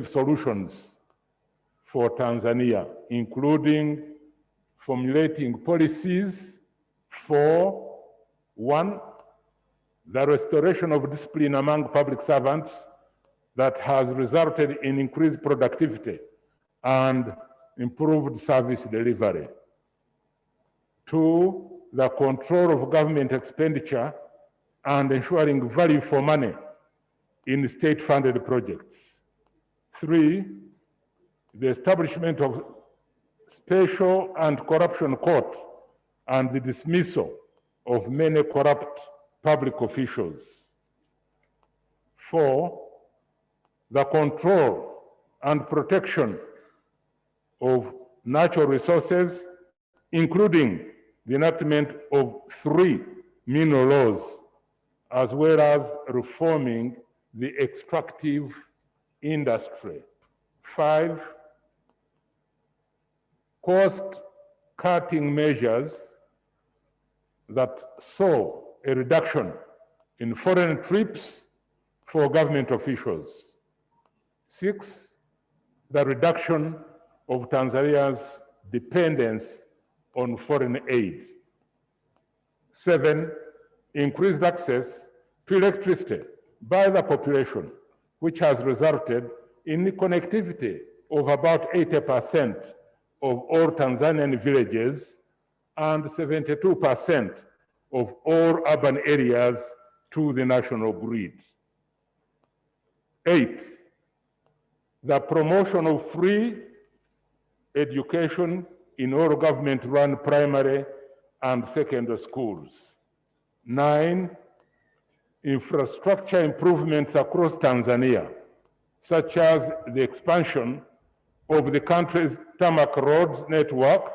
solutions for Tanzania, including formulating policies for, one, the restoration of discipline among public servants that has resulted in increased productivity and improved service delivery. Two, the control of government expenditure and ensuring value for money in state-funded projects. Three, the establishment of special anti-corruption court and the dismissal of many corrupt public officials. Four, the control and protection of natural resources, including the enactment of 3 mineral laws, as well as reforming the extractive industry. 5, cost-cutting measures that saw a reduction in foreign trips for government officials. 6, the reduction of Tanzania's dependence on foreign aid. 7, increased access to electricity by the population, which has resulted in the connectivity of about 80% of all Tanzanian villages and 72% of all urban areas to the national grid. 8, the promotion of free education in all government-run primary and secondary schools. 9, infrastructure improvements across Tanzania, such as the expansion of the country's tarmac roads network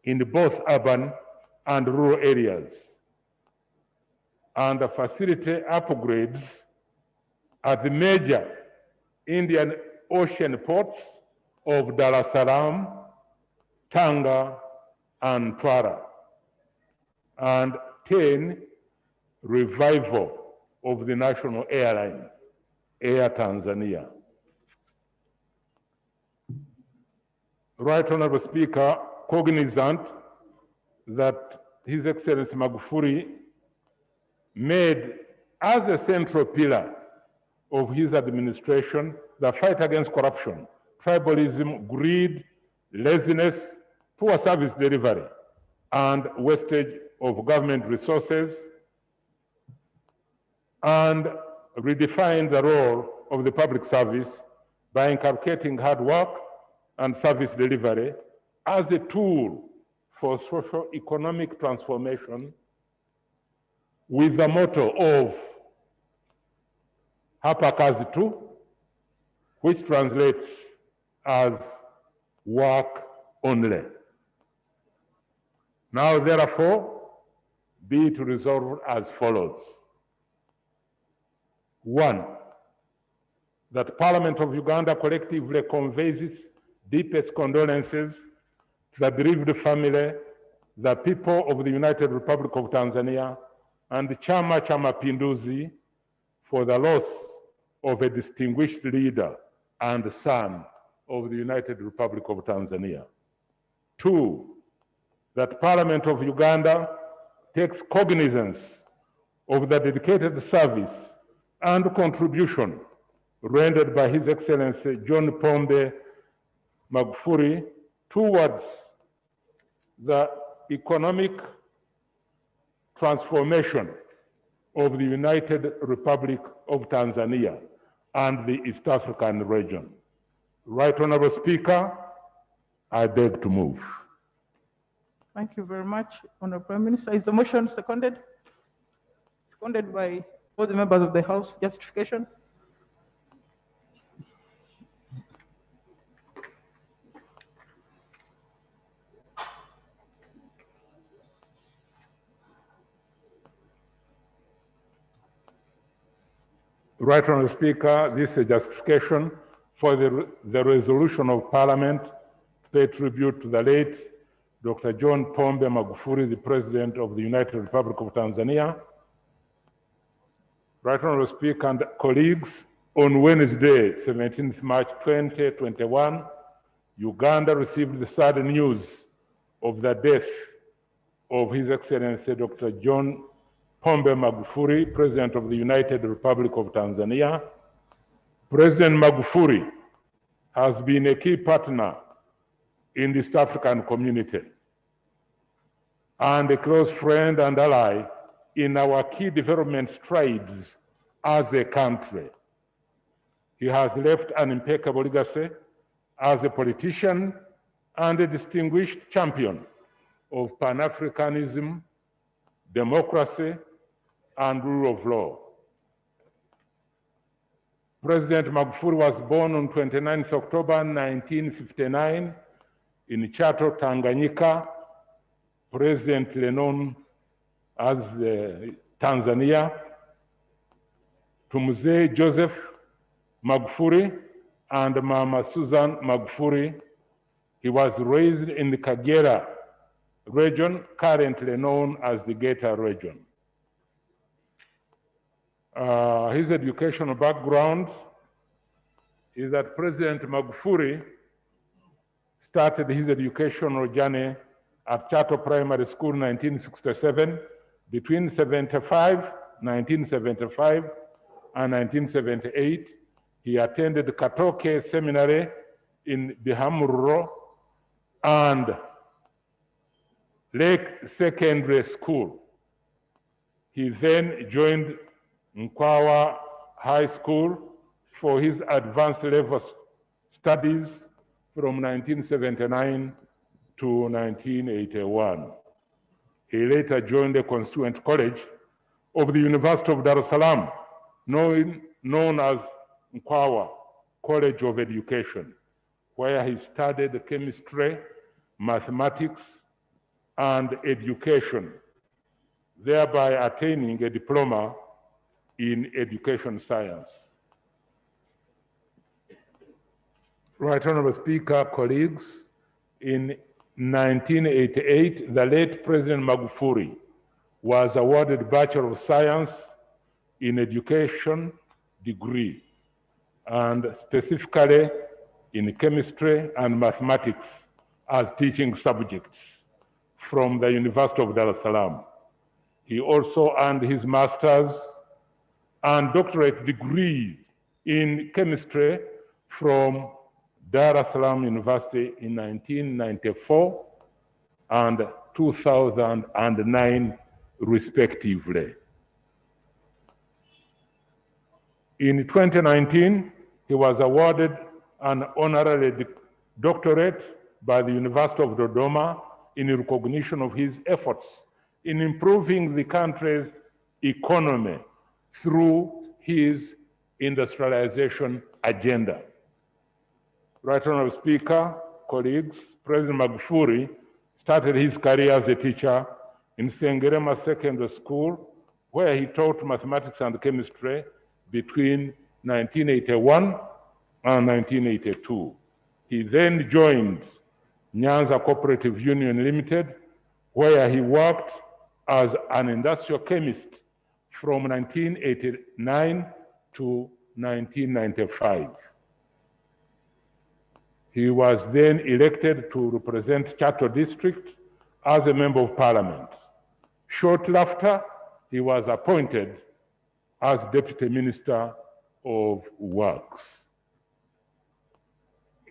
in both urban and rural areas, and the facility upgrades at the major Indian Ocean ports of Dar es Salaam, Tanga, and Twara. And 10, revival of the national airline, Air Tanzania. Right Honorable Speaker, cognizant that His Excellency Magufuli made as a central pillar of his administration the fight against corruption, tribalism, greed, laziness, poor service delivery, and wastage of government resources, and redefined the role of the public service by inculcating hard work and service delivery as a tool for socio-economic transformation, with the motto of Hapa Kazi Tu, which translates as work only. Now, therefore, be it resolved as follows. 1, that Parliament of Uganda collectively conveys its deepest condolences to the bereaved family, the people of the United Republic of Tanzania, and Chama cha Mapinduzi for the loss of a distinguished leader and son of the United Republic of Tanzania. 2, that Parliament of Uganda takes cognizance of the dedicated service and contribution rendered by His Excellency John Pombe Magufuli towards the economic transformation of the United Republic of Tanzania and the East African region. Right Honorable Speaker, I beg to move. Thank you very much, Honorable Prime Minister. Is the motion seconded? Seconded by all the members of the House. Justification? Right Honorable Speaker, this is a justification for the resolution of Parliament to pay tribute to the late Dr. John Pombe Magufuli, the President of the United Republic of Tanzania. Right Honorable Speaker and colleagues, On Wednesday, 17th March 2021, Uganda received the sad news of the death of His Excellency Dr. John Pombe Magufuli, President of the United Republic of Tanzania. President Magufuli has been a key partner in the East African community and a close friend and ally in our key development strides as a country. He has left an impeccable legacy as a politician and a distinguished champion of Pan-Africanism, democracy, and rule of law. President Magufuli was born on 29th October 1959 in Chato, Tanganyika, presently known as Tanzania, to Mzee Joseph Magufuli and Mama Susan Magufuli. He was raised in the Kagera region, currently known as the Geita region. His educational background is that President Magufuli started his educational journey at Chato Primary School in 1967. Between 1975 and 1978, he attended Katoke Seminary in Biharamulo and Lake Secondary School. He then joined Nkwawa High School for his advanced level studies from 1979 to 1981. He later joined the Constituent College of the University of Dar es Salaam, known as Nkwawa College of Education, where he studied chemistry, mathematics, and education, thereby attaining a diploma in education science. Right Honorable Speaker, colleagues, in 1988, the late President Magufuli was awarded Bachelor of Science in Education degree, and specifically in chemistry and mathematics as teaching subjects from the University of Dar es Salaam. He also earned his master's and doctorate degrees in chemistry from Dar es Salaam University in 1994 and 2009, respectively. In 2019, he was awarded an honorary doctorate by the University of Dodoma in recognition of his efforts in improving the country's economy through his industrialization agenda. Right Honorable Speaker, colleagues, President Magufuli started his career as a teacher in Sengerema Secondary School, where he taught mathematics and chemistry between 1981 and 1982. He then joined Nyanza Cooperative Union Limited, where he worked as an industrial chemist from 1989 to 1995. He was then elected to represent Chato District as a Member of Parliament. Shortly after, he was appointed as Deputy Minister of Works.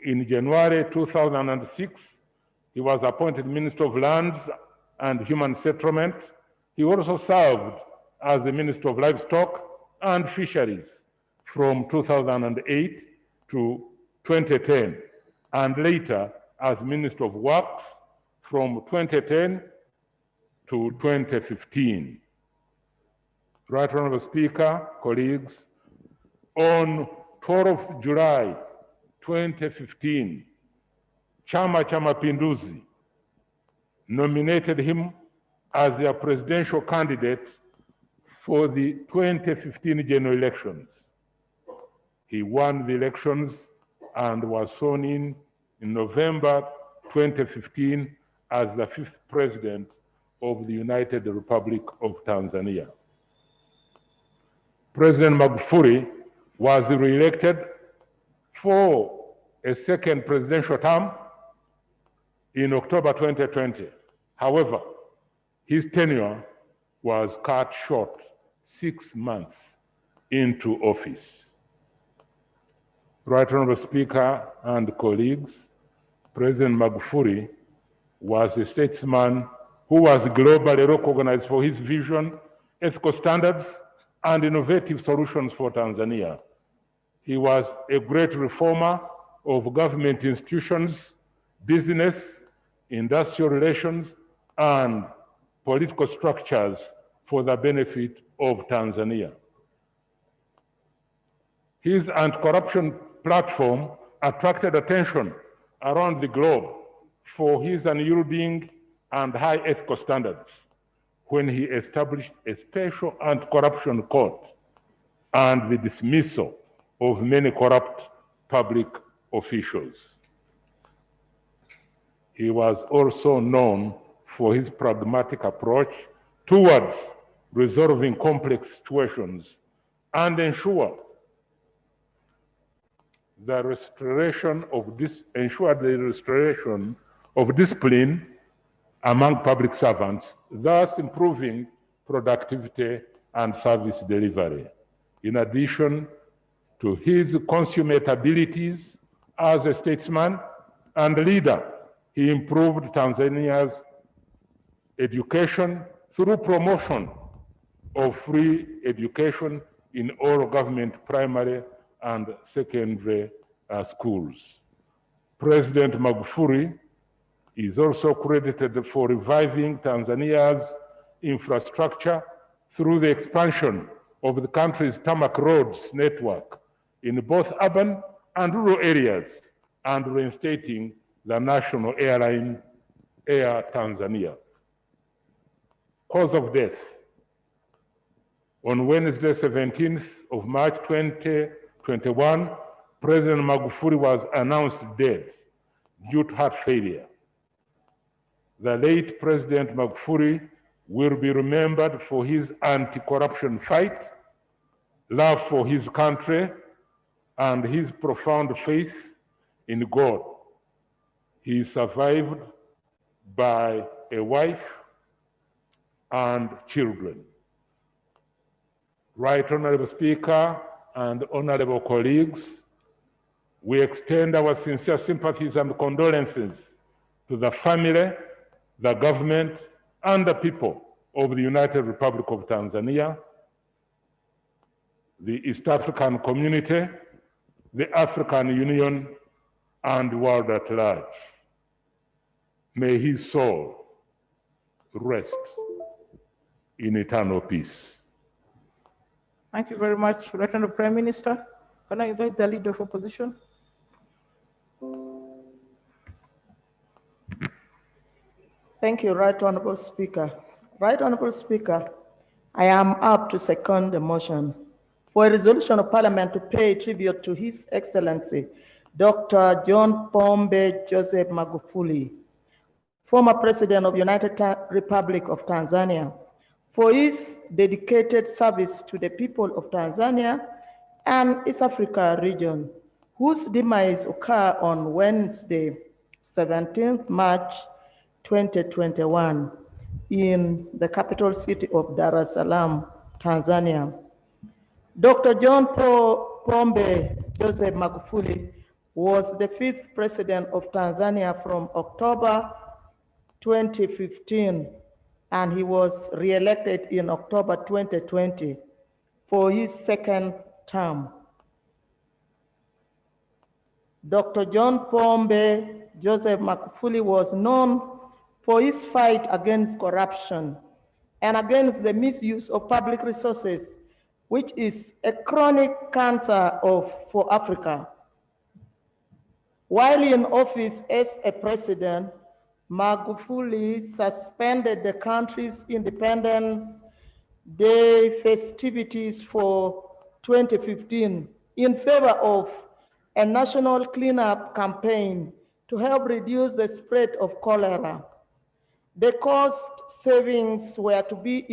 In January 2006, he was appointed Minister of Lands and Human Settlement. He also served as the Minister of Livestock and Fisheries from 2008 to 2010, and later as Minister of Works from 2010 to 2015. Right Honorable Speaker, colleagues, on 12th July 2015, Chama cha Mapinduzi nominated him as their presidential candidate for the 2015 general elections. He won the elections and was sworn in November 2015 as the 5th President of the United Republic of Tanzania. President Magufuli was re-elected for a second presidential term in October 2020. However, his tenure was cut short 6 months into office. Right Honorable Speaker and colleagues, President Magufuli was a statesman who was globally recognized for his vision, ethical standards, and innovative solutions for Tanzania. He was a great reformer of government institutions, business, industrial relations, and political structures for the benefit of Tanzania. His anti-corruption platform attracted attention around the globe for his unyielding and high ethical standards when he established a special anti-corruption court and the dismissal of many corrupt public officials. He was also known for his pragmatic approach towards resolving complex situations and ensure the restoration of discipline among public servants, thus improving productivity and service delivery. In addition to his consummate abilities as a statesman and leader, he improved Tanzania's education through promotion of free education in all government primary and secondary schools. President Magufuli is also credited for reviving Tanzania's infrastructure through the expansion of the country's tarmac roads network in both urban and rural areas and reinstating the national airline, Air Tanzania. Cause of death. On Wednesday, 17th of March 2021, President Magufuli was announced dead due to heart failure. The late President Magufuli will be remembered for his anti-corruption fight, love for his country, and his profound faith in God. He is survived by a wife and children. Right Honorable Speaker and honorable colleagues, we extend our sincere sympathies and condolences to the family, the government, and the people of the United Republic of Tanzania, the East African community, the African Union, and the world at large. May his soul rest in eternal peace. Thank you very much, Right Honorable Prime Minister. Can I invite the Leader of Opposition? Thank you, Right Honorable Speaker. Right Honorable Speaker, I am up to second the motion for a resolution of Parliament to pay tribute to His Excellency, Dr. John Pombe Joseph Magufuli, former President of the United Republic of Tanzania, for his dedicated service to the people of Tanzania and East Africa region, whose demise occurred on Wednesday, 17th March 2021 in the capital city of Dar es Salaam, Tanzania. Dr. John Pombe Joseph Magufuli was the 5th president of Tanzania from October 2015, and he was re-elected in October 2020 for his second term. Dr. John Pombe Joseph Magufuli was known for his fight against corruption and against the misuse of public resources, which is a chronic cancer for Africa. While in office as a president, Magufuli suspended the country's Independence Day festivities for 2015 in favor of a national cleanup campaign to help reduce the spread of cholera. The cost savings were to be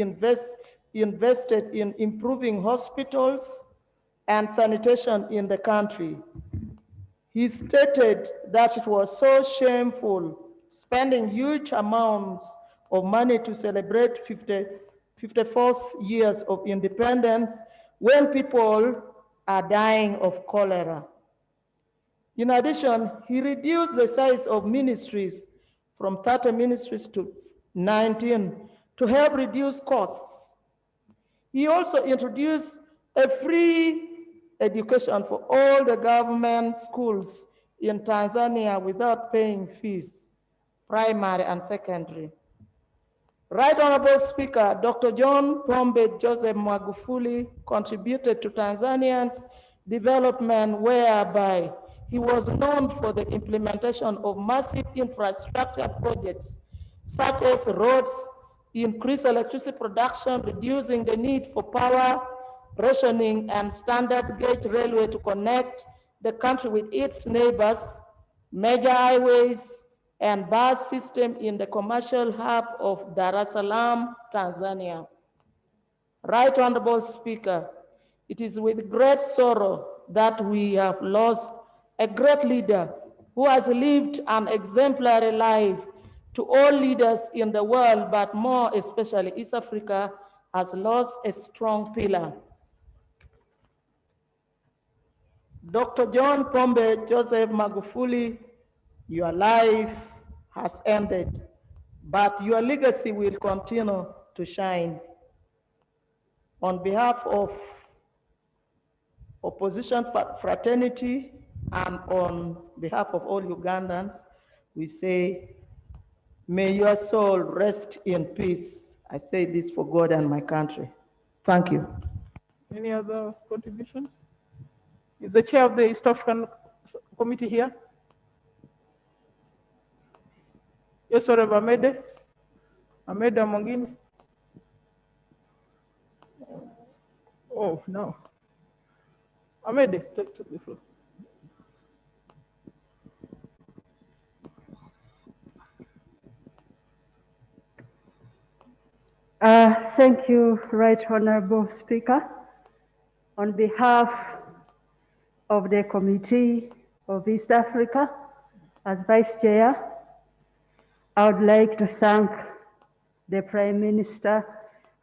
invested in improving hospitals, and sanitation in the country. He stated that it was so shameful spending huge amounts of money to celebrate 54th years of independence when people are dying of cholera. In addition, he reduced the size of ministries from 30 ministries to 19 to help reduce costs. He also introduced a free education for all the government schools in Tanzania without paying fees, primary and secondary. Right Honorable Speaker, Dr. John Pombe Joseph Magufuli contributed to Tanzania's development whereby he was known for the implementation of massive infrastructure projects such as roads, increased electricity production, reducing the need for power, rationing, and standard gauge railway to connect the country with its neighbors, major highways, and bus system in the commercial hub of Dar es Salaam, Tanzania. Right Honorable Speaker, it is with great sorrow that we have lost a great leader who has lived an exemplary life to all leaders in the world, but more especially East Africa has lost a strong pillar. Dr. John Pombe Joseph Magufuli, your life has ended, but your legacy will continue to shine. On behalf of opposition fraternity and on behalf of all Ugandans, we say, may your soul rest in peace. I say this for God and my country. Thank you. Any other contributions? Is the chair of the East African Committee here? Yes, Honorable Amede. Amede Mongini. Oh, no. Amede, take the floor. Thank you, Right Honorable Speaker. On behalf of the Committee of East Africa, as Vice Chair, I would like to thank the Prime Minister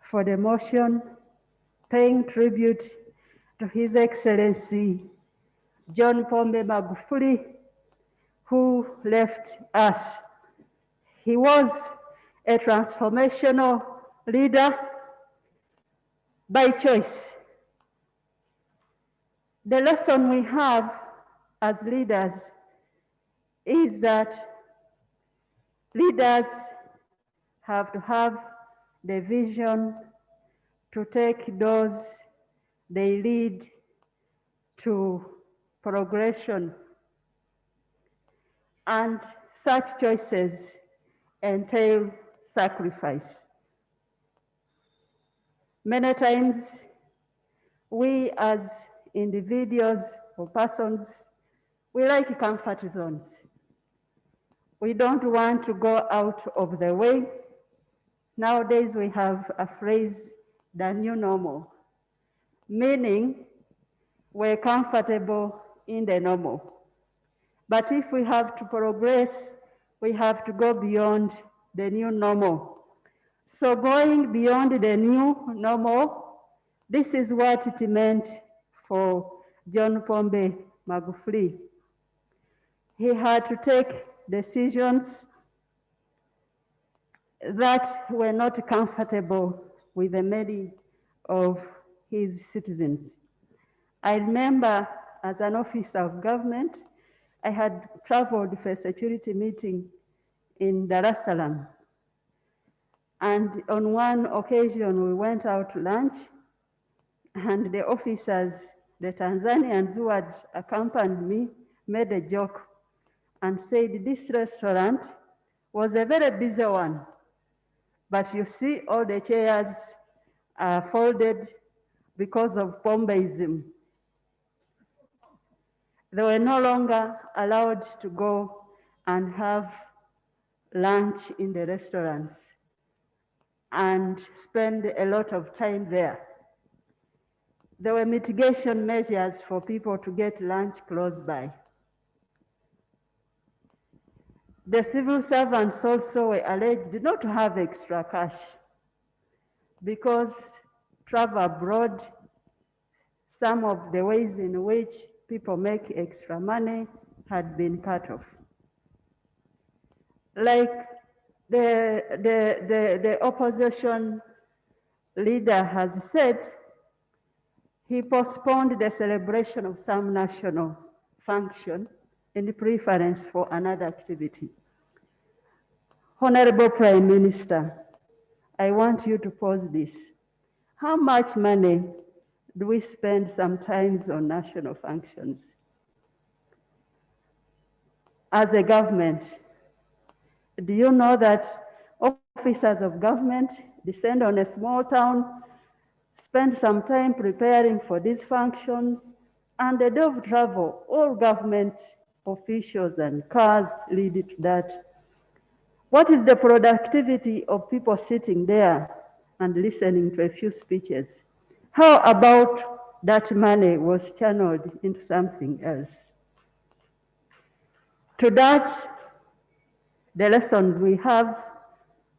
for the motion paying tribute to His Excellency John Pombe Magufuli, who left us. He was a transformational leader by choice. The lesson we have as leaders is that leaders have to have the vision to take those they lead to progression. And such choices entail sacrifice. Many times, we as individuals or persons, we like comfort zones. We don't want to go out of the way. Nowadays, we have a phrase, the new normal, meaning we're comfortable in the normal. But if we have to progress, we have to go beyond the new normal. So going beyond the new normal, this is what it meant for John Pombe Magufuli. He had to take decisions that were not comfortable with the many of his citizens. I remember as an officer of government, I had traveled for a security meeting in Dar es Salaam. And on one occasion, we went out to lunch, and the officers, the Tanzanians who had accompanied me, made a joke and said this restaurant was a very busy one. But you see, all the chairs are folded because of Pombeism. They were no longer allowed to go and have lunch in the restaurants and spend a lot of time there. there were mitigation measures for people to get lunch close by. The civil servants also were alleged not to have extra cash because travel abroad, some of the ways in which people make extra money had been cut off. Like the opposition leader has said, he postponed the celebration of some national function in preference for another activity. Honorable Prime Minister, I want you to pose this. How much money do we spend sometimes on national functions? As a government, do you know that officers of government descend on a small town, spend some time preparing for these functions, and the day of travel, all government officials and cars lead to that? What is the productivity of people sitting there and listening to a few speeches? How about that money was channeled into something else? To that, the lessons we have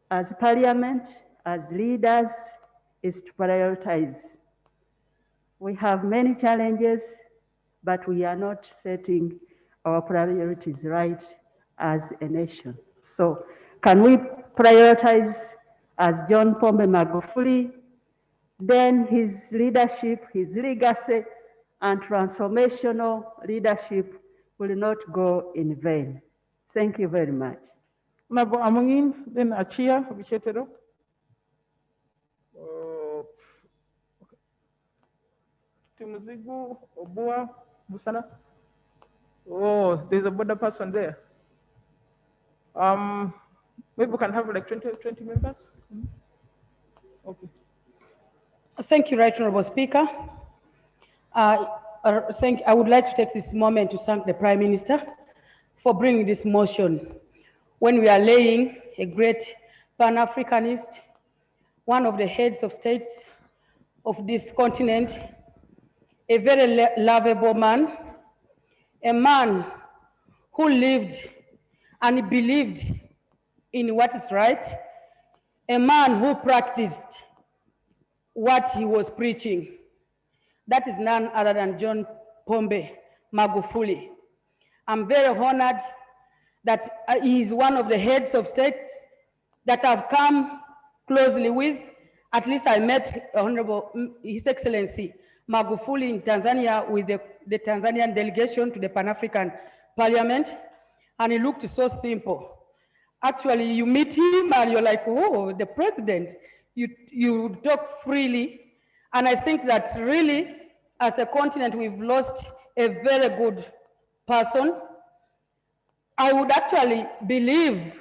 as parliament, as leaders, is to prioritize. We have many challenges, but we are not setting our priorities right as a nation. So can we prioritize as John Pombe Magufuli, then his leadership, his legacy, and transformational leadership will not go in vain. Thank you very much. Honorable Amungin, then Achia Bichetero. Timuzigu, Obua, Busana. Oh, there's a border person there. Maybe we can have like 20 members. Okay. Thank you, Right Honorable Speaker. I would like to take this moment to thank the Prime Minister for bringing this motion when we are laying a great Pan-Africanist, one of the heads of states of this continent, a very lovable man, a man who lived and believed in what is right, a man who practiced what he was preaching. That is none other than John Pombe Magufuli. I'm very honored that he is one of the heads of states that I've come closely with. At least I met Honorable His Excellency Magufuli in Tanzania with the Tanzanian delegation to the Pan-African Parliament, and he looked so simple. Actually, you meet him and you're like, oh, the president. You talk freely, and I think that really, as a continent, we've lost a very good person. I would actually believe,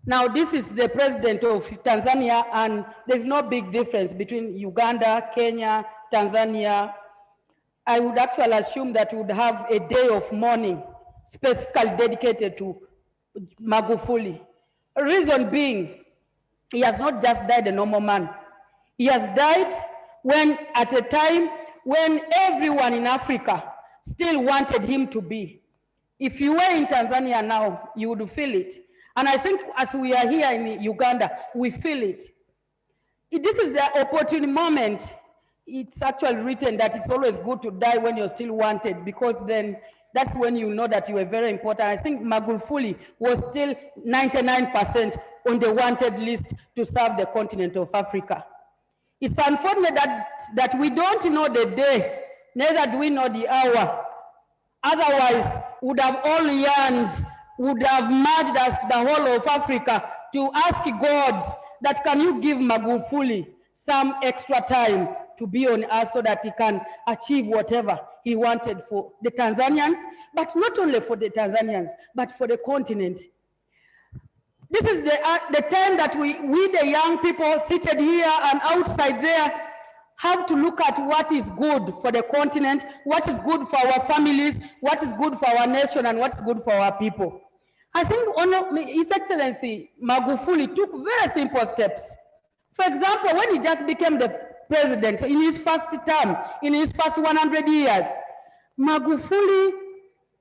now this is the president of Tanzania, and there's no big difference between Uganda, Kenya, Tanzania. I would actually assume that we would have a day of mourning specifically dedicated to Magufuli. Reason being, he has not just died a normal man. He has died at a time when everyone in Africa still wanted him to be. If you were in Tanzania now, you would feel it. And I think as we are here in Uganda, we feel it. This is the opportune moment. It's actually written that it's always good to die when you're still wanted, because then that's when you know that you were very important. I think Magufuli was still 99% on the wanted list to serve the continent of Africa. It's unfortunate that we don't know the day, neither do we know the hour. Otherwise, would have all yearned, would have merged as the whole of Africa to ask God that can you give Magufuli some extra time to be on earth so that he can achieve whatever he wanted for the Tanzanians, but not only for the Tanzanians, but for the continent. This is the time that we the young people seated here and outside there have to look at what is good for the continent, what is good for our families, what is good for our nation, and what's good for our people. I think His Excellency Magufuli took very simple steps. For example, when he just became the president, in his first term, in his first 100 years, Magufuli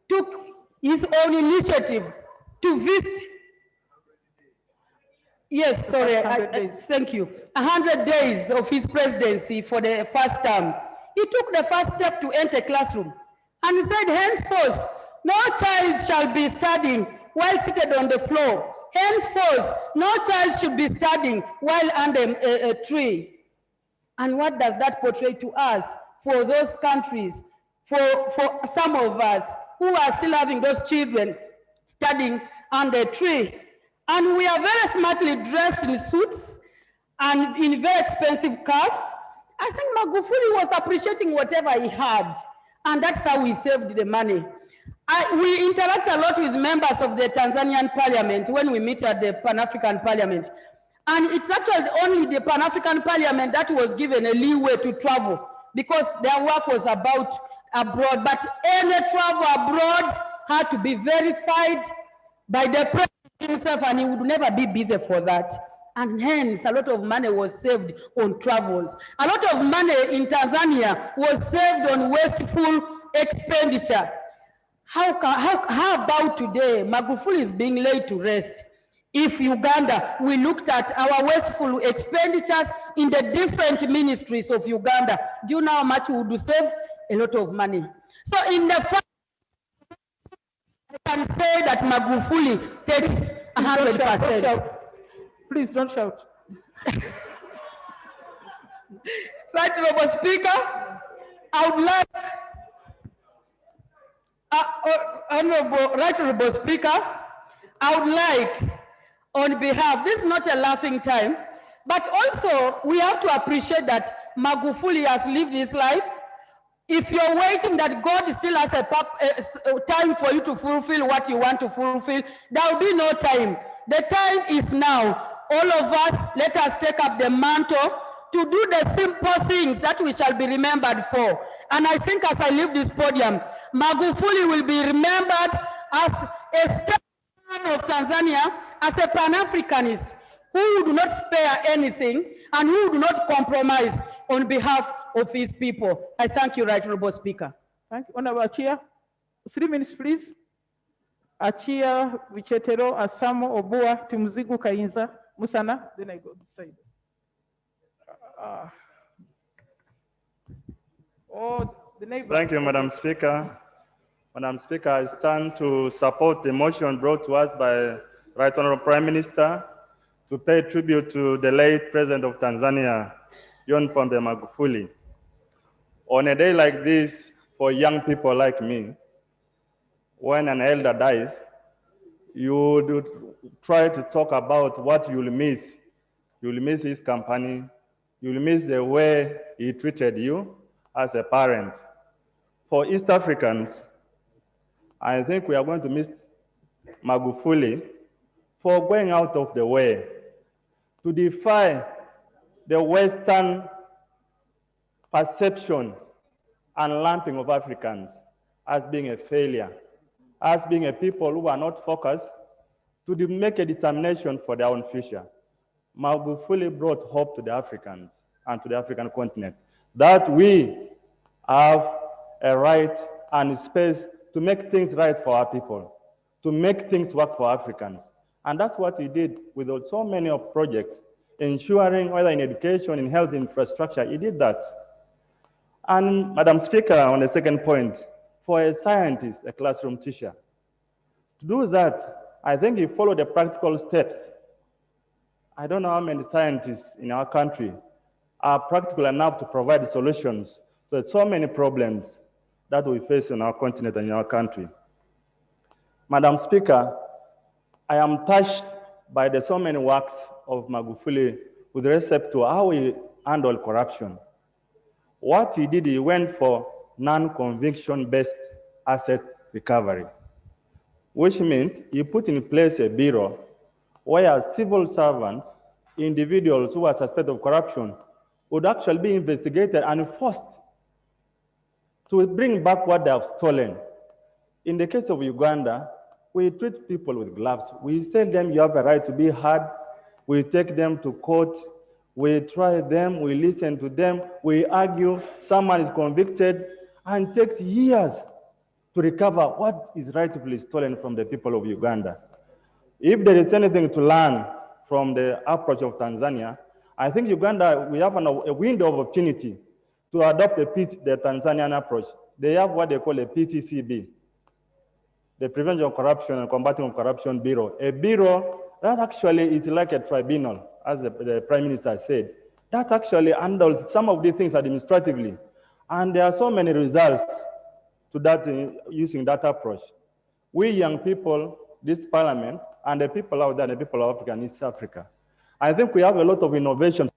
took his own initiative to visit. Yes, sorry, thank you. 100 days of his presidency for the first term. He took the first step to enter classroom and he said, henceforth, no child shall be studying while seated on the floor. Henceforth, no child should be studying while under a tree. And what does that portray to us for those countries, for some of us who are still having those children studying under a tree? And we are very smartly dressed in suits and in very expensive cars. I think Magufuli was appreciating whatever he had, and that's how he saved the money. We interact a lot with members of the Tanzanian parliament when we meet at the Pan-African Parliament. And it's actually only the Pan-African Parliament that was given a leeway to travel because their work was about abroad. But any travel abroad had to be verified by the president himself, and he would never be busy for that. And hence, a lot of money was saved on travels. A lot of money in Tanzania was saved on wasteful expenditure. How about today? Magufuli is being laid to rest. If Uganda, we looked at our wasteful expenditures in the different ministries of Uganda, do you know how much we would save? A lot of money. So in the fact, I can say that Magufuli takes 100%. Please don't shout. Right, Honorable Speaker, I would like, Honorable Speaker, I would like, on behalf, this is not a laughing time, but also we have to appreciate that Magufuli has lived his life. If you're waiting that God still has a time for you to fulfill what you want to fulfill, there will be no time. The time is now. All of us, let us take up the mantle to do the simple things that we shall be remembered for. And I think as I leave this podium, Magufuli will be remembered as a statesman of Tanzania, as a Pan-Africanist who would not spare anything and who would not compromise on behalf of his people. I thank you, Right Honorable Speaker. Thank you, Honorable Achia. 3 minutes, please. Achia, Vichetero, Asamo, Obua, Tumuzigu, Kayinza, Musana. Then I go this side. The neighbor. Thank you, Madam Speaker. Madam Speaker, I stand to support the motion brought to us by Right Honorable Prime Minister to pay tribute to the late President of Tanzania, John Pombe Magufuli. On a day like this, for young people like me, when an elder dies, you would try to talk about what you'll miss. You'll miss his company. You'll miss the way he treated you as a parent. For East Africans, I think we are going to miss Magufuli for going out of the way to defy the Western perception and lumping of Africans as being a failure, as being a people who are not focused to make a determination for their own future. Magufuli brought hope to the Africans and to the African continent, that we have a right and space to make things right for our people, to make things work for Africans. And that's what he did with so many of projects, ensuring whether in education, in health infrastructure, he did that. And Madam Speaker, on the second point, for a scientist, a classroom teacher, to do that, I think he followed the practical steps. I don't know how many scientists in our country are practical enough to provide solutions to so many problems that we face in our continent and in our country. Madam Speaker, I am touched by the so many works of Magufuli with respect to how he handled corruption. What he did, he went for non-conviction-based asset recovery, which means he put in place a bureau where civil servants, individuals who are suspected of corruption, would actually be investigated and forced to bring back what they have stolen. In the case of Uganda, we treat people with gloves. We tell them you have a right to be heard. We take them to court. We try them, we listen to them, we argue, someone is convicted, and it takes years to recover what is rightfully stolen from the people of Uganda. If there is anything to learn from the approach of Tanzania, I think Uganda, we have a window of opportunity to adopt the Tanzanian approach. They have what they call a PTCB, the Prevention of Corruption and Combating of Corruption Bureau, a bureau that actually is like a tribunal, as the Prime Minister said, that actually handles some of these things administratively. And there are so many results to that using that approach. We young people, this parliament, and the people out there, the people of Africa and East Africa, I think we have a lot of innovation.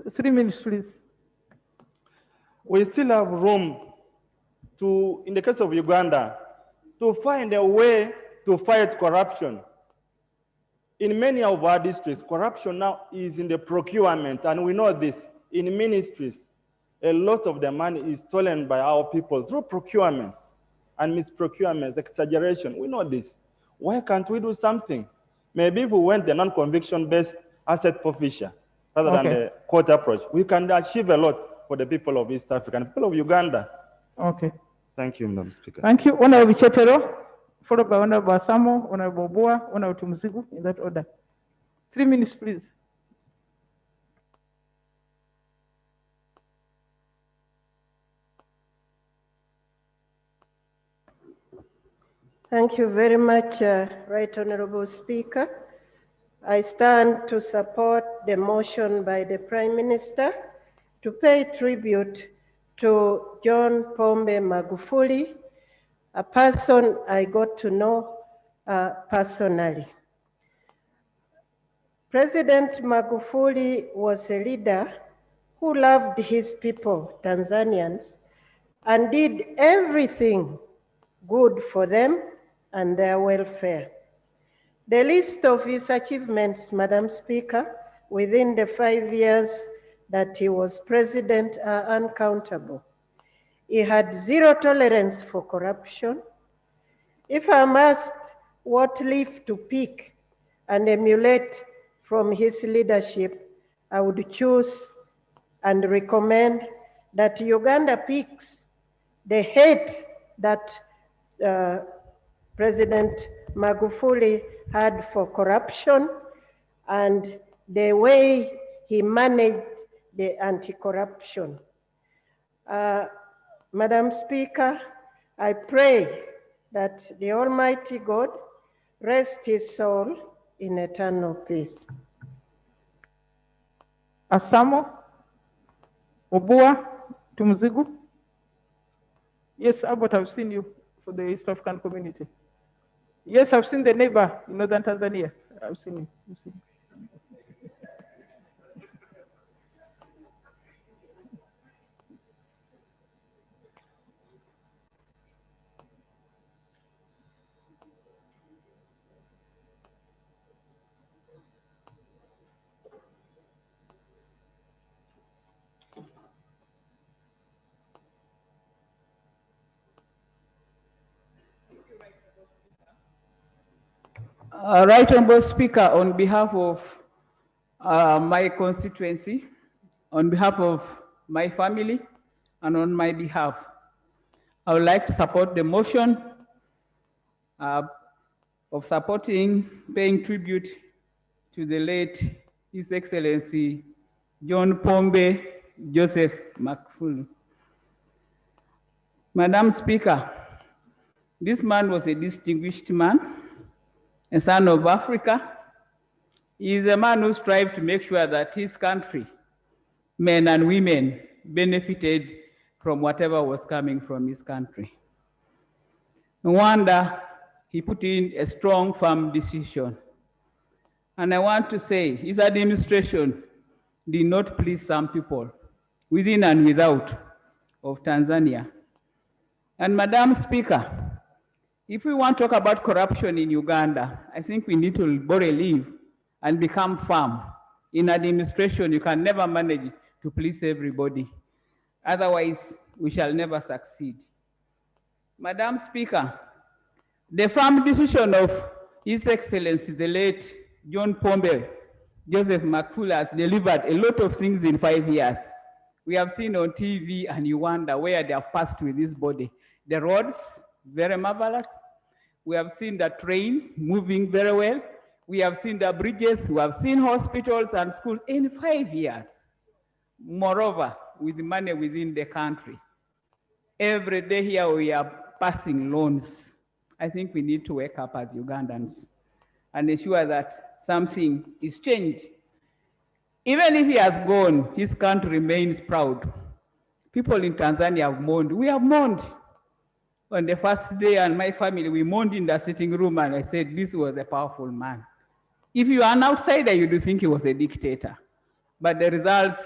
3 minutes, please. We still have room to, in the case of Uganda, to find a way to fight corruption. In many of our districts, corruption now is in the procurement, and we know this. In ministries, a lot of the money is stolen by our people through procurements and misprocurements, exaggeration. We know this. Why can't we do something? Maybe if we went the non-conviction-based asset forfeiture rather than the court approach, we can achieve a lot for the people of East Africa and people of Uganda. Okay. Thank you, Madam Speaker. Thank you. Honorable Chetero, followed by Honorable Asamo, Honorable Bua, Honorable Tumuzigu, in that order. 3 minutes, please. Thank you very much, Right Honorable Speaker. I stand to support the motion by the Prime Minister to pay tribute to John Pombe Magufuli, a person I got to know personally. President Magufuli was a leader who loved his people, Tanzanians, and did everything good for them and their welfare. The list of his achievements, Madam Speaker, within the 5 years that he was president are uncountable. He had zero tolerance for corruption. If I'm asked what leaf to pick and emulate from his leadership, I would choose and recommend that Uganda picks the hate that President Magufuli had for corruption and the way he managed the anti-corruption. Madam Speaker, I pray that the Almighty God rest his soul in eternal peace. Asamo, Obua, Tumuzigu. Yes, Abbott, I've seen you for the East African community. Yes, I've seen the neighbor in northern Tanzania. I've seen you. Right Honorable Speaker, on behalf of my constituency, on behalf of my family, and on my behalf, I would like to support the motion of supporting paying tribute to the late His Excellency John Pombe Joseph Magufuli. Madam Speaker, this man was a distinguished man, a son of Africa. He is a man who strived to make sure that his country, men and women, benefited from whatever was coming from his country. No wonder he put in a strong, firm decision. And I want to say his administration did not please some people, within and without of Tanzania. And Madam Speaker, if we want to talk about corruption in Uganda, I think we need to borrow a leave and become firm. In administration, you can never manage to please everybody. Otherwise, we shall never succeed. Madam Speaker, the firm decision of His Excellency, the late John Pombe Joseph Magufuli has delivered a lot of things in 5 years. We have seen on TV and Uganda where they have passed with this body. The roads, very marvelous. We have seen the train moving very well. We have seen the bridges. We have seen hospitals and schools in 5 years. Moreover, with money within the country. Every day here we are passing loans. I think we need to wake up as Ugandans and ensure that something is changed. Even if he has gone, his country remains proud. People in Tanzania have mourned. We have mourned. On the first day, and my family, we mourned in the sitting room, and I said, this was a powerful man. If you are an outsider, you do think he was a dictator. But the results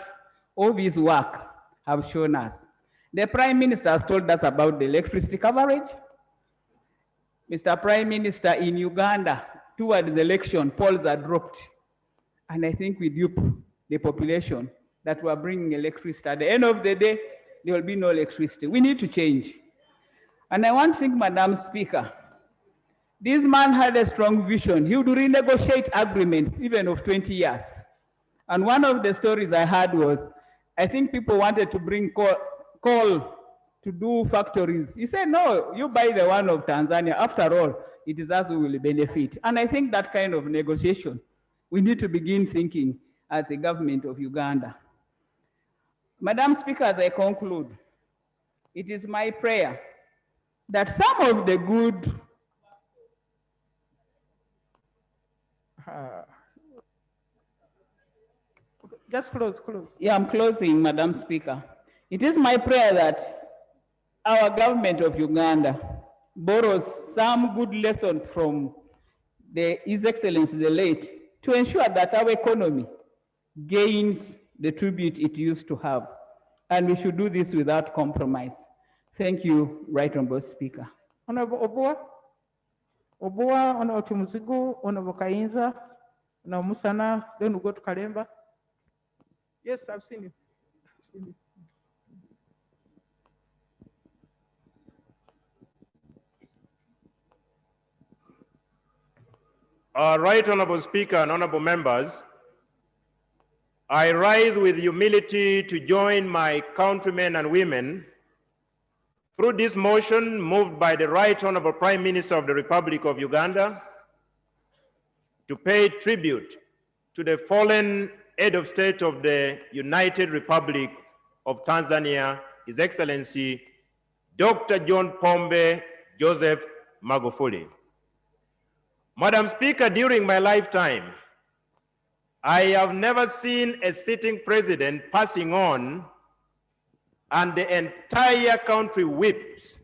of his work have shown us. The Prime Minister has told us about the electricity coverage. Mr. Prime Minister, in Uganda, towards the election, polls are dropped. And I think we dupe the population that we are bringing electricity. At the end of the day, there will be no electricity. We need to change. And I want to thank Madam Speaker. This man had a strong vision. He would renegotiate agreements, even of 20 years. And one of the stories I heard was, I think people wanted to bring coal to do factories. He said, no, you buy the one of Tanzania. After all, it is us who will benefit. And I think that kind of negotiation, we need to begin thinking as a government of Uganda. Madam Speaker, as I conclude, it is my prayer that some of the good just close. Yeah, I'm closing, Madam Speaker. It is my prayer that our government of Uganda borrows some good lessons from His Excellency the late to ensure that our economy gains the tribute it used to have. And we should do this without compromise. Thank you, Right Honorable Speaker. Honorable Obua, Honorable Tumuzigu, Honorable Kainza, Honorable Musana, then we go to Kalemba. Yes, I've seen you. Right Honorable Speaker and honorable members, I rise with humility to join my countrymen and women through this motion moved by the Right Honorable Prime Minister of the Republic of Uganda to pay tribute to the fallen head of state of the United Republic of Tanzania, His Excellency, Dr. John Pombe Joseph Magufuli. Madam Speaker, during my lifetime, I have never seen a sitting president passing on and the entire country weeps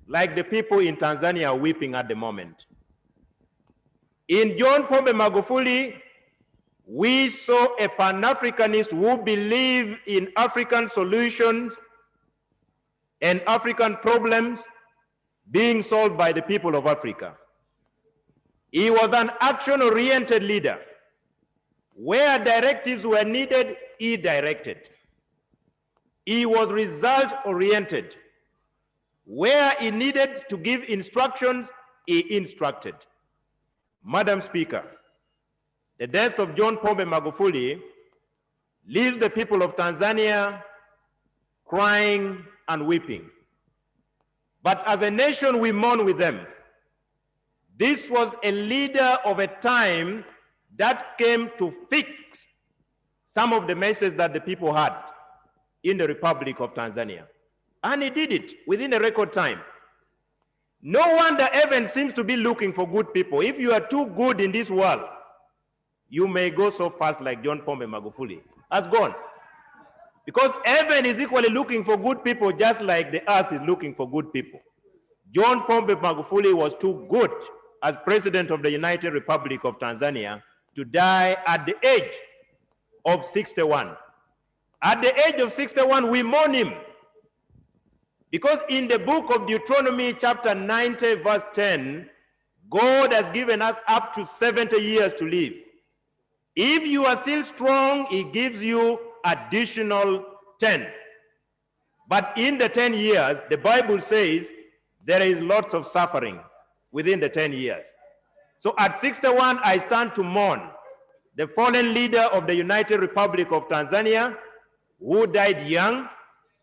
like the people in Tanzania are weeping at the moment. In John Pombe Magufuli, we saw a Pan-Africanist who believed in African solutions and African problems being solved by the people of Africa. He was an action-oriented leader. Where directives were needed, he directed. He was result-oriented. Where he needed to give instructions, he instructed. Madam Speaker, the death of John Pombe Magufuli leaves the people of Tanzania crying and weeping. But as a nation, we mourn with them. This was a leader of a time that came to fix some of the messes that the people had in the Republic of Tanzania. And he did it within a record time. No wonder heaven seems to be looking for good people. If you are too good in this world, you may go so fast like John Pombe Magufuli has gone. Because heaven is equally looking for good people just like the earth is looking for good people. John Pombe Magufuli was too good as President of the United Republic of Tanzania to die at the age of 61. At the age of 61, we mourn him. Because in the book of Deuteronomy chapter 90 verse 10, God has given us up to 70 years to live. If you are still strong, he gives you additional 10. But in the 10 years, the Bible says there is lots of suffering within the 10 years. So at 61, I stand to mourn the fallen leader of the United Republic of Tanzania, who died young.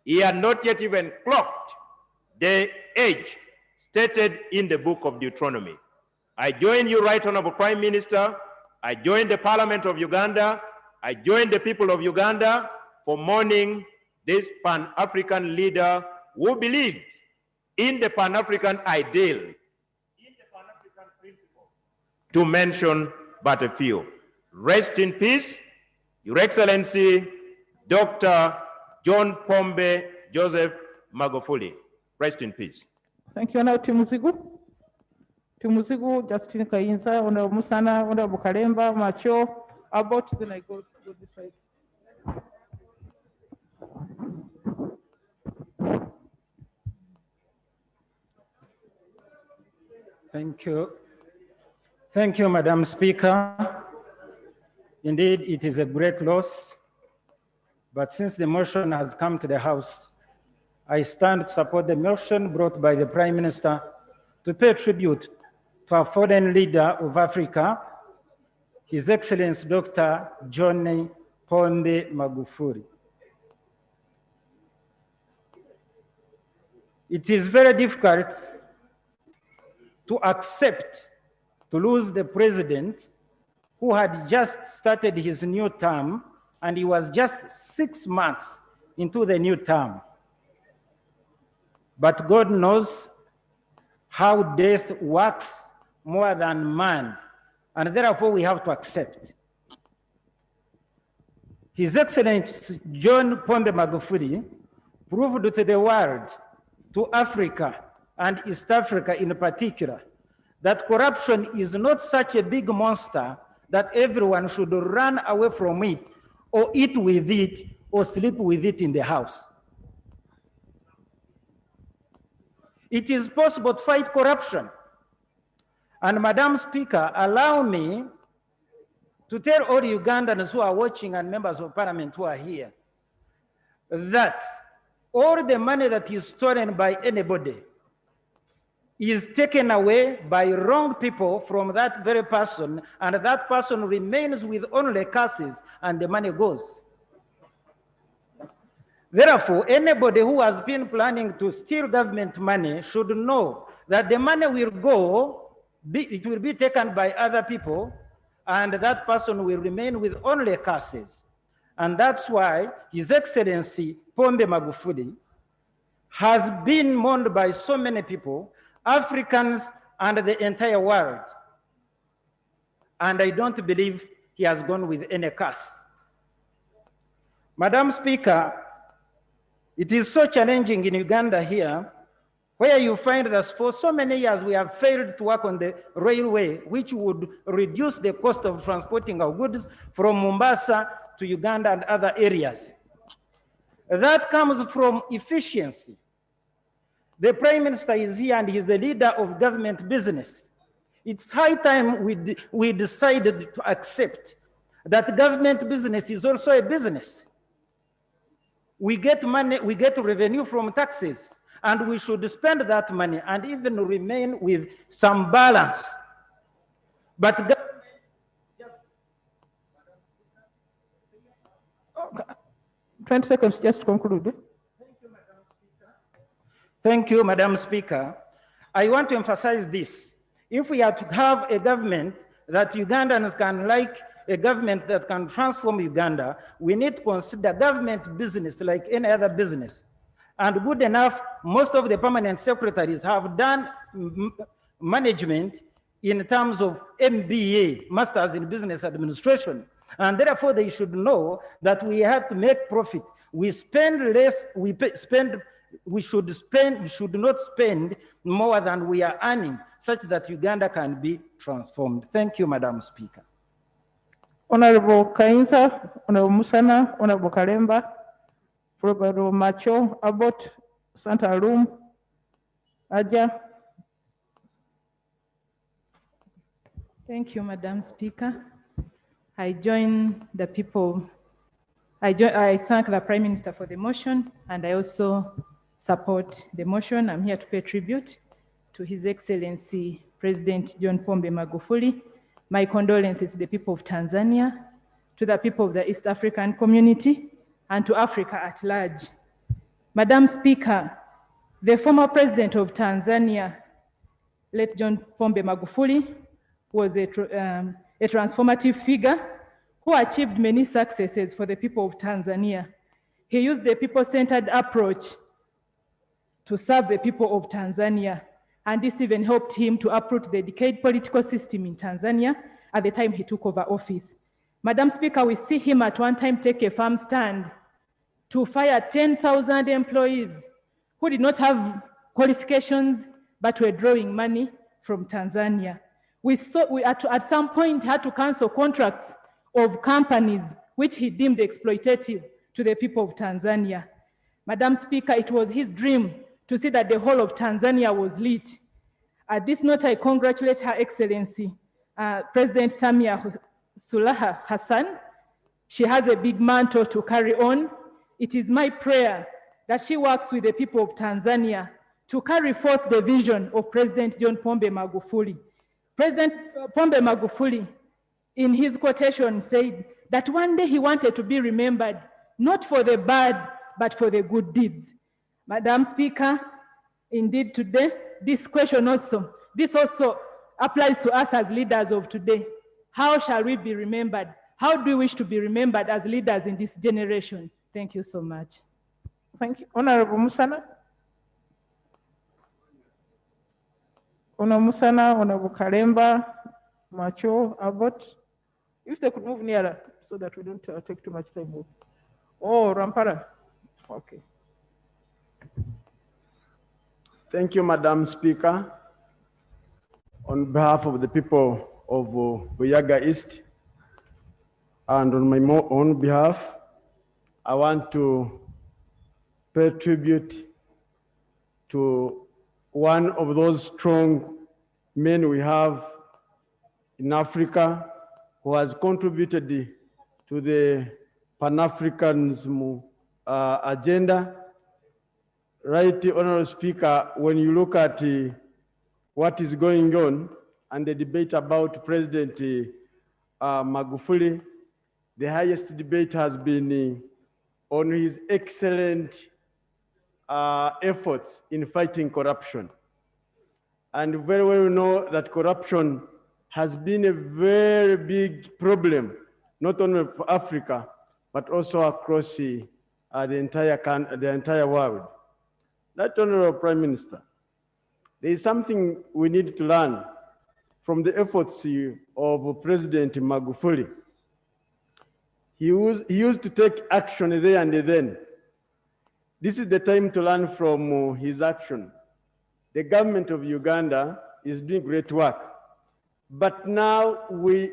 He had not yet even clocked the age stated in the book of Deuteronomy. I join you, Right Honorable Prime Minister. I join the Parliament of Uganda. I join the people of Uganda for mourning this Pan-African leader who believed in the Pan-African ideal, in the Pan-African principle, to mention but a few. Rest in peace, Your Excellency, Dr. John Pombe Joseph Magufuli. Rest in peace. Thank you. Now, Tumuzigu. Tumuzigu, Justin Kayinza, Honorable Musana, Honorable Kalemba, Macho. About, then I go this side. Thank you. Thank you, Madam Speaker. Indeed, it is a great loss, but since the motion has come to the House, I stand to support the motion brought by the Prime Minister to pay tribute to a fallen leader of Africa, His Excellency Dr. John Pombe Magufuli. It is very difficult to accept to lose the president who had just started his new term, and he was just 6 months into the new term. But God knows how death works more than man, and therefore we have to accept. His Excellency John Pombe Magufuli proved to the world, to Africa and East Africa in particular, that corruption is not such a big monster that everyone should run away from it, or eat with it, or sleep with it in the house. It is possible to fight corruption. And Madam Speaker, allow me to tell all Ugandans who are watching and members of parliament who are here that all the money that is stolen by anybody is taken away by wrong people from that very person, and that person remains with only curses, and the money goes. Therefore, anybody who has been planning to steal government money should know that the money will go, it will be taken by other people, and that person will remain with only curses. And that's why His Excellency Pombe Magufuli has been mourned by so many people, Africans and the entire world. And I don't believe he has gone with any curse. Madam Speaker, it is so challenging in Uganda here, where you find that for so many years we have failed to work on the railway, which would reduce the cost of transporting our goods from Mombasa to Uganda and other areas. That comes from efficiency. The Prime Minister is here and he's the leader of government business. It's high time we decided to accept that government business is also a business. We get money, we get revenue from taxes, and we should spend that money and even remain with some balance. But 20 seconds, just to conclude. Thank you, Madam Speaker. I want to emphasize this. If we are to have a government that Ugandans can like, a government that can transform Uganda, we need to consider government business like any other business. And good enough, most of the permanent secretaries have done management in terms of MBA, Masters in Business Administration. And therefore they should know that we have to make profit. We spend less, we should not spend more than we are earning, such that Uganda can be transformed. Thank you, Madam Speaker. Honorable Kainza, Honorable Musana, Honorable Kalemba, Honorable Macho, Abbott, Santa Room, Aja. Thank you, Madam Speaker. I join the people. I thank the Prime Minister for the motion, and I also support the motion. I'm here to pay tribute to His Excellency President John Pombe Magufuli, my condolences to the people of Tanzania, to the people of the East African community, and to Africa at large. Madam Speaker, the former president of Tanzania, late John Pombe Magufuli, was a transformative figure who achieved many successes for the people of Tanzania. He used the people-centered approach to serve the people of Tanzania, and this even helped him to uproot the decayed political system in Tanzania at the time he took over office. Madam Speaker, we see him at one time take a firm stand to fire 10,000 employees who did not have qualifications but were drawing money from Tanzania. We at some point had to cancel contracts of companies which he deemed exploitative to the people of Tanzania. Madam Speaker, it was his dream to see that the whole of Tanzania was lit. At this note, I congratulate Her Excellency, President Samia Suluhu Hassan. She has a big mantle to carry on. It is my prayer that she works with the people of Tanzania to carry forth the vision of President John Pombe Magufuli. President Pombe Magufuli, in his quotation, said that one day he wanted to be remembered, not for the bad, but for the good deeds. Madam Speaker, indeed today, this also applies to us as leaders of today. How shall we be remembered? How do we wish to be remembered as leaders in this generation? Thank you so much. Thank you. Honorable Musana. Honorable Musana, Honorable Kalemba, Macho, Abbott. If they could move nearer so that we don't take too much time. Oh, Rampara. Okay. Thank you, Madam Speaker. On behalf of the people of Buyaga East, and on my own behalf, I want to pay tribute to one of those strong men we have in Africa who has contributed to the Pan-Africanism agenda. Right, Honorable Speaker, when you look at what is going on and the debate about President Magufuli, the highest debate has been on his excellent efforts in fighting corruption. And very well we know that corruption has been a very big problem, not only for Africa, but also across the entire world. That, Honorable Prime Minister, there is something we need to learn from the efforts of President Magufuli. He used to take action there and then. This is the time to learn from his action. The government of Uganda is doing great work, but now we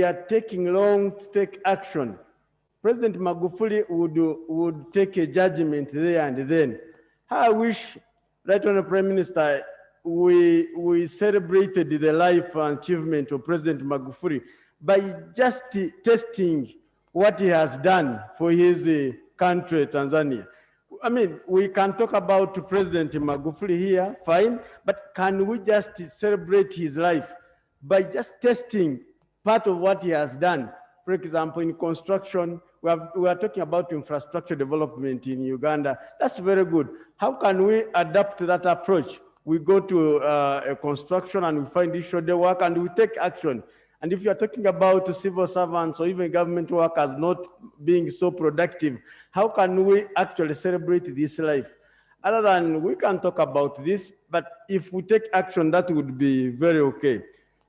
are taking long to take action. President Magufuli would take a judgment there and then. I wish, right on the Prime Minister, we celebrated the life and achievement of President Magufuli by just testing what he has done for his country, Tanzania. I mean, we can talk about President Magufuli here, fine, but can we just celebrate his life by just testing part of what he has done? For example, in construction, we are talking about infrastructure development in Uganda. That's very good. How can we adapt that approach? We go to a construction and we find issue the work and we take action. And if you are talking about civil servants or even government workers not being so productive, how can we actually celebrate this life? Other than we can talk about this, but if we take action, that would be very okay.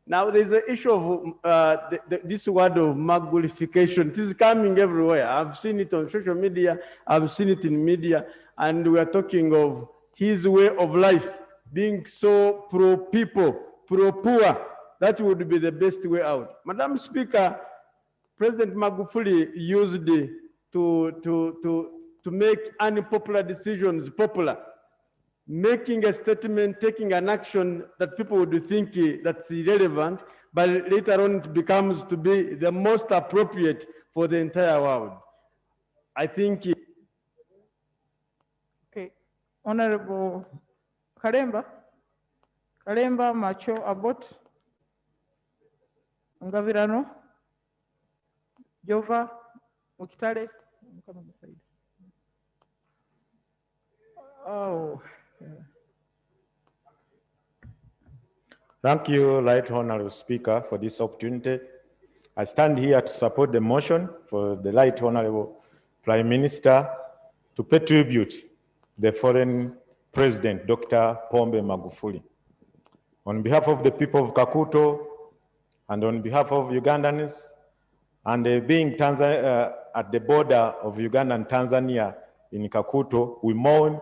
Now there's the issue of this word of Magulification. It is coming everywhere. I've seen it on social media, I've seen it in media, and we are talking of his way of life being so pro-people, pro-poor. That would be the best way out. Madam Speaker, President Magufuli used to make unpopular decisions popular, making a statement, taking an action that people would think that's irrelevant, but later on it becomes to be the most appropriate for the entire world. I think. Okay, Honorable Kalemba, Macho, Abbott. Ngavirano, Jova, Mukitale. Oh. Thank you, Right Honorable Speaker, for this opportunity. I stand here to support the motion for the Right Honorable Prime Minister to pay tribute to the foreign President, Dr. Pombe Magufuli. On behalf of the people of Kakuto and on behalf of Ugandans, and being at the border of Uganda and Tanzania in Kakuto, we mourn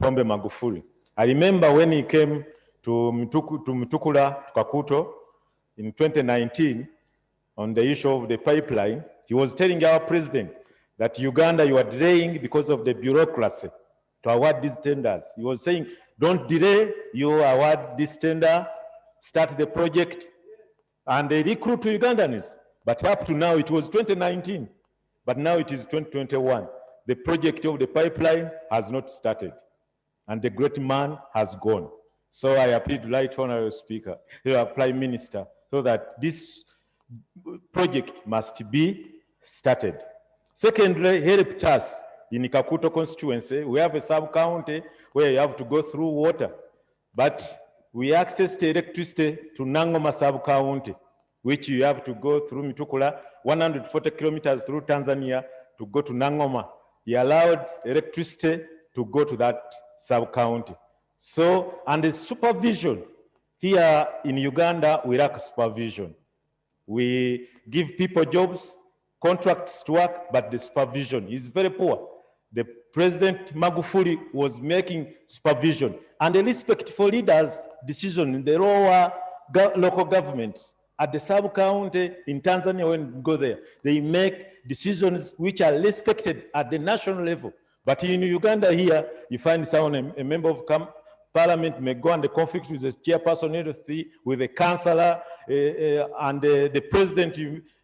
Pombe Magufuli. I remember when he came to Mutukula, Kakuto, in 2019, on the issue of the pipeline, he was telling our president that Uganda, you are delaying because of the bureaucracy to award these tenders. He was saying, don't delay, you award this tender, start the project, and they recruit to Ugandans. But up to now, it was 2019, but now it is 2021. The project of the pipeline has not started, and the great man has gone. So I appeal to Right Honorable Speaker, Prime Minister, so that this project must be started. Secondly, help us in Kakuto constituency. We have a sub-county where you have to go through water, but we access the electricity to Nangoma sub-county, which you have to go through Mutukula, 140 kilometers through Tanzania to go to Nangoma. He allowed electricity to go to that sub-county. So, and the supervision, here in Uganda, we lack supervision. We give people jobs, contracts to work, but the supervision is very poor. The President Magufuli was making supervision and a respect for leaders' decision in the lower local governments. At the sub-county in Tanzania, when you go there, they make decisions which are respected at the national level. But in Uganda here, you find someone, a member of Parliament may go under conflict with the chairperson, with the councillor, and the president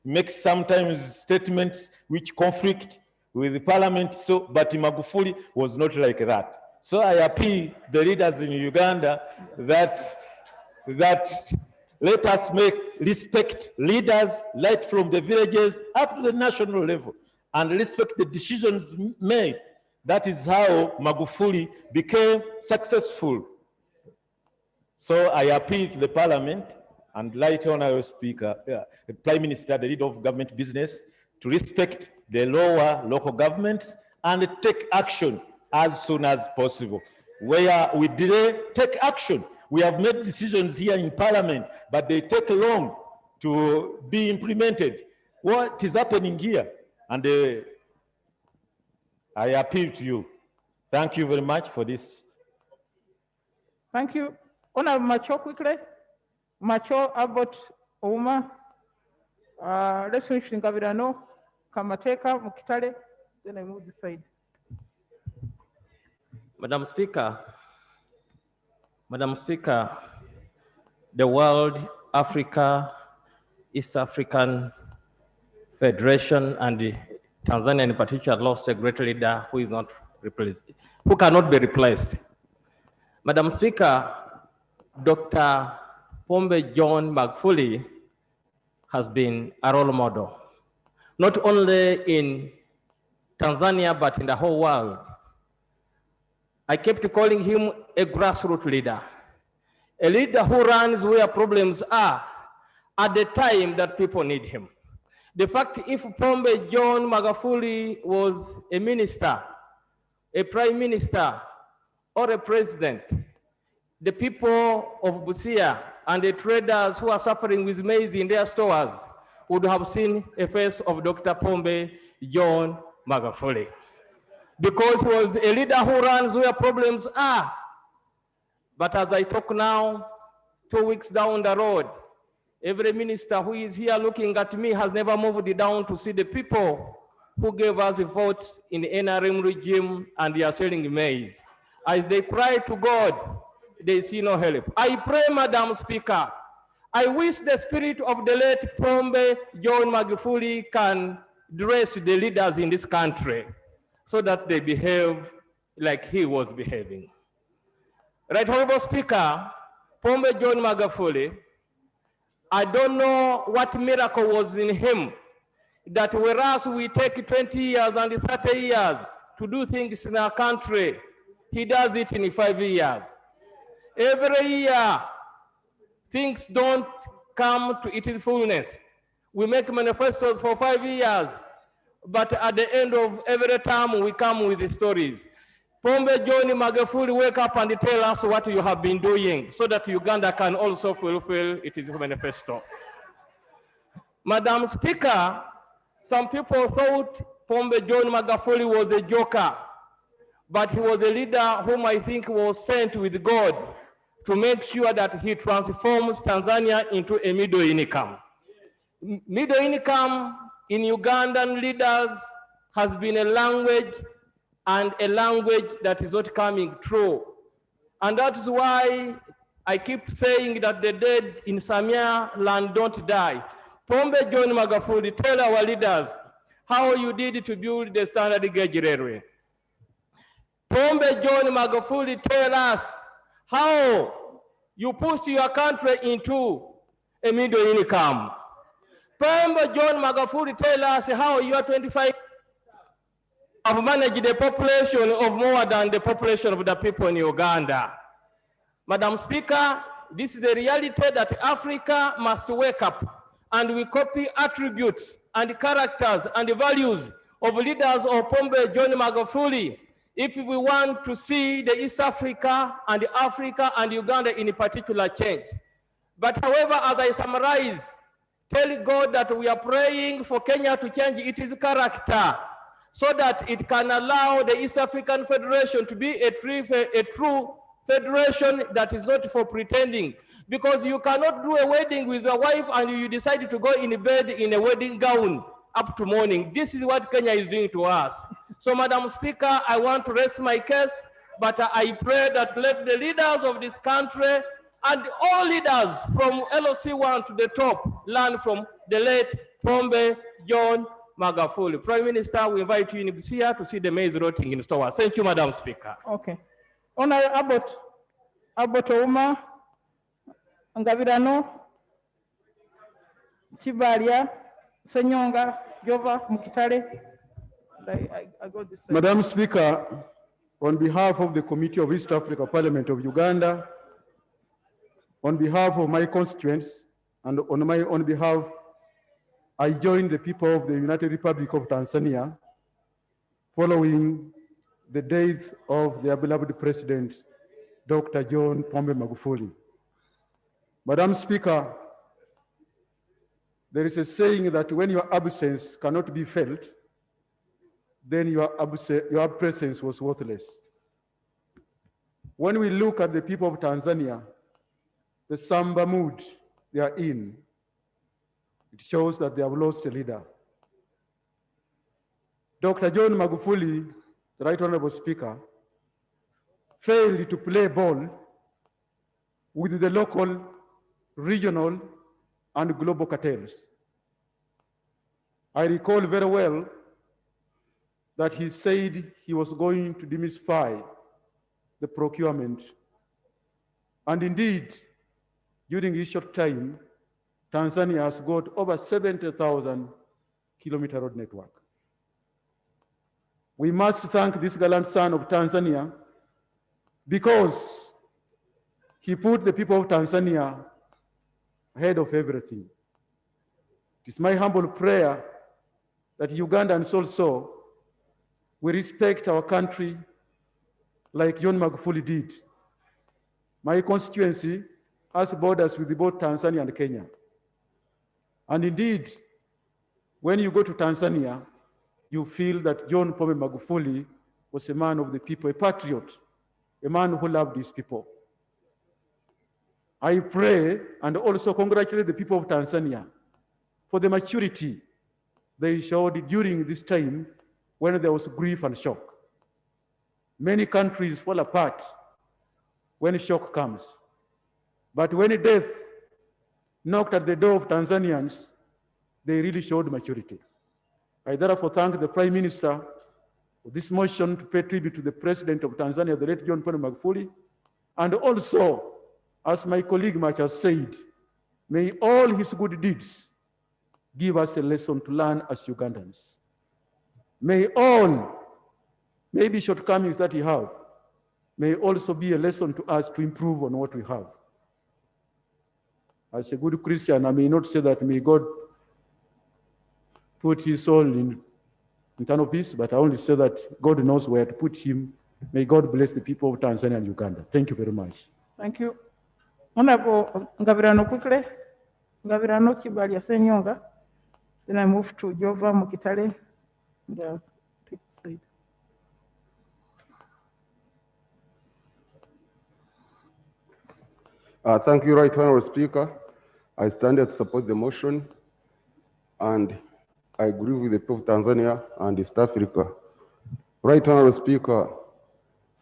makes sometimes statements which conflict with the Parliament. So, but Magufuli was not like that. So I appeal the leaders in Uganda that let us respect leaders right from the villages up to the national level and respect the decisions made. That is how Magufuli became successful. So I appeal to the Parliament and Right Honorable Speaker, the Prime Minister, the leader of government business, to respect the lower local governments and take action as soon as possible. Where we delay, take action. We have made decisions here in Parliament, but they take long to be implemented. What is happening here? And I appeal to you. Thank you very much for this. Thank you. Honorable Macho, quickly. Macho, Abbott, Ouma. Let's finish in Gavirano, Kamateka, Mukitale. Then I move this side. Madam Speaker, the world, Africa, East African Federation, and the Tanzania in particular lost a great leader who is not replaced, who cannot be replaced. Madam Speaker, Dr. Pombe John Magufuli has been a role model, not only in Tanzania, but in the whole world. I kept calling him a grassroots leader, a leader who runs where problems are at the time that people need him. The fact if Pombe John Magufuli was a minister, a prime minister, or a president, the people of Busia and the traders who are suffering with maize in their stores would have seen a face of Dr. Pombe John Magufuli. Because he was a leader who runs where problems are. But as I talk now, 2 weeks down the road, every minister who is here looking at me has never moved down to see the people who gave us the votes in the NRM regime and they are selling maize. As they cry to God, they see no help. I pray, Madam Speaker, I wish the spirit of the late Pombe John Magufuli can dress the leaders in this country so that they behave like he was behaving. Right Honorable Speaker, Pombe John Magufuli I don't know what miracle was in him, that whereas we take 20 years and 30 years to do things in our country, he does it in 5 years. Every year, things don't come to its fullness. We make manifestos for 5 years, but at the end of every term, we come with the stories. Pombe John Magufuli, wake up and tell us what you have been doing so that Uganda can also fulfill its manifesto. Madam Speaker, some people thought Pombe John Magufuli was a joker, but he was a leader whom I think was sent with God to make sure that he transforms Tanzania into a middle income. Middle income in Ugandan leaders has been a language, and a language that is not coming true. And that is why I keep saying that the dead in Samia land don't die. Pombe John Magufuli, tell our leaders how you did to build the standard gauge railway. Pombe John Magufuli, tell us how you pushed your country into a middle income. Pombe John Magufuli, tell us how you are 25 have managed the population of more than the population of the people in Uganda. Madam Speaker, this is a reality that Africa must wake up, and we copy attributes and characters and values of leaders of Pombe John Magufuli if we want to see the East Africa and Uganda in particular change. But however, as I summarize, tell God that we are praying for Kenya to change its character, so that it can allow the East African Federation to be a true federation that is not for pretending. Because you cannot do a wedding with your wife and you decide to go in bed in a wedding gown up to morning. This is what Kenya is doing to us. So, Madam Speaker, I want to rest my case, but I pray that let the leaders of this country and all leaders from LOC1 to the top learn from the late Pombe John Magufuli. Prime Minister, we invite you in Busia to see the maize rotting in store. Thank you, Madam Speaker. Okay. Honor Abbott Ouma, Ngabirano, Chibaria, Senyonga, Jova, Mukitare. I got this. Madam Speaker, on behalf of the Committee of East Africa Parliament of Uganda, on behalf of my constituents, and on my own behalf, I join the people of the United Republic of Tanzania following the death of their beloved President, Dr. John Pombe Magufuli. Madam Speaker, there is a saying that when your absence cannot be felt, then your presence was worthless. When we look at the people of Tanzania, the somber mood they are in, it shows that they have lost a leader. Dr. John Magufuli, the Right Honorable Speaker, failed to play ball with the local, regional, and global cartels. I recall very well that he said he was going to demystify the procurement. And indeed, during this short time, Tanzania has got over 70,000 kilometer road network. We must thank this gallant son of Tanzania because he put the people of Tanzania ahead of everything. It is my humble prayer that Ugandans also will respect our country like John Magufuli did. My constituency has borders with both Tanzania and Kenya. And indeed, when you go to Tanzania, you feel that John Pombe Magufuli was a man of the people, a patriot, a man who loved his people. I pray and also congratulate the people of Tanzania for the maturity they showed during this time when there was grief and shock. Many countries fall apart when shock comes. But when death knocked at the door of Tanzanians, they really showed maturity. I therefore thank the Prime Minister for this motion to pay tribute to the President of Tanzania, the late John Pombe Magufuli, and also, as my colleague Mach has said, May all his good deeds give us a lesson to learn as Ugandans. May all, maybe shortcomings that we have, may also be a lesson to us to improve on what we have. As a good Christian, I may not say that may God put his soul in internal peace, but I only say that God knows where to put him. May God bless the people of Tanzania and Uganda. Thank you very much. Thank you. Honorable Ngabirano quickly. Ngabirano Kibalia Senyonga. Then I move to Jova Mukitale. Thank you, Right Honorable Speaker. I stand here to support the motion, and I agree with the people of Tanzania and East Africa. Right Honorable Speaker,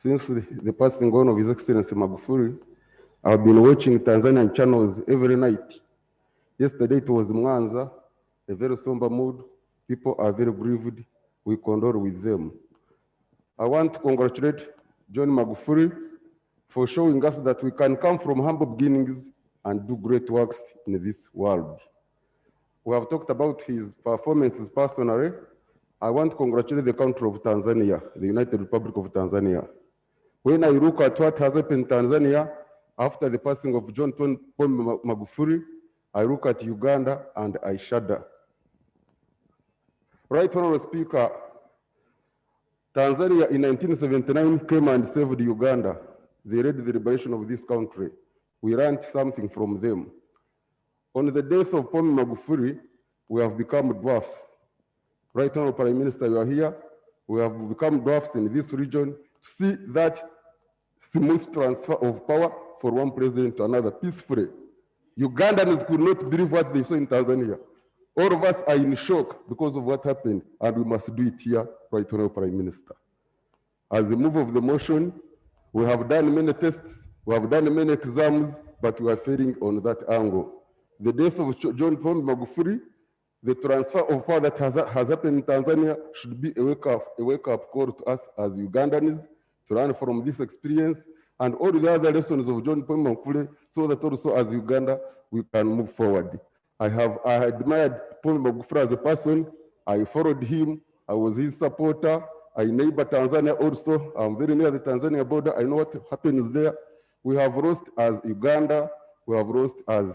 since the passing on of His Excellency Magufuli, I've been watching Tanzanian channels every night. Yesterday it was Mwanza, a very somber mood. People are very grieved. We condole with them. I want to congratulate John Magufuli for showing us that we can come from humble beginnings and do great works in this world. We have talked about his performances personally. I want to congratulate the country of Tanzania, the United Republic of Tanzania. When I look at what has happened in Tanzania after the passing of John Pombe Magufuli, I look at Uganda and I shudder. Right Honorable Speaker, Tanzania in 1979 came and saved Uganda. They led the liberation of this country. We learned something from them. On the death of Pombe Magufuli, we have become dwarfs. Right now, Prime Minister, you are here. We have become dwarfs in this region to see that smooth transfer of power from one president to another peacefully. Ugandans could not believe what they saw in Tanzania. All of us are in shock because of what happened, and we must do it here, Right Honorable Prime Minister. As the move of the motion, we have done many tests, we have done many exams, but we are failing on that angle. The death of John Pombe Magufuli, the transfer of power that has happened in Tanzania should be a wake-up call to us as Ugandans to learn from this experience and all the other lessons of John Pombe Magufuli, so that also as Uganda we can move forward. I admired Pombe Magufuli as a person. I followed him. I was his supporter. I neighbor Tanzania also. I'm very near the Tanzania border. I know what happens there. We have lost as Uganda. We have lost as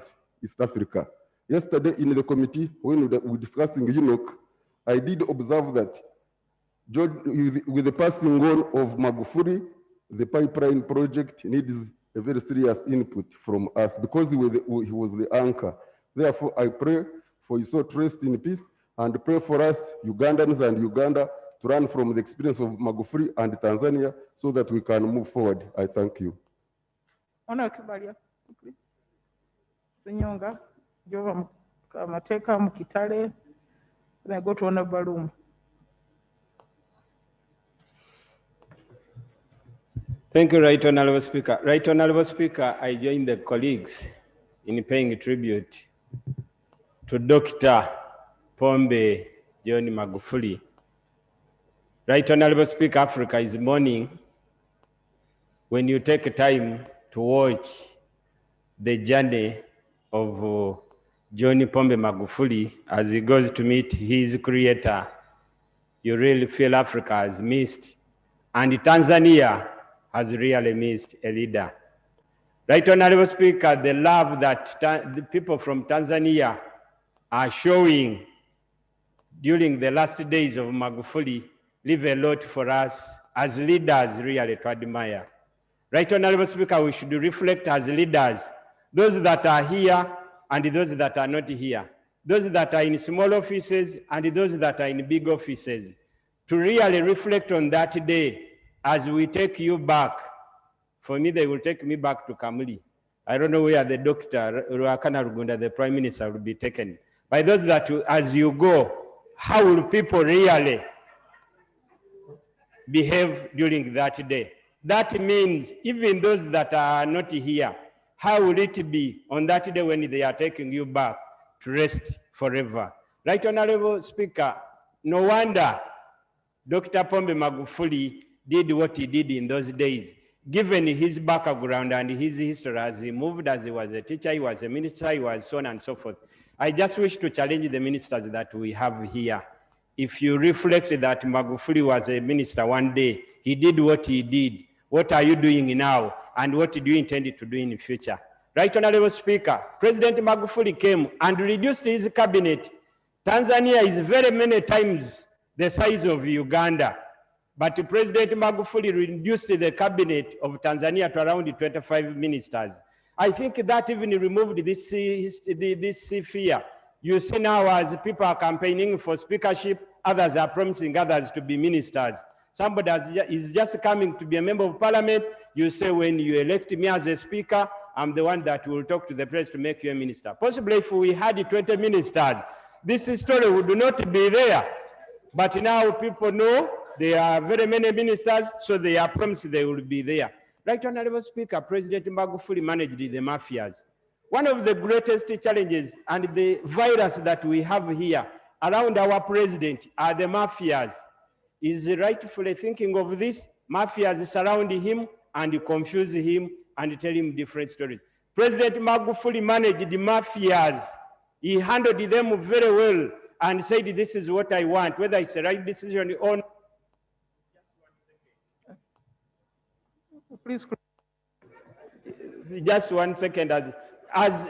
East Africa. Yesterday in the committee, when we were discussing Enoch, I did observe that with the passing on of Magufuli, the pipeline project needs a very serious input from us because he was the anchor. Therefore, I pray for his soul to rest in peace and pray for us, Ugandans and Uganda, to learn from the experience of Magufuli and Tanzania so that we can move forward. I thank you. Honorable Kibalia, quickly. Senyonga, Jova Mateka, Mukitale. Then I go to Honorable Balum. Thank you, Right Honorable Speaker. Right Honorable Speaker, I join the colleagues in paying tribute to Dr. Pombe John Magufuli. Right Honorable Speaker, Africa is mourning when you take time to watch the journey of John Pombe Magufuli as he goes to meet his creator. You really feel Africa has missed, and Tanzania has really missed a leader. Right Honorable Speaker, the love that the people from Tanzania are showing during the last days of Magufuli leave a lot for us as leaders really to admire. Right Honorable Speaker, we should reflect as leaders, those that are here and those that are not here, those that are in small offices and those that are in big offices, to really reflect on that day as we take you back. For me, they will take me back to Kamuli. I don't know where the doctor, Ruakana Rugunda, the Prime Minister, will be taken. By those that, as you go, how will people really behave during that day? That means even those that are not here, how will it be on that day when they are taking you back to rest forever? Right Honorable Speaker, no wonder Dr. Pombe Magufuli did what he did in those days. given his background and his history as he moved, as he was a teacher, he was a minister, he was so on and so forth. I just wish to challenge the ministers that we have here. If you reflect that Magufuli was a minister one day, he did what he did. What are you doing now? And what do you intend to do in the future? Right Honorable Speaker, President Magufuli came and reduced his cabinet. Tanzania is very many times the size of Uganda. But President Magufuli reduced the cabinet of Tanzania to around 25 ministers. I think that even removed this fear. You see now as people are campaigning for speakership, others are promising others to be ministers. Somebody is just coming to be a member of parliament. You say, when you elect me as a speaker, I'm the one that will talk to the press to make you a minister. Possibly if we had 20 ministers, this story would not be there. But now people know there are very many ministers, so they are promised they will be there. Right Honorable Speaker, President Magufuli managed the mafias. One of the greatest challenges and the virus that we have here around our president are the mafias. Is rightfully thinking of this? Mafias surround him and confuse him and tell him different stories. President Magufuli managed the mafias. He handled them very well and said, this is what I want, whether it's the right decision or not. Please. Just 1 second. As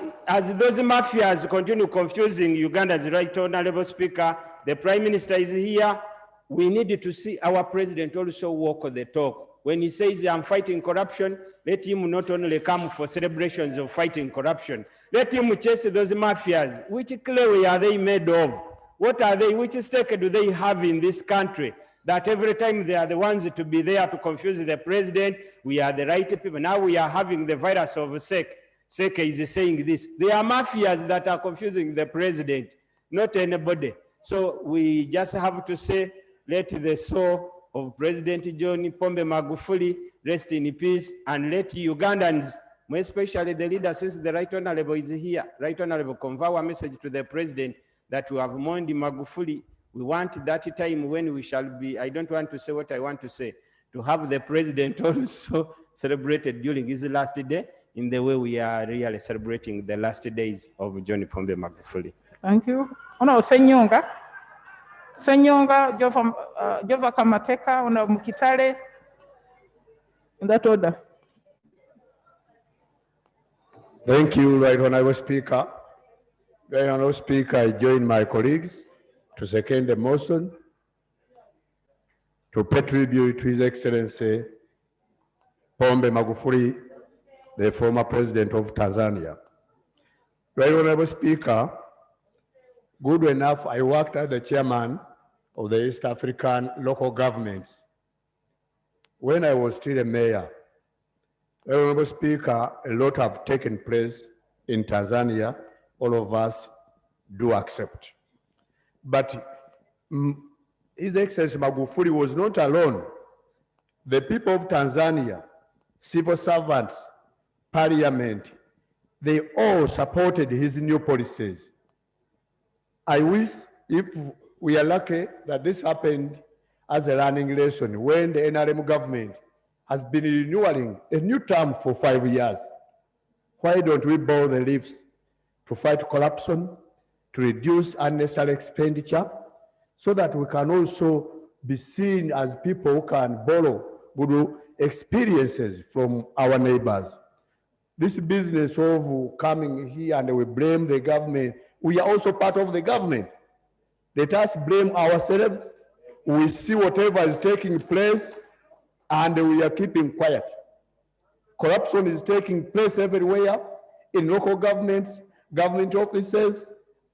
those mafias continue confusing Uganda's right honorable speaker, the prime minister is here. We need to see our president also walk the talk. When he says, I'm fighting corruption, let him not only come for celebrations of fighting corruption, let him chase those mafias. Which clay are they made of? What are they? Which stake do they have in this country? That every time they are the ones to be there to confuse the president, we are the right people. Now we are having the virus of SEC. SEC is saying this. They are mafias that are confusing the president, not anybody. So we just have to say, let the soul of President John Pombe Magufuli rest in peace, and let Ugandans, more especially the leader, since the Right Honorable is here, Right Honorable, convey our message to the president that we have mourned Magufuli. We want that time when we shall be, I don't want to say what I want to say, to have the president also celebrated during his last day in the way we are really celebrating the last days of John Pombe Magufuli. Thank you. Honorable Senyonga. Senyonga, Jova Kamateka, Honorable Mukitale, in that order. Thank you, Right Honorable Speaker. Right Honorable Speaker, I join my colleagues to second the motion to pay tribute to His Excellency Pombe Magufuli, the former president of Tanzania. Right Honorable Speaker, good enough, I worked as the chairman of the East African local governments when I was still a mayor. Right Honorable Speaker, a lot have taken place in Tanzania, all of us do accept. But His Excellency Magufuli was not alone. The people of Tanzania, civil servants, parliament, they all supported his new policies. I wish if we are lucky that this happened as a learning lesson when the NRM government has been renewing a new term for 5 years. Why don't we bow the leaves to fight corruption, to reduce unnecessary expenditure, so that we can also be seen as people who can borrow good experiences from our neighbors. This business of coming here and we blame the government, we are also part of the government. Let us blame ourselves. We see whatever is taking place and we are keeping quiet. Corruption is taking place everywhere, in local governments, government offices,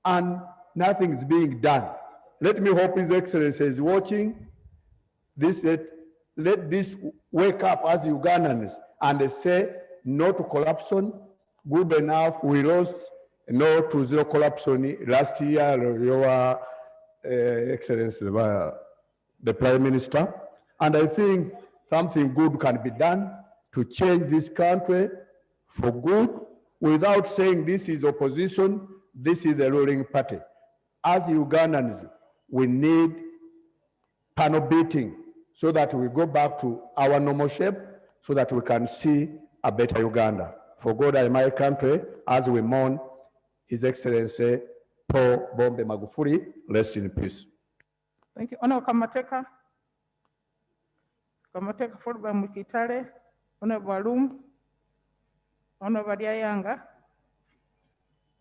and nothing is being done. Let me hope His Excellency is watching this. Let this wake up as Ugandans and say no to corruption. Good enough, we lost no to zero corruption last year, Your Excellency, the Prime Minister. And I think something good can be done to change this country for good without saying this is opposition, this is the ruling party. As Ugandans, we need panel beating so that we go back to our normal shape, so that we can see a better Uganda. For God and my country, as we mourn His Excellency Paul Bombe Magufuli, rest in peace. Thank you. Honorable Kamateka. Kamateka followed by Mukitale. Honorable Alum. Honorable Diayanga.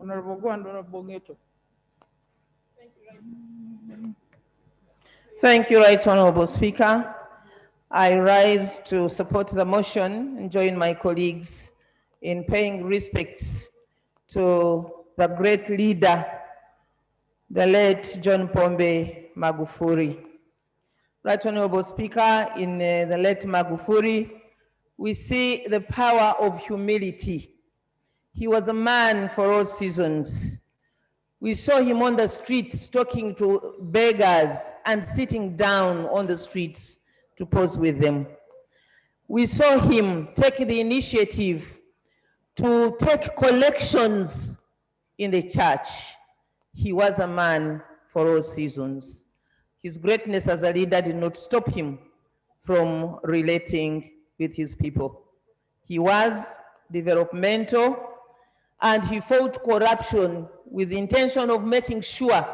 Honorable Go and Honorable Ngeto. Thank you, Right Honorable Speaker. I rise to support the motion and join my colleagues in paying respects to the great leader, the late John Pombe Magufuli. Right Honorable Speaker, in the late Magufuli, we see the power of humility. He was a man for all seasons. We saw him on the streets talking to beggars and sitting down on the streets to pose with them. We saw him take the initiative to take collections in the church. He was a man for all seasons. His greatness as a leader did not stop him from relating with his people. He was developmental, and he fought corruption with the intention of making sure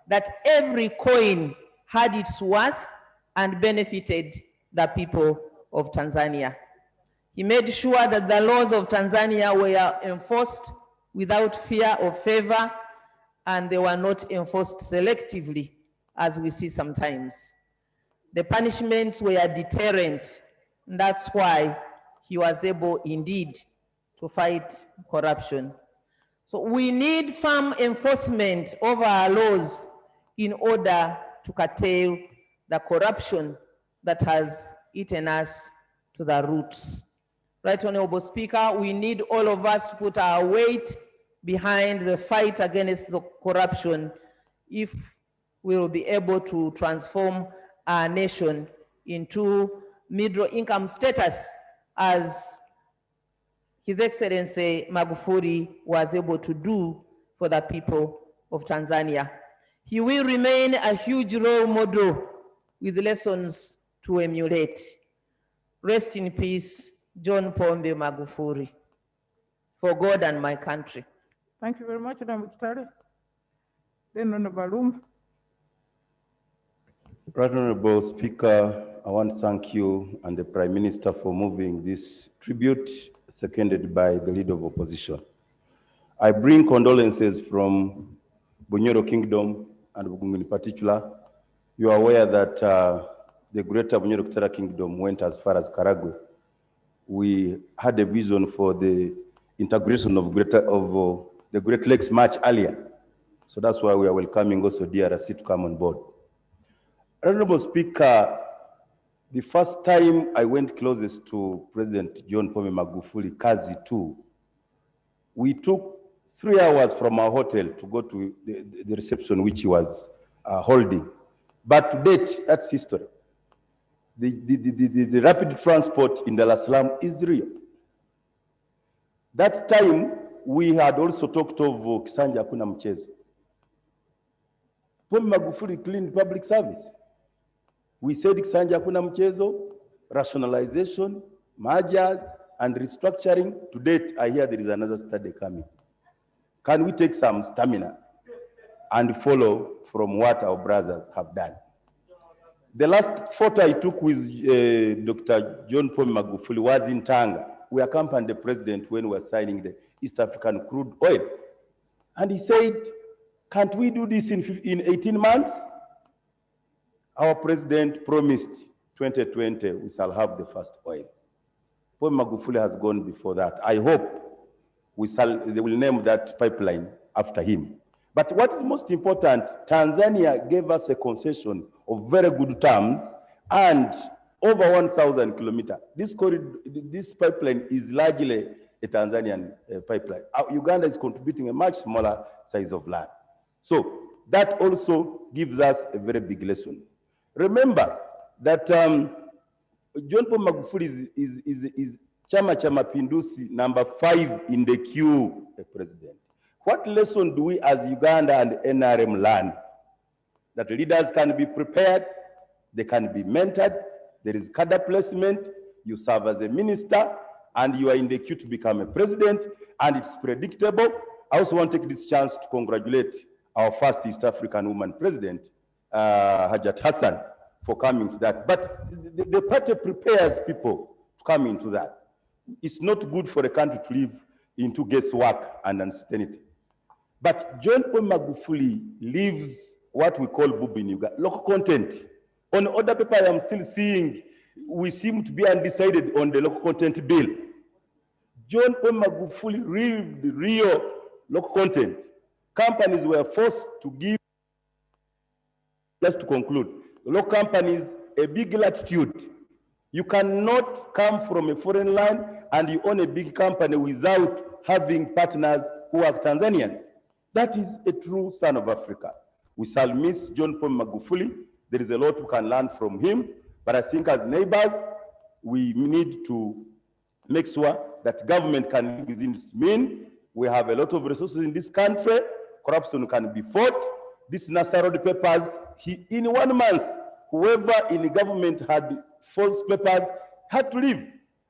that every coin had its worth and benefited the people of Tanzania. He made sure that the laws of Tanzania were enforced without fear or favor, and they were not enforced selectively, as we see sometimes. The punishments were deterrent, and that's why he was able indeed to fight corruption. So we need firm enforcement of our laws in order to curtail the corruption that has eaten us to the roots. Right Honorable Speaker, we need all of us to put our weight behind the fight against the corruption if we will be able to transform our nation into middle income status, as His Excellency Magufuli was able to do for the people of Tanzania. He will remain a huge role model with lessons to emulate. Rest in peace, John Pombe Magufuli, for God and my country. Thank you very much, Honorable Mukitale. Then Honorable Alum. Right Honorable Speaker, I want to thank you and the Prime Minister for moving this tribute, seconded by the Leader of Opposition. I bring condolences from Bunyoro Kingdom and Bugungu in particular. You are aware that the greater Bunyoro Kitara Kingdom went as far as Karagwe. We had a vision for the integration of the Great Lakes much earlier. So that's why we are welcoming also DRC to come on board. Honorable Speaker, the first time I went closest to President John Pombe Magufuli, Kazi 2, we took 3 hours from our hotel to go to the reception which he was holding. But to date, that's history. The rapid transport in Dar es Salaam is real. That time, we had also talked of Kisanja Hakuna Mchezo. Pombe Magufuli cleaned public service. We said Kisanja Hakuna Mchezo, rationalization, mergers, and restructuring. To date, I hear there is another study coming. Can we take some stamina and follow from what our brothers have done? The last photo I took with Dr. John Pombe Magufuli was in Tanga. We accompanied the president when we were signing the East African crude oil. And he said, can't we do this in 18 months? Our president promised 2020 we shall have the first oil. Pombe Magufuli has gone before that. I hope they will name that pipeline after him. But what is most important, Tanzania gave us a concession of very good terms and over 1,000 kilometers. This pipeline is largely a Tanzanian pipeline. Uganda is contributing a much smaller size of land. So that also gives us a very big lesson. Remember that John Pombe Magufuli is Chama cha Mapinduzi number 5 in the queue, the president. What lesson do we as Uganda and NRM learn? That leaders can be prepared, they can be mentored, there is cadre placement, you serve as a minister, and you are in the queue to become a president, and it's predictable. I also want to take this chance to congratulate our first East African woman president, Hajat Hassan, for coming to that. But the party prepares people to come into that. It's not good for a country to live into guesswork and uncertainty. But John Paul Magufuli leaves what we call bubu in Uganda, local content. On other paper, I am still seeing, we seem to be undecided on the local content bill. John Paul Magufuli lived real local content. Companies were forced to give, just to conclude, local companies a big latitude. You cannot come from a foreign land and you own a big company without having partners who are Tanzanians. That is a true son of Africa. We shall miss John Paul Magufuli. There is a lot we can learn from him, but I think as neighbors, we need to make sure that government can live within its means. We have a lot of resources in this country. Corruption can be fought. These Nassau Road papers, in 1 month, whoever in the government had false papers had to leave,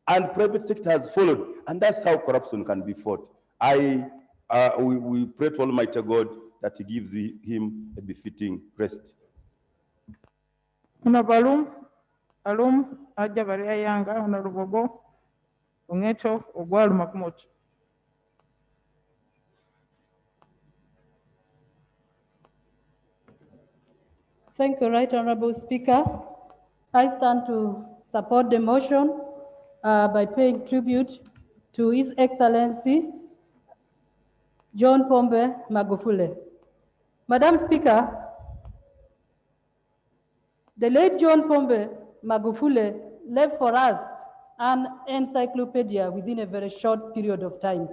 and private sector has followed, and that's how corruption can be fought. We pray to Almighty God that He gives him a befitting rest. Honorable Alum Ajabaria Yanga, Honorable Ungeto, Ogwal Makmut. Thank you, Right Honorable Speaker. I stand to support the motion by paying tribute to His Excellency John Pombe Magufuli. Madam Speaker, the late John Pombe Magufuli left for us an encyclopedia within a very short period of time.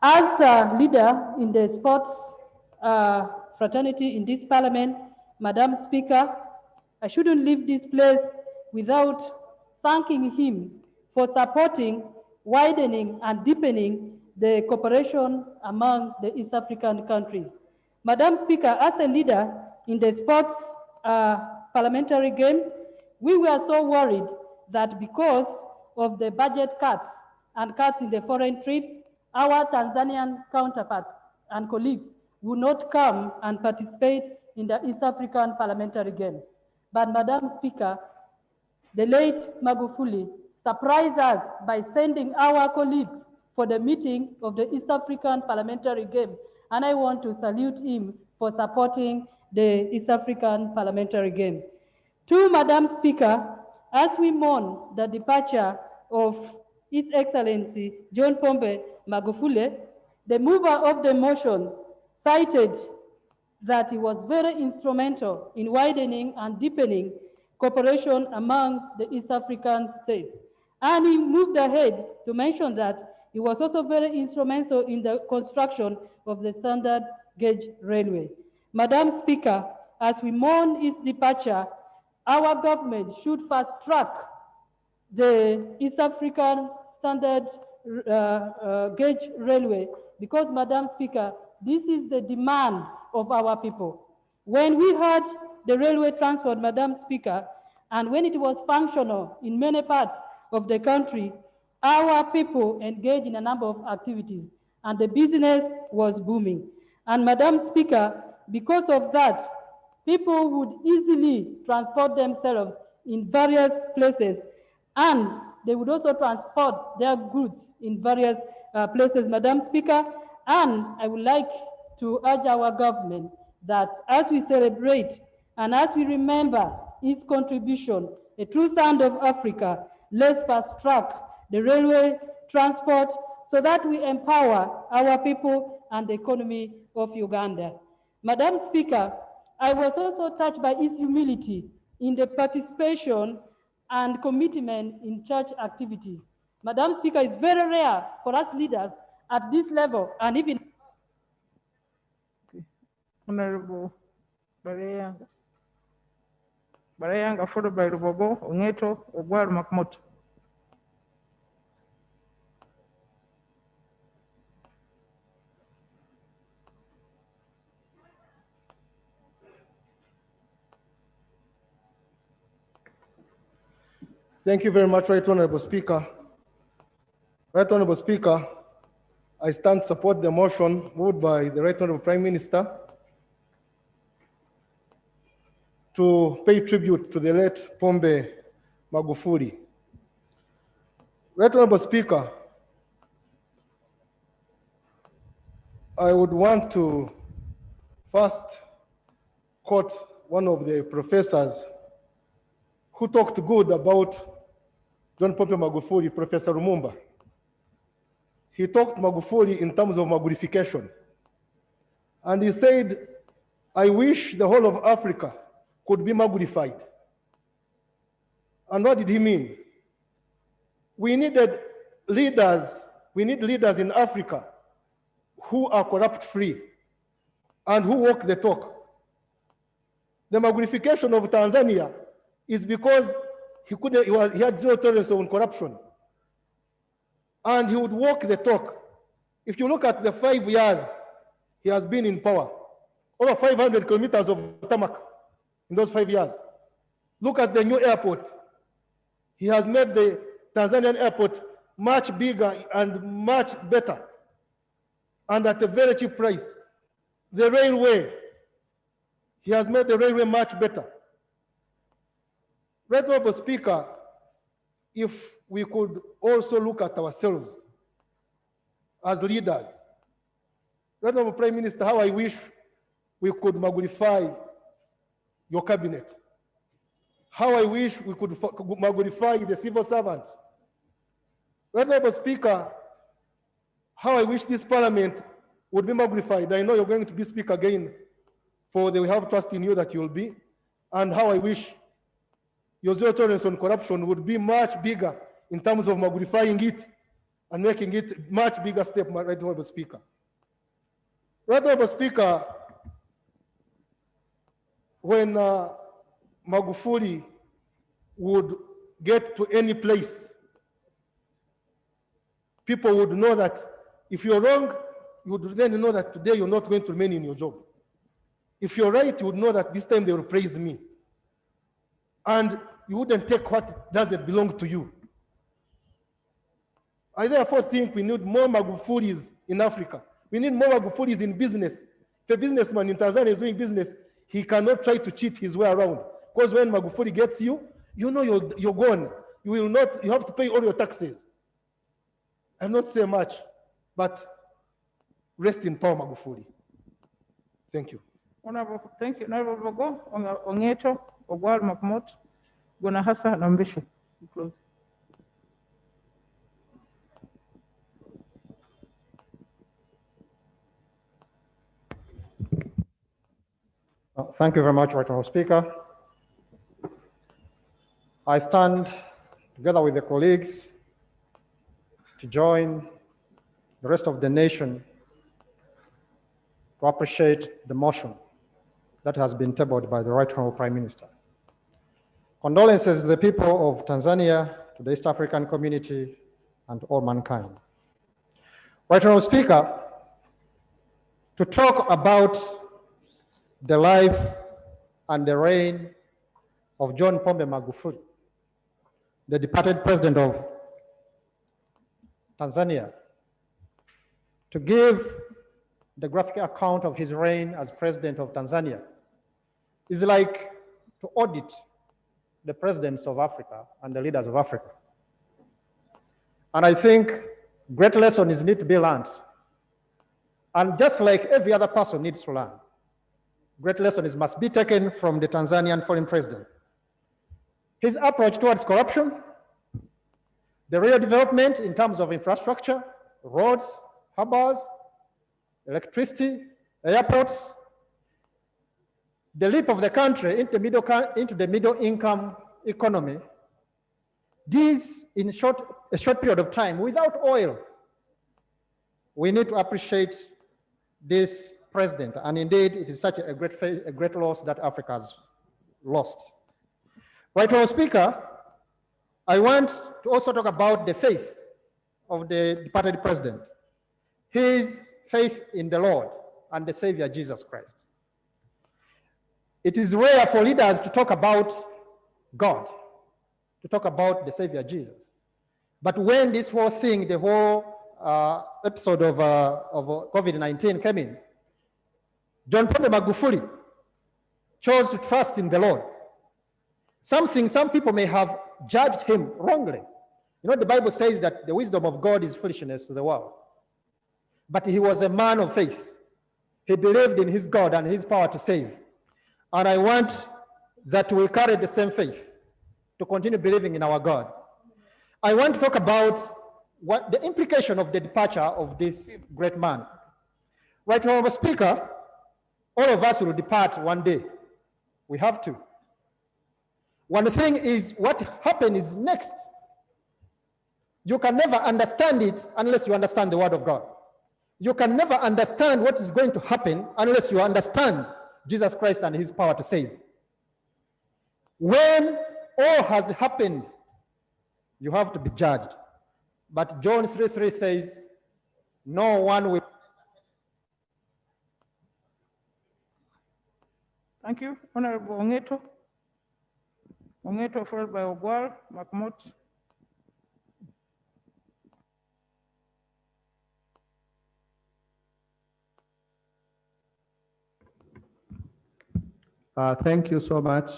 As a leader in the sports fraternity in this parliament, Madam Speaker, I shouldn't leave this place without thanking him for supporting, widening, and deepening the cooperation among the East African countries. Madam Speaker, as a leader in the sports parliamentary games, we were so worried that because of the budget cuts and cuts in the foreign trips, our Tanzanian counterparts and colleagues would not come and participate in the East African parliamentary games. But Madam Speaker, the late Magufuli surprised us by sending our colleagues for the meeting of the East African parliamentary games, and I want to salute him for supporting the East African parliamentary games. To Madam Speaker, as we mourn the departure of His Excellency John Pombe Magufuli, the mover of the motion cited that he was very instrumental in widening and deepening cooperation among the East African states. And he moved ahead to mention that he was also very instrumental in the construction of the standard gauge railway. Madam Speaker, as we mourn his departure, our government should fast-track the East African standard gauge railway because, Madam Speaker, this is the demand of our people. When we had the railway transport, Madam Speaker, and when it was functional in many parts of the country, our people engaged in a number of activities and the business was booming. And Madam Speaker, because of that, people would easily transport themselves in various places and they would also transport their goods in various places, Madam Speaker. And I would like to urge our government that as we celebrate and as we remember his contribution, a true son of Africa, let's fast track the railway transport so that we empower our people and the economy of Uganda. Madam Speaker, I was also touched by his humility in the participation and commitment in church activities. Madam Speaker, it's very rare for us leaders at this level and even Honorable Barayanga. Barayanga followed by Rubogo, Ungeto, Ogwal Makmut. Thank you very much, Right Honorable Speaker. Right Honorable Speaker, I stand to support the motion moved by the Right Honorable Prime Minister to pay tribute to the late Pombe Magufuli. Right Honorable Speaker, I would want to first quote one of the professors who talked good about John Pombe Magufuli, Professor Lumumba. He talked Magufuli in terms of Magurification. And he said, I wish the whole of Africa could be Magurified. And what did he mean? We needed leaders, we need leaders in Africa who are corrupt-free and who walk the talk. The Magurification of Tanzania is because he had zero tolerance on corruption. And he would walk the talk. If you look at the 5 years he has been in power, over 500 kilometers of tarmac in those 5 years. Look at the new airport. He has made the Tanzanian airport much bigger and much better, and at a very cheap price. The railway, he has made the railway much better. Right Honorable Speaker, if we could also look at ourselves as leaders. Right Honorable Prime Minister, how I wish we could Magurify your cabinet. How I wish we could Magurify the civil servants. Right Honorable Speaker, how I wish this parliament would be Magurified. I know you're going to be Speaker again, for they will have trust in you that you will be. And how I wish your zero tolerance on corruption would be much bigger in terms of Magurifying it and making it much bigger step, Right Honorable Speaker. Right Honorable Speaker, when Magufuli would get to any place, people would know that if you're wrong, you would then know that today you're not going to remain in your job. If you're right, you would know that this time they will praise me. And you wouldn't take what doesn't belong to you. I therefore think we need more Magufulis in Africa. We need more Magufulis in business. If a businessman in Tanzania is doing business, he cannot try to cheat his way around. Because when Magufuli gets you, you know you're gone. You will not, you have to pay all your taxes. I'll not say much, but rest in power, Magufuli. Thank you. Thank you. Honorable Go, Onyeto, Ogwal Makmot, Gona Hassa, Nambisho. Close. Thank you very much, Right Honourable Speaker. I stand together with the colleagues to join the rest of the nation to appreciate the motion that has been tabled by the Right Honourable Prime Minister. Condolences to the people of Tanzania, to the East African community, and to all mankind. Right Honourable Speaker, to talk about the life and the reign of John Pombe Magufuli, the departed president of Tanzania, to give the graphic account of his reign as president of Tanzania is like to audit the presidents of Africa and the leaders of Africa. And I think great lessons need to be learned. And just like every other person needs to learn, great lessons must be taken from the Tanzanian foreign president. His approach towards corruption, the real development in terms of infrastructure, roads, harbors, electricity, airports, the leap of the country into the middle income economy, this in a short period of time without oil. We need to appreciate this president, and indeed it is such a great loss that Africa has lost. Right Honourable Speaker, I want to also talk about the faith of the departed president, his faith in the Lord and the Savior Jesus Christ. It is rare for leaders to talk about God, to talk about the Savior Jesus. But when this whole thing, the whole episode of COVID-19 came in, John Pombe Magufuli chose to trust in the Lord. Some people may have judged him wrongly. You know, the Bible says that the wisdom of God is foolishness to the world. But he was a man of faith. He believed in his God and his power to save. And I want that we carry the same faith to continue believing in our God. I want to talk about what the implication of the departure of this great man. Right, Honorable Speaker, all of us will depart one day. We have to. One thing is what happens next. You can never understand it unless you understand the Word of God. You can never understand what is going to happen unless you understand Jesus Christ and his power to save. When all has happened, you have to be judged. But John 3:3 says, no one will. Thank you. Honorable Ongeto. Ongeto followed by Ogwal, Makmut. Thank you so much,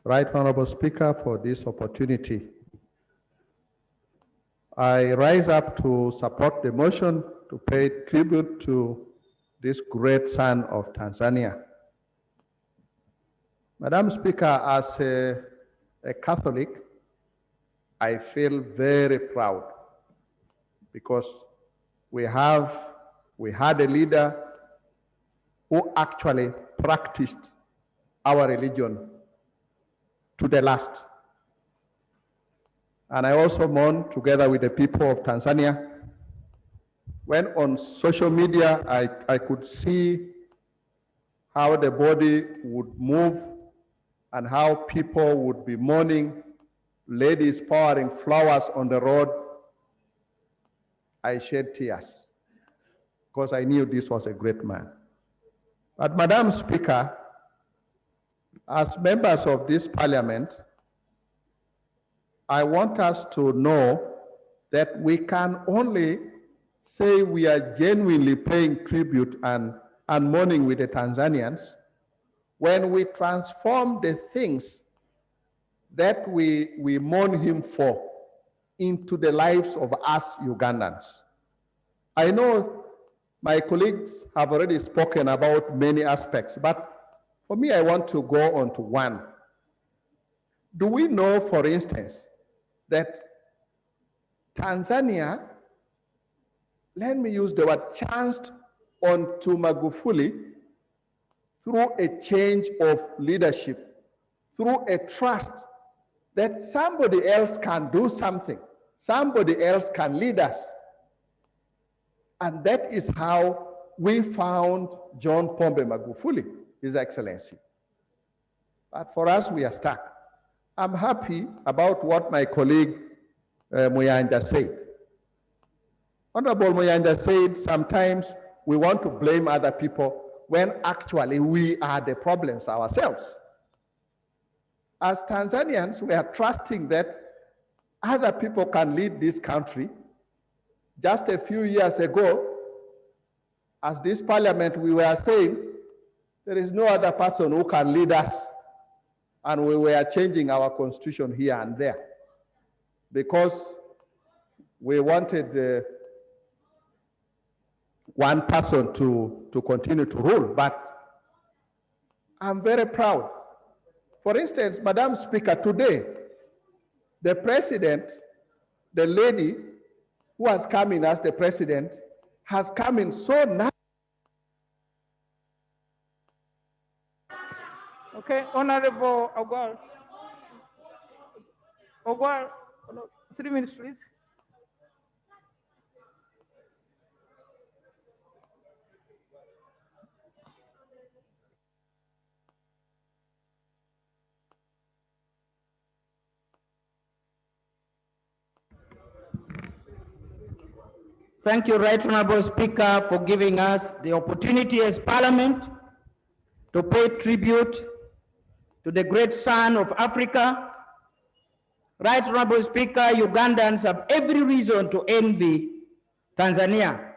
Right Honorable Speaker, for this opportunity. I rise up to support the motion to pay tribute to this great son of Tanzania. Madam Speaker, as a Catholic, I feel very proud because we had a leader who actually practiced our religion to the last. And I also mourn together with the people of Tanzania when on social media I could see how the body would move and how people would be mourning, ladies pouring flowers on the road. I shed tears because I knew this was a great man. But Madam Speaker, as members of this parliament, I want us to know that we can only say we are genuinely paying tribute and mourning with the Tanzanians when we transform the things that we mourn him for into the lives of us Ugandans. I know my colleagues have already spoken about many aspects, but for me, I want to go on to one. Do we know, for instance, that Tanzania, let me use the word, chanced onto Magufuli through a change of leadership, through a trust that somebody else can do something, somebody else can lead us. And that is how we found John Pombe Magufuli, His Excellency. But for us, we are stuck. I'm happy about what my colleague Muyanja said. Honorable Muyanja said sometimes we want to blame other people when actually we are the problems ourselves. As Tanzanians, we are trusting that other people can lead this country. Just a few years ago, as this parliament, we were saying, there is no other person who can lead us. And we were changing our constitution here and there because we wanted one person to continue to rule. But I'm very proud. For instance, Madam Speaker, today, the president, the lady who has come in as the president, has come in so nice. Okay, Honorable Ogwal. Ogwal, 3 minutes, please. Thank you, Right Honorable Speaker, for giving us the opportunity as Parliament to pay tribute to the great son of Africa, Right Honorable Speaker, Ugandans have every reason to envy Tanzania.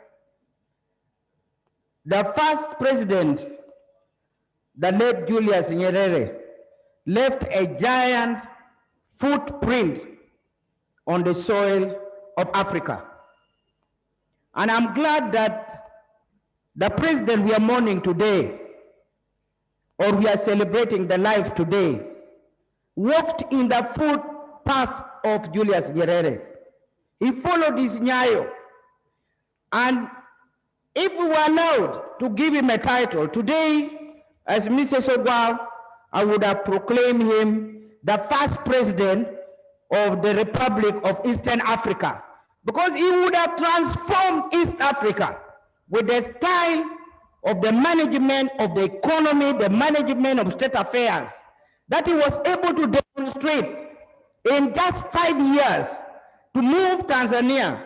The first president, the late Julius Nyerere, left a giant footprint on the soil of Africa. And I'm glad that the president we are mourning today, or we are celebrating the life today, walked in the footpath of Julius Nyerere. He followed his nyayo. And if we were allowed to give him a title, today, as Mrs. Ogwa, I would have proclaimed him the first president of the Republic of Eastern Africa, because he would have transformed East Africa with the style of the management of the economy, the management of state affairs, that he was able to demonstrate in just 5 years to move Tanzania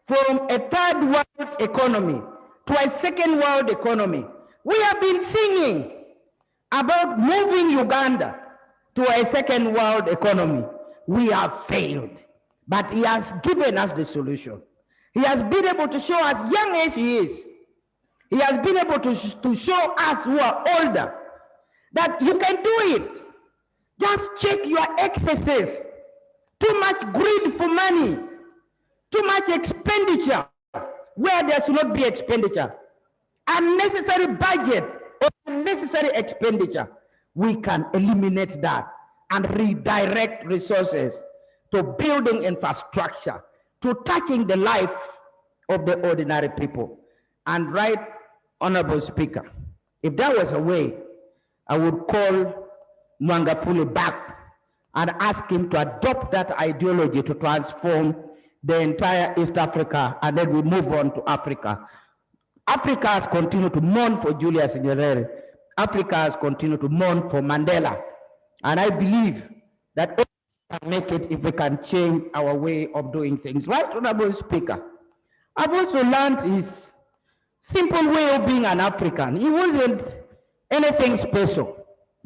from a third world economy to a second world economy. We have been singing about moving Uganda to a second world economy. We have failed, but he has given us the solution. He has been able to show us, young as he is, he has been able to show us who are older that you can do it. Just check your excesses. Too much greed for money, too much expenditure where there should not be expenditure, unnecessary budget or unnecessary expenditure. We can eliminate that and redirect resources to building infrastructure, to touching the life of the ordinary people. And right, Honorable Speaker, if there was a way, I would call Magufuli back and ask him to adopt that ideology to transform the entire East Africa, and then we move on to Africa. Africa has continued to mourn for Julius Nyerere. Africa has continued to mourn for Mandela. And I believe that we can make it if we can change our way of doing things. Right, Honorable Speaker? I've also learned his simple way of being an African. He wasn't anything special,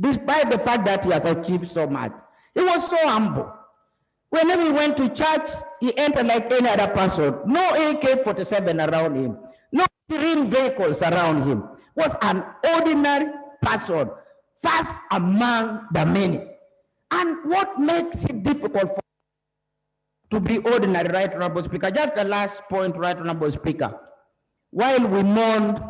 despite the fact that he has achieved so much. He was so humble. Whenever he went to church, he entered like any other person. No AK-47 around him. No serene vehicles around him. Was an ordinary person, first among the many. And what makes it difficult for to be ordinary, Right Honorable Speaker? Just the last point, Right Honorable Speaker. While we mourn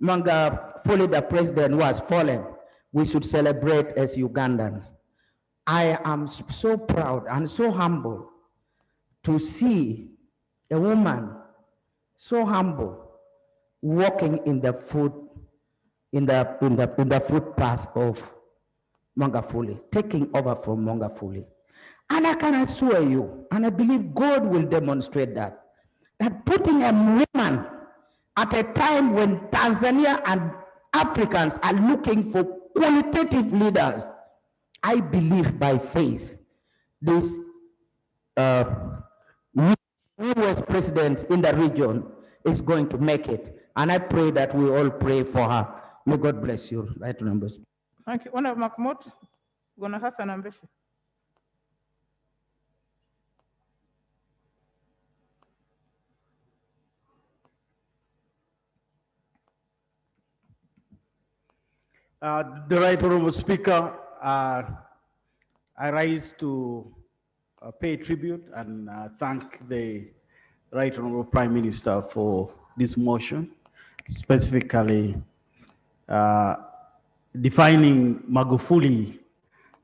Magufuli, the president who has fallen, we should celebrate as Ugandans. I am so proud and so humble to see a woman so humble walking in the footpath of Magufuli, taking over from Magufuli. And I can assure you, and I believe God will demonstrate that putting a woman at a time when Tanzania and Africans are looking for qualitative leaders, I believe by faith, this newest president in the region is going to make it. And I pray that we all pray for her. May God bless you. Right, members. Thank you. Honorable Mahmoud, Gona Hassan Ambeshi. The Right Honorable Speaker, I rise to pay tribute and thank the Right Honorable Prime Minister for this motion, specifically defining Magufuli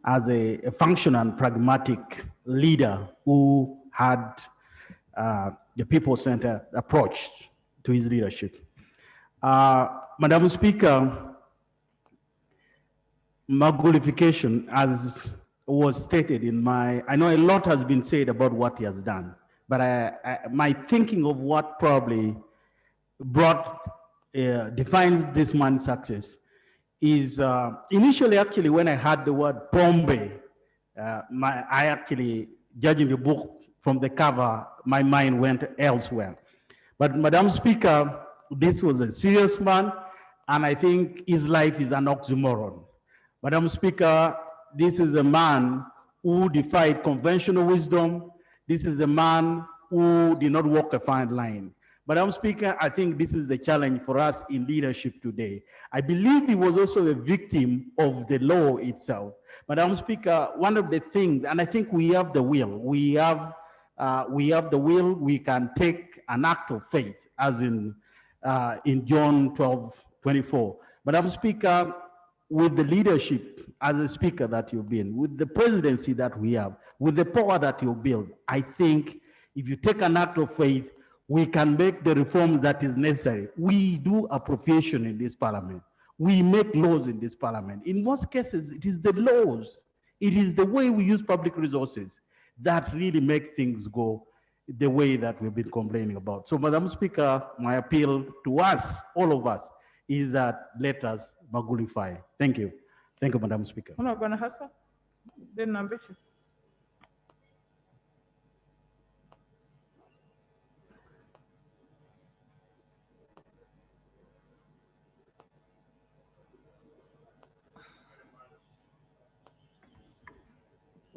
as a functional and pragmatic leader who had the people-centered approach to his leadership. Madam Speaker, Magufulification, as was stated in my, I know a lot has been said about what he has done, but my thinking of what probably defines this man's success is initially actually when I heard the word Pombe, I actually, judging the book from the cover, my mind went elsewhere. But Madam Speaker, this was a serious man, and I think his life is an oxymoron. Madam Speaker, this is a man who defied conventional wisdom. This is a man who did not walk a fine line. Madam Speaker, I think this is the challenge for us in leadership today. I believe he was also a victim of the law itself. Madam Speaker, one of the things, and I think we have the will, we have the will, we can take an act of faith, as in John 12:24. Madam Speaker, with the leadership as a speaker that you've been, with the presidency that we have, with the power that you build, I think if you take an act of faith, we can make the reforms that is necessary. We do appropriation in this parliament. We make laws in this parliament. In most cases, it is the laws, it is the way we use public resources that really make things go the way that we've been complaining about. So, Madam Speaker, my appeal to us, all of us, is that let us magulify. Thank you. Thank you, Madam Speaker. Honorable Hassan, then Nambichi.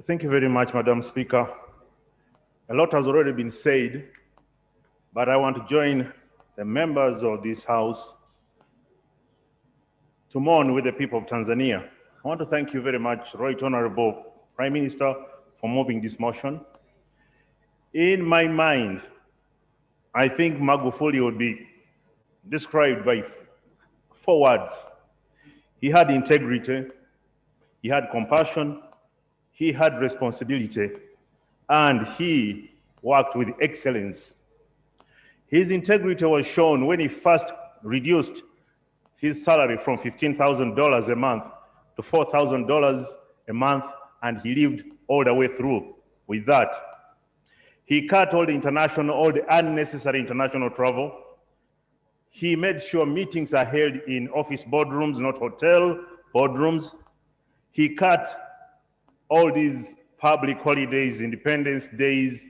Thank you very much, Madam Speaker. A lot has already been said, but I want to join the members of this House to mourn with the people of Tanzania. I want to thank you very much, Right Honorable Prime Minister, for moving this motion. In my mind, I think Magufuli would be described by 4 words. He had integrity, he had compassion, he had responsibility, and he worked with excellence. His integrity was shown when he first reduced his salary from $15,000 a month to $4,000 a month, and he lived all the way through with that. He cut all the unnecessary international travel. He made sure meetings are held in office boardrooms, not hotel boardrooms. He cut all these public holidays, Independence Days,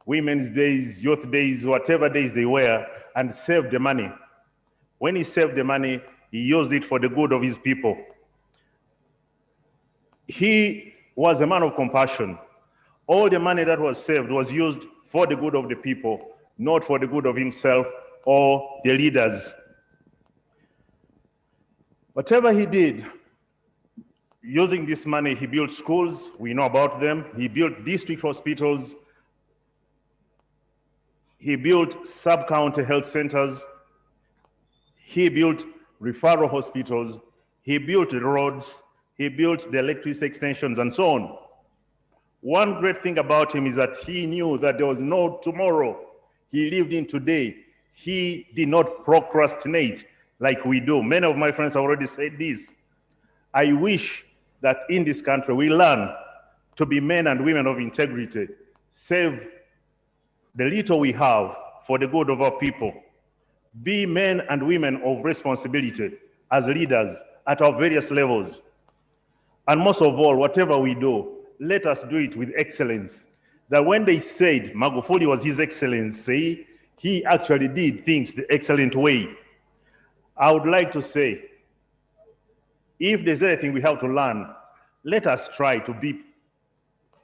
Women's Days, Youth Days, whatever days they were, and saved the money. When he saved the money, he used it for the good of his people. He was a man of compassion. All the money that was saved was used for the good of the people, not for the good of himself or the leaders. Whatever he did, using this money, he built schools, we know about them. He built district hospitals. He built sub-county health centers. He built referral hospitals. He built roads. He built the electricity extensions and so on. One great thing about him is that he knew that there was no tomorrow. He lived in today. He did not procrastinate like we do. Many of my friends have already said this. I wish that in this country we learn to be men and women of integrity, save the little we have for the good of our people, be men and women of responsibility as leaders at our various levels. And most of all, whatever we do, let us do it with excellence. That when they said Magufuli was His Excellency, he actually did things the excellent way. I would like to say, if there's anything we have to learn, let us try to be,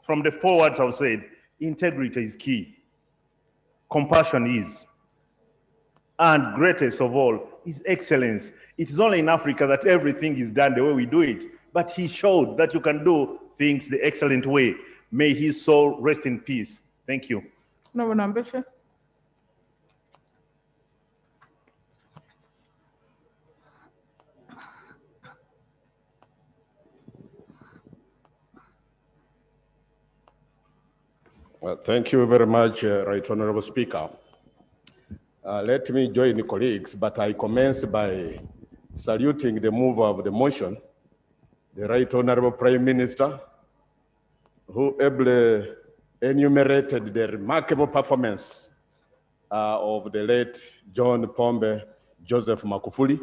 from the 4 words I've said, integrity is key, compassion is, and greatest of all is excellence. It is only in Africa that everything is done the way we do it, but he showed that you can do things the excellent way. May his soul rest in peace. Thank you. No one ambition. Well, thank you very much, Right Honorable Speaker. Let me join the colleagues, but I commence by saluting the mover of the motion, the Right Honorable Prime Minister, who ably enumerated the remarkable performance of the late John Pombe Joseph Magufuli.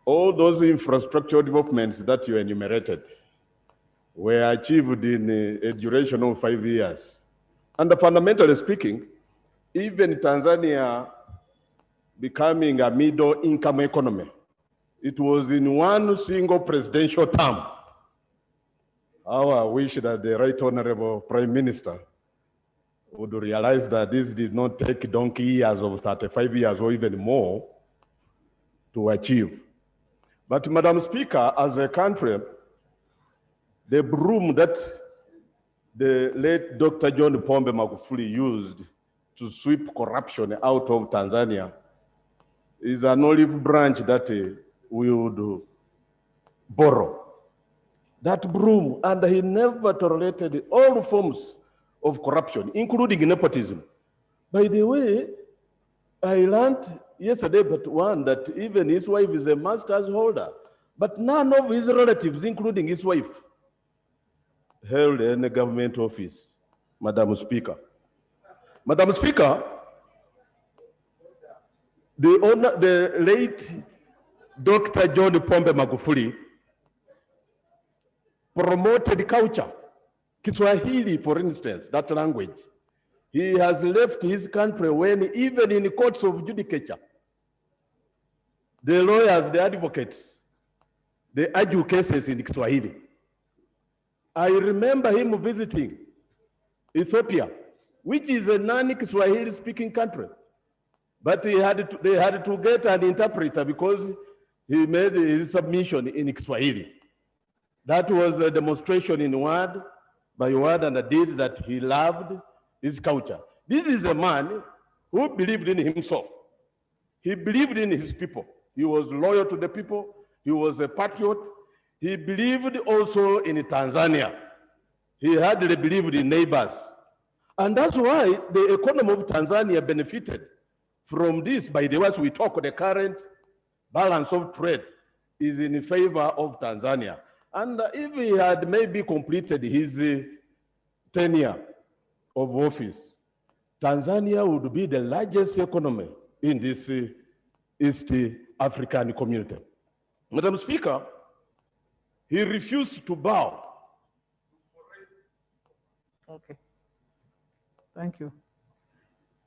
All those infrastructure developments that you enumerated were achieved in a duration of 5 years. And fundamentally speaking, even Tanzania becoming a middle-income economy, it was in one single presidential term. I wish that the Right Honorable Prime Minister would realize that this did not take donkey years of 35 years or even more to achieve. But Madam Speaker, as a country, the broom that the late Dr. John Pombe Magufuli used to sweep corruption out of Tanzania is an olive branch that we would borrow. That broom, and he never tolerated all forms of corruption, including nepotism. By the way, I learned yesterday but one that even his wife is a master's holder, but none of his relatives, including his wife, held any government office, Madam Speaker. Madam Speaker, the late Dr. John Pombe Magufuli promoted culture, Kiswahili, for instance, that language. He has left his country when even in courts of judicature, the lawyers, the advocates, they argue cases in Kiswahili. I remember him visiting Ethiopia, which is a non-Kiswahili speaking country. But they had to get an interpreter because he made his submission in Kiswahili. That was a demonstration in word by word and a deed that he loved his culture. This is a man who believed in himself. He believed in his people. He was loyal to the people. He was a patriot. He believed also in Tanzania. He hardly believed in neighbors. And that's why the economy of Tanzania benefited from this. By the way, as we talk, the current balance of trade is in favor of Tanzania. And if he had maybe completed his tenure of office, Tanzania would be the largest economy in this East African community. Madam Speaker, he refused to bow. Okay. Thank you.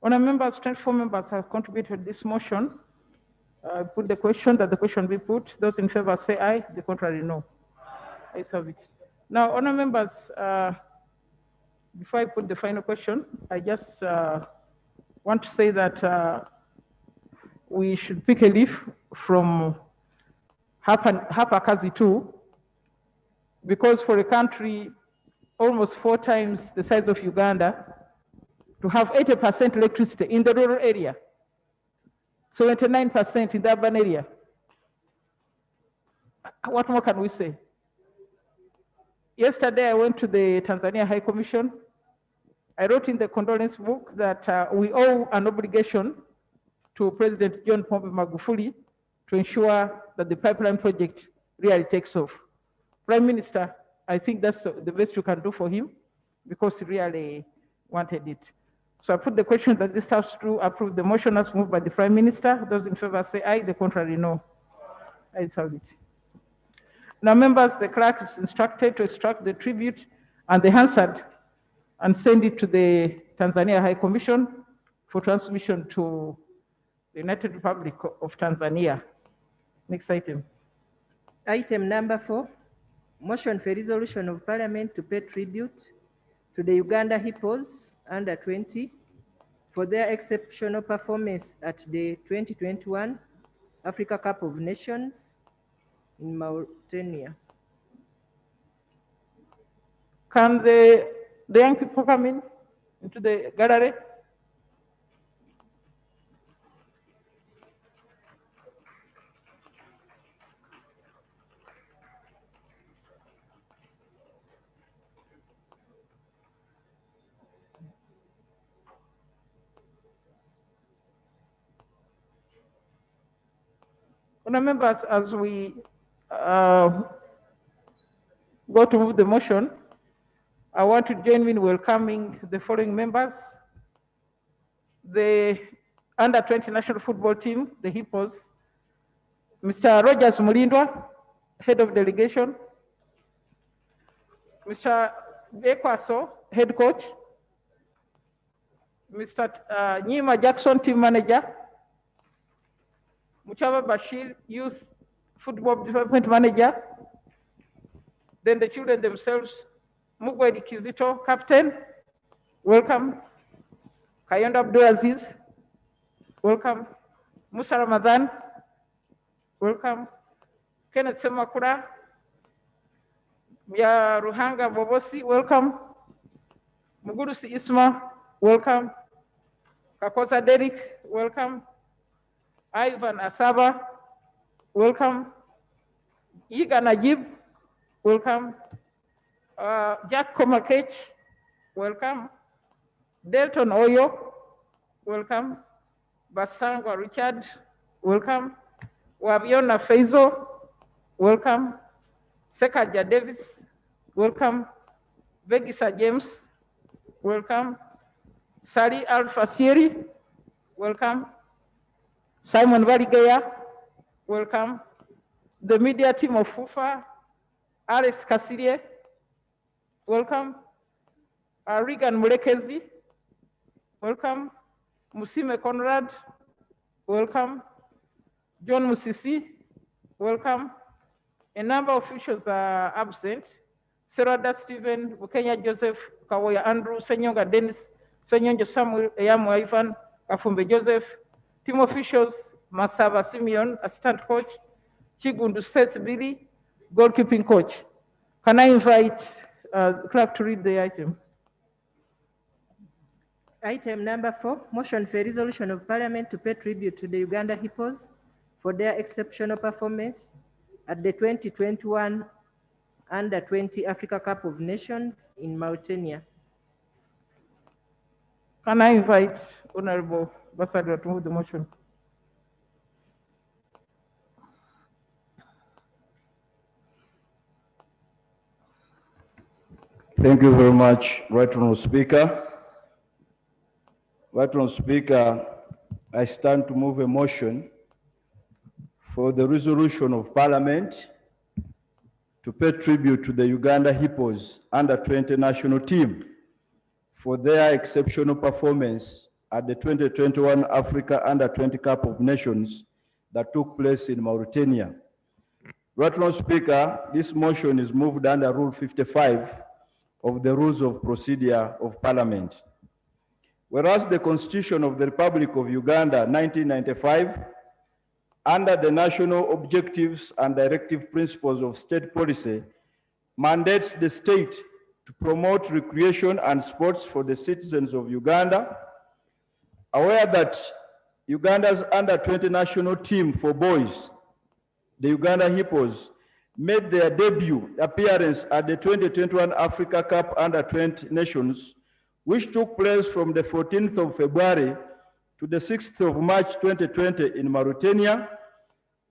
Honourable members, 24 members have contributed this motion. I put the question that the question be put. Those in favor say aye, the contrary no. I serve it. Now, honourable members, before I put the final question, I just want to say that we should pick a leaf from Hapakazi too, because for a country almost 4 times the size of Uganda, to have 80% electricity in the rural area, 79% in the urban area, what more can we say? Yesterday, I went to the Tanzania High Commission. I wrote in the condolence book that we owe an obligation to President John Pombe Magufuli to ensure that the pipeline project really takes off. Prime Minister, I think that's the best you can do for him because he really wanted it. So I put the question that this House to approve the motion as moved by the Prime Minister. Those in favor say aye, the contrary no. I serve it. Now, members, the clerk is instructed to extract the tribute and the Hansard and send it to the Tanzania High Commission for transmission to the United Republic of Tanzania. Next item. Item number 4, motion for resolution of Parliament to pay tribute to the Uganda Hippos under 20 for their exceptional performance at the 2021 Africa Cup of Nations in Mauritania. Can the young people come into the gallery? Members, as we go to move the motion, I want to join in welcoming the following members. The under-20 national football team, the Hippos, Mr. Rogers Mulindwa, head of delegation, Mr. Bekwaso, head coach, Mr. Nyima Jackson, team manager, Muchaba Bashir, youth football development manager, then the children themselves, Mugwedi Kizito, captain, welcome. Kayonda Abdulaziz, welcome. Musa Ramadan, welcome. Kenneth Semakura, Ya Ruhanga Bobosi, welcome. Mugurusi Isma, welcome. Kakosa Derek, welcome. Ivan Asaba, welcome. Yiga Najib, welcome. Jack Komakech, welcome. Delton Oyo, welcome. Basangwa Richard, welcome. Wabiona Faizo, welcome. Sekaja Davis, welcome. Vegisa James, welcome. Sari Alpha Thierry, welcome. Simon Varigaya, welcome. The media team of FUFA, Alex Kasirie, welcome. Regan Mulekezi, welcome. Musime Conrad, welcome. John Musisi, welcome. A number of officials are absent. Serada Stephen, Bukenya Joseph, Kawoya Andrew, Senyonga Dennis, Senyonjo Samuel, Eyamu Ivan, Kafumbe Joseph, team officials, Masaba Simeon, assistant coach, Chigundu Seth Billy, goalkeeping coach. Can I invite clerk to read the item? Item number 4, motion for resolution of Parliament to pay tribute to the Uganda Hippos for their exceptional performance at the 2021 Under-20 Africa Cup of Nations in Mauritania. Can I invite Honorable Ambassador to move the motion? Thank you very much, Right Honourable Speaker. Right Honourable Speaker, I stand to move a motion for the resolution of Parliament to pay tribute to the Uganda Hippos Under-20 national team for their exceptional performance at the 2021 Africa Under-20 Cup of Nations that took place in Mauritania. Right Honourable Speaker, this motion is moved under Rule 55 of the Rules of Procedure of Parliament. Whereas the Constitution of the Republic of Uganda, 1995, under the National Objectives and Directive Principles of State Policy, mandates the state to promote recreation and sports for the citizens of Uganda. Aware that Uganda's Under-20 national team for boys, the Uganda Hippos, made their debut appearance at the 2021 Africa Cup Under-20 Nations, which took place from the 14th of February to the 6th of March 2020 in Mauritania,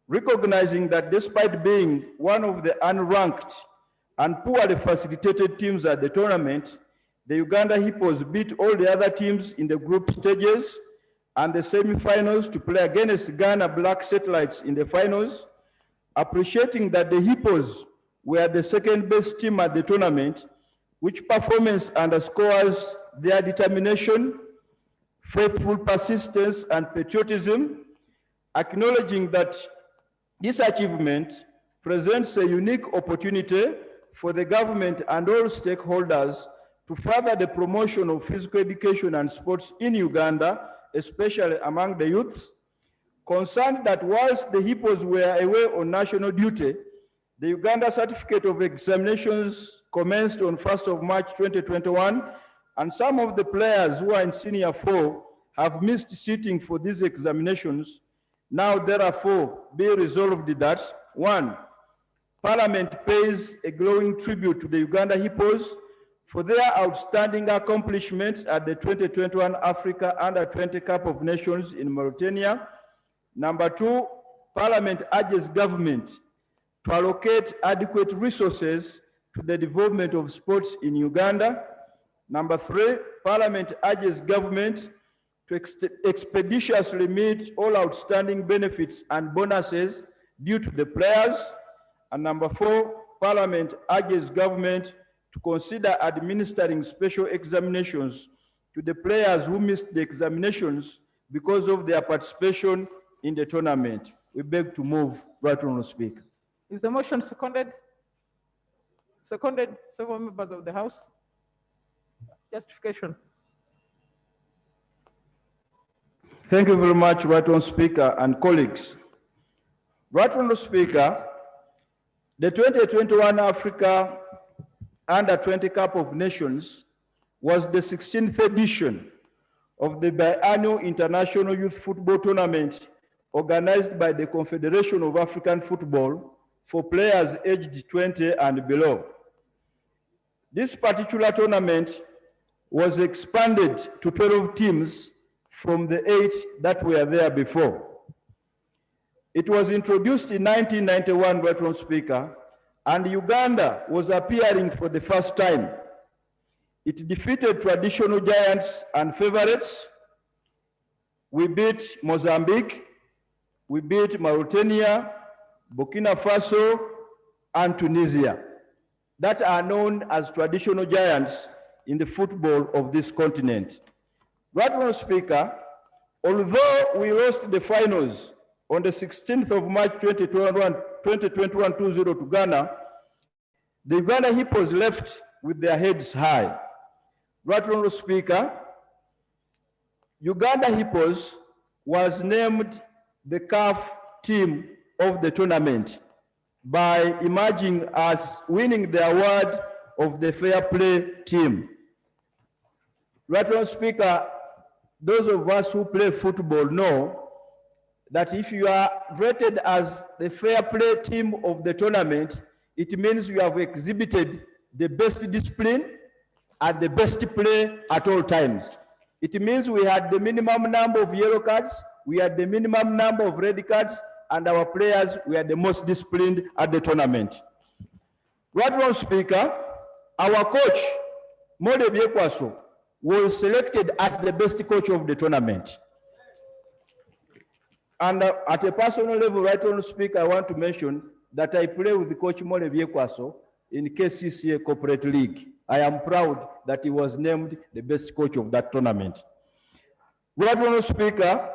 recognizing that despite being one of the unranked and poorly facilitated teams at the tournament, the Uganda Hippos beat all the other teams in the group stages and the semi-finals to play against Ghana Black Satellites in the finals. Appreciating that the Hippos were the second best team at the tournament, which performance underscores their determination, faithful persistence, and patriotism, acknowledging that this achievement presents a unique opportunity for the government and all stakeholders to further the promotion of physical education and sports in Uganda, especially among the youths. Concerned that whilst the Hippos were away on national duty, the Uganda Certificate of Examinations commenced on 1st of March 2021, and some of the players who are in Senior 4 have missed sitting for these examinations. Now, therefore, be resolved that 1. Parliament pays a glowing tribute to the Uganda Hippos for their outstanding accomplishments at the 2021 Africa Under-20 Cup of Nations in Mauritania. Number 2, Parliament urges government to allocate adequate resources to the development of sports in Uganda. Number 3, Parliament urges government to expeditiously meet all outstanding benefits and bonuses due to the players. And number 4, Parliament urges government to consider administering special examinations to the players who missed the examinations because of their participation in the tournament. We beg to move. Right Honourable Speaker. Is the motion seconded? Seconded, several members of the House. Justification. Thank you very much, Right Honourable Speaker and colleagues. Right Honourable Speaker, the 2021 Africa Under-20 Cup of Nations was the 16th edition of the biannual International Youth Football Tournament organized by the Confederation of African Football for players aged 20 and below. This particular tournament was expanded to 12 teams from the 8 that were there before. It was introduced in 1991, Veteran Speaker, and Uganda was appearing for the first time. It defeated traditional giants and favorites. We beat Mozambique, we beat Mauritania, Burkina Faso, and Tunisia, that are known as traditional giants in the football of this continent. Veteran Speaker, although we lost the finals on the 16th of March 2021 2-0 to Ghana, the Uganda Hippos left with their heads high. Right Honourable Speaker, Uganda Hippos was named the CAF team of the tournament by emerging as winning the award of the fair play team. Right Honourable Speaker, those of us who play football know that if you are rated as the fair play team of the tournament, it means you have exhibited the best discipline and the best play at all times. It means we had the minimum number of yellow cards, we had the minimum number of red cards, and our players were the most disciplined at the tournament. Right Honourable Speaker, our coach, Mole Biekwaso, was selected as the best coach of the tournament. And at a personal level, Right Honourable Speaker, I want to mention that I play with Coach Mole Biekwaso in KCCA Corporate League. I am proud that he was named the best coach of that tournament. Right Honourable Speaker,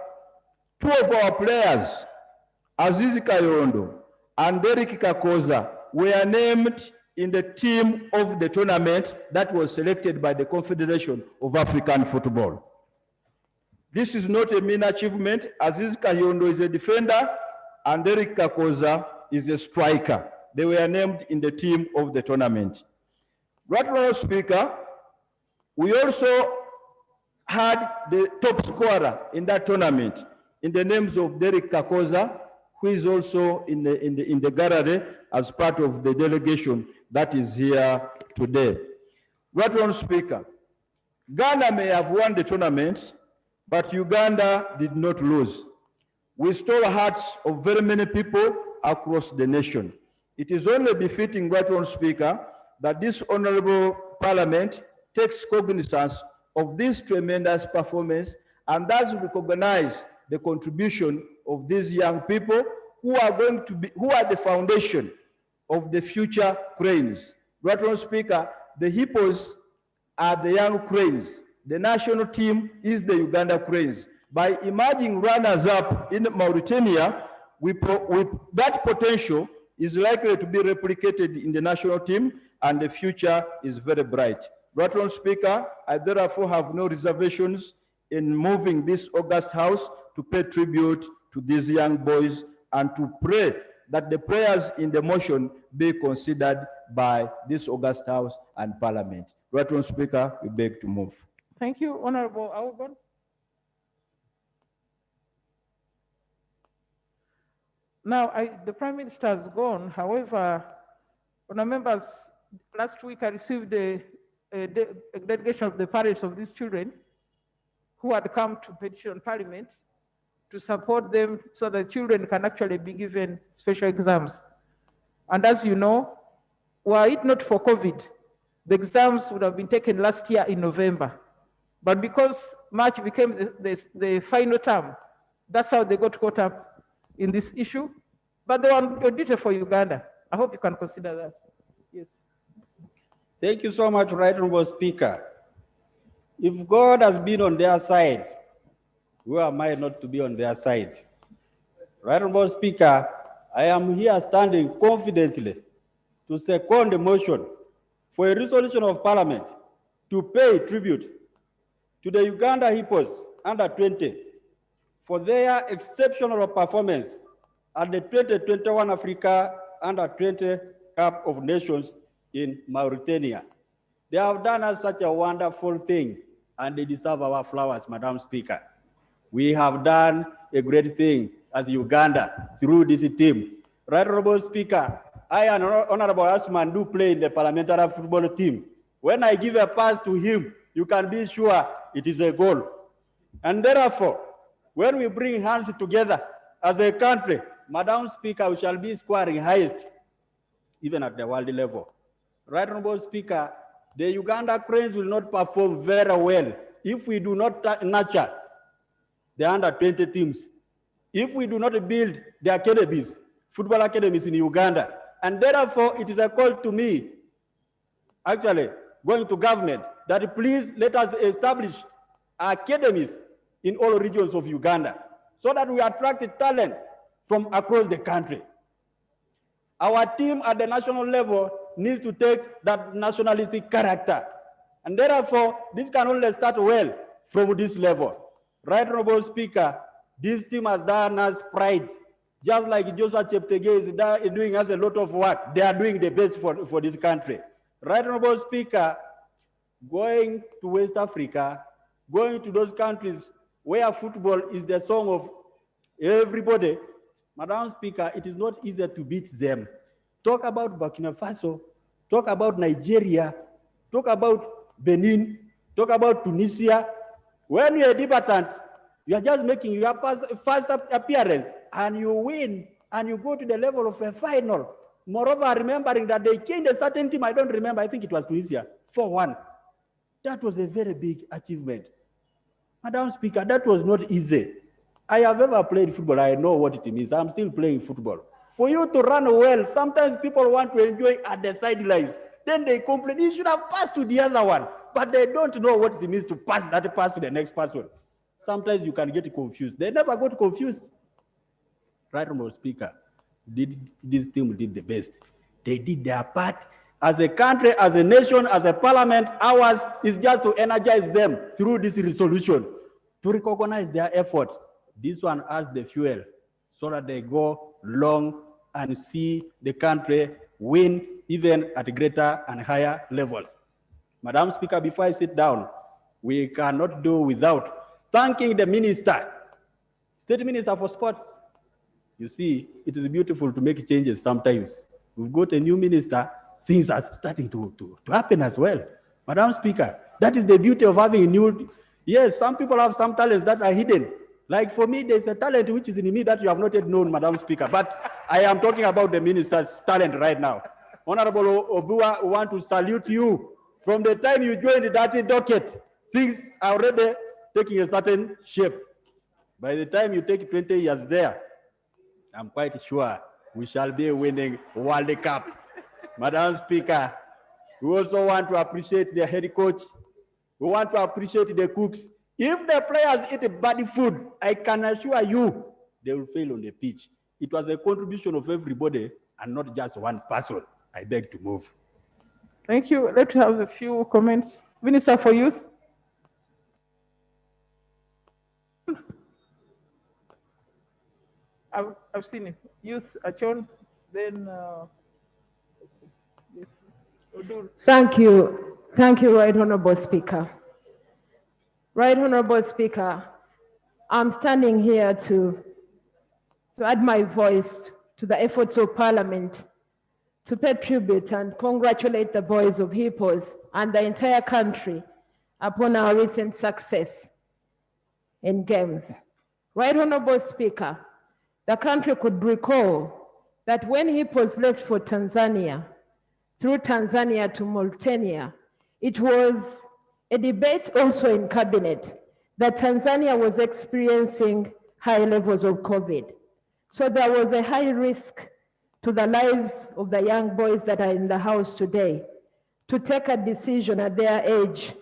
two of our players, Azizi Kayondo and Derek Kakoza, were named in the team of the tournament that was selected by the Confederation of African Football. This is not a mean achievement. Aziz Kayondo is a defender and Derek Kakoza is a striker. They were named in the team of the tournament. Right Honourable Speaker, we also had the top scorer in that tournament in the names of Derek Kakoza, who is also in the gallery as part of the delegation that is here today. Right Honourable Speaker, Ghana may have won the tournament, but Uganda did not lose. We stole hearts of very many people across the nation. It is only befitting, Right Honourable Speaker, that this honourable parliament takes cognizance of this tremendous performance and thus recognize the contribution of these young people who are the foundation of the future cranes. Right Honourable Speaker, the Hippos are the young cranes. The national team is the Uganda Cranes. By emerging runners-up in Mauritania, that potential is likely to be replicated in the national team, and the future is very bright. Right Honourable Speaker, I therefore have no reservations in moving this august house to pay tribute to these young boys and to pray that the prayers in the motion be considered by this august house and parliament. Right Honourable Speaker, we beg to move. Thank you, Honorable Alban. Now, the Prime Minister has gone. However, honourable members, last week I received a delegation of the parents of these children who had come to petition Parliament to support them so that children can actually be given special exams. And as you know, were it not for COVID, the exams would have been taken last year in November. But because March became the final term, that's how they got caught up in this issue. But they were on duty for Uganda. I hope you can consider that. Yes. Thank you so much, Right Honourable Speaker. If God has been on their side, who am I not to be on their side? Right Honourable Speaker, I am here standing confidently to second the motion for a resolution of Parliament to pay tribute to the Uganda Hippos under 20 for their exceptional performance at the 2021 Africa under 20 Cup of Nations in Mauritania. They have done us such a wonderful thing, and they deserve our flowers, Madam Speaker. We have done a great thing as Uganda through this team. Right, Honorable Speaker, I and Honorable Asman do play in the parliamentary football team. When I give a pass to him, you can be sure it is a goal. And therefore, when we bring hands together as a country, Madam Speaker, we shall be scoring highest, even at the world level. Right, Honorable Speaker, the Uganda Cranes will not perform very well if we do not nurture the under 20 teams, if we do not build the academies, football academies in Uganda. And therefore, it is a call to me, actually, going to government, that please let us establish academies in all regions of Uganda so that we attract talent from across the country. Our team at the national level needs to take that nationalistic character. And therefore, this can only start well from this level. Right, Honorable Speaker, this team has done us pride. Just like Joshua Cheptegei is doing us a lot of work, they are doing the best for this country. Right, Honorable Speaker, going to West Africa, going to those countries where football is the song of everybody, Madam Speaker, it is not easy to beat them. Talk about Burkina Faso, talk about Nigeria, talk about Benin, talk about Tunisia. When you're a debutant, you are just making your first appearance and you win and you go to the level of a final. Moreover, remembering that they changed a certain team, I don't remember, I think it was Tunisia, 4-1. That was a very big achievement. Madam Speaker, that was not easy. I have ever played football, I know what it means. I'm still playing football. For you to run well, sometimes people want to enjoy at the sidelines. Then they complain, you should have passed to the other one. But they don't know what it means to pass that pass to the next person. Sometimes you can get confused. They never got confused. Right, Honorable Speaker, this team did the best. They did their part. As a country, as a nation, as a parliament, ours is just to energize them through this resolution, to recognize their effort. This one adds the fuel so that they go long and see the country win even at greater and higher levels. Madam Speaker, before I sit down, we cannot do without thanking the minister, State Minister for Sports. You see, it is beautiful to make changes sometimes. We've got a new minister, things are starting to happen as well. Madam Speaker, that is the beauty of having a new, yes, some people have some talents that are hidden. Like for me, there's a talent which is in me that you have not yet known, Madam Speaker, but I am talking about the minister's talent right now. Honorable Obua, I want to salute you. From the time you joined that docket, things are already taking a certain shape. By the time you take 20 years there, I'm quite sure we shall be winning World Cup. Madam Speaker, we also want to appreciate the head coach. We want to appreciate the cooks. If the players eat bad food, I can assure you, they will fail on the pitch. It was a contribution of everybody and not just one person. I beg to move. Thank you. Let's have a few comments. Minister for Youth. I've seen it. Youth, Achon, then Thank you. Thank you, Right Honorable Speaker. Right Honorable Speaker, I'm standing here to add my voice to the efforts of Parliament to pay tribute and congratulate the boys of Hippos and the entire country upon our recent success in games. Right Honorable Speaker, the country could recall that when Hippos left for Tanzania, through Tanzania to Mauritania, it was a debate also in cabinet that Tanzania was experiencing high levels of COVID. So there was a high risk to the lives of the young boys that are in the house today to take a decision at their age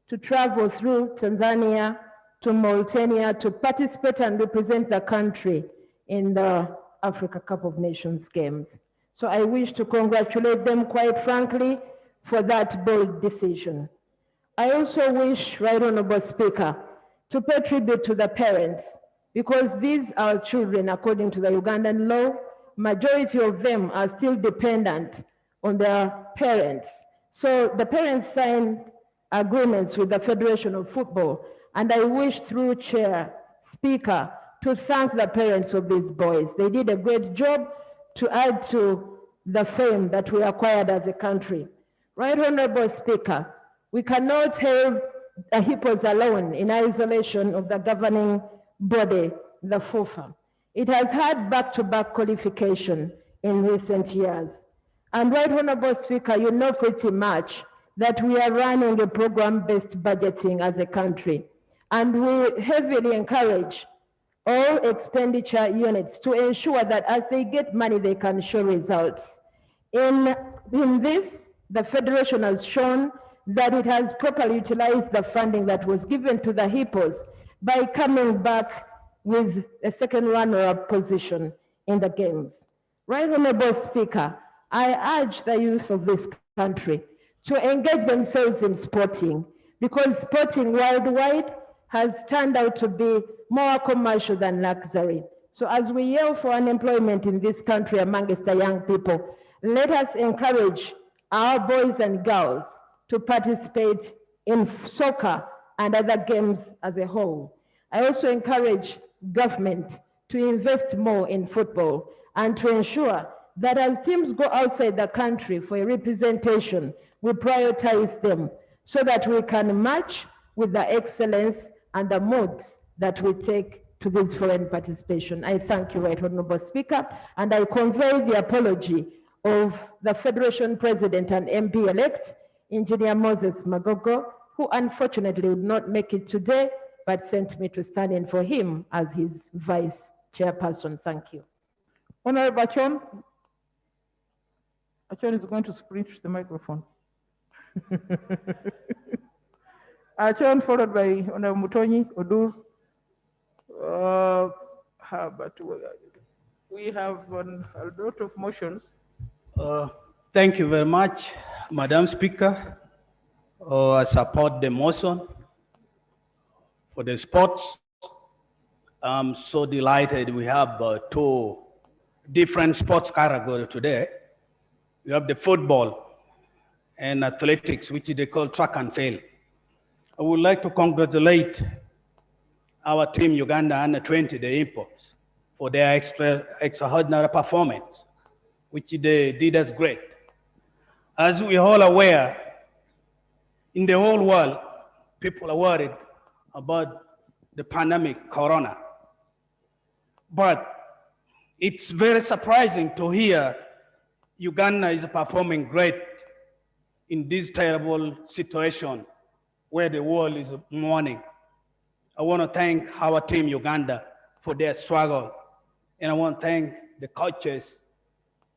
to travel through Tanzania to Mauritania to participate and represent the country in the Africa Cup of Nations Games. So I wish to congratulate them, quite frankly, for that bold decision. I also wish, Right Honorable Speaker, to pay tribute to the parents, because these are children according to the Ugandan law. Majority of them are still dependent on their parents. So the parents signed agreements with the Federation of Football, and I wish through Chair, Speaker, to thank the parents of these boys. They did a great job to add to the fame that we acquired as a country. Right Honorable Speaker, we cannot have the Hippos alone in isolation of the governing body, the FUFA. It has had back-to-back qualification in recent years. And Right Honorable Speaker, you know pretty much that we are running a program-based budgeting as a country. And we heavily encourage all expenditure units to ensure that as they get money, they can show results. In this, the Federation has shown that it has properly utilized the funding that was given to the Hippos by coming back with a second runner-up position in the games. Right Honorable Speaker, I urge the youth of this country to engage themselves in sporting, because sporting worldwide has turned out to be more commercial than luxury. So as we yell for unemployment in this country amongst the young people, let us encourage our boys and girls to participate in soccer and other games as a whole. I also encourage government to invest more in football and to ensure that as teams go outside the country for a representation, we prioritize them so that we can match with the excellence and the modes that we take to this foreign participation. I thank you, Right Honorable Speaker, and I convey the apology of the Federation President and MP-elect, Engineer Moses Magogo, who unfortunately would not make it today, but sent me to stand in for him as his vice chairperson. Thank you. Honorable Achon. Achon is going to sprint the microphone. Achon, followed by Honorable Mutonyi Odur. But we have a lot of motions. Thank you very much, Madam Speaker. I support the motion for the sports. I'm so delighted we have two different sports categories today. We have the football and athletics, which they call track and field. I would like to congratulate our team, Uganda Under 20, the imports, for their extraordinary performance, which they did as great. As we are all aware, in the whole world, people are worried about the pandemic, corona. But it's very surprising to hear Uganda is performing great in this terrible situation where the world is mourning. I want to thank our team, Uganda, for their struggle. And I want to thank the coaches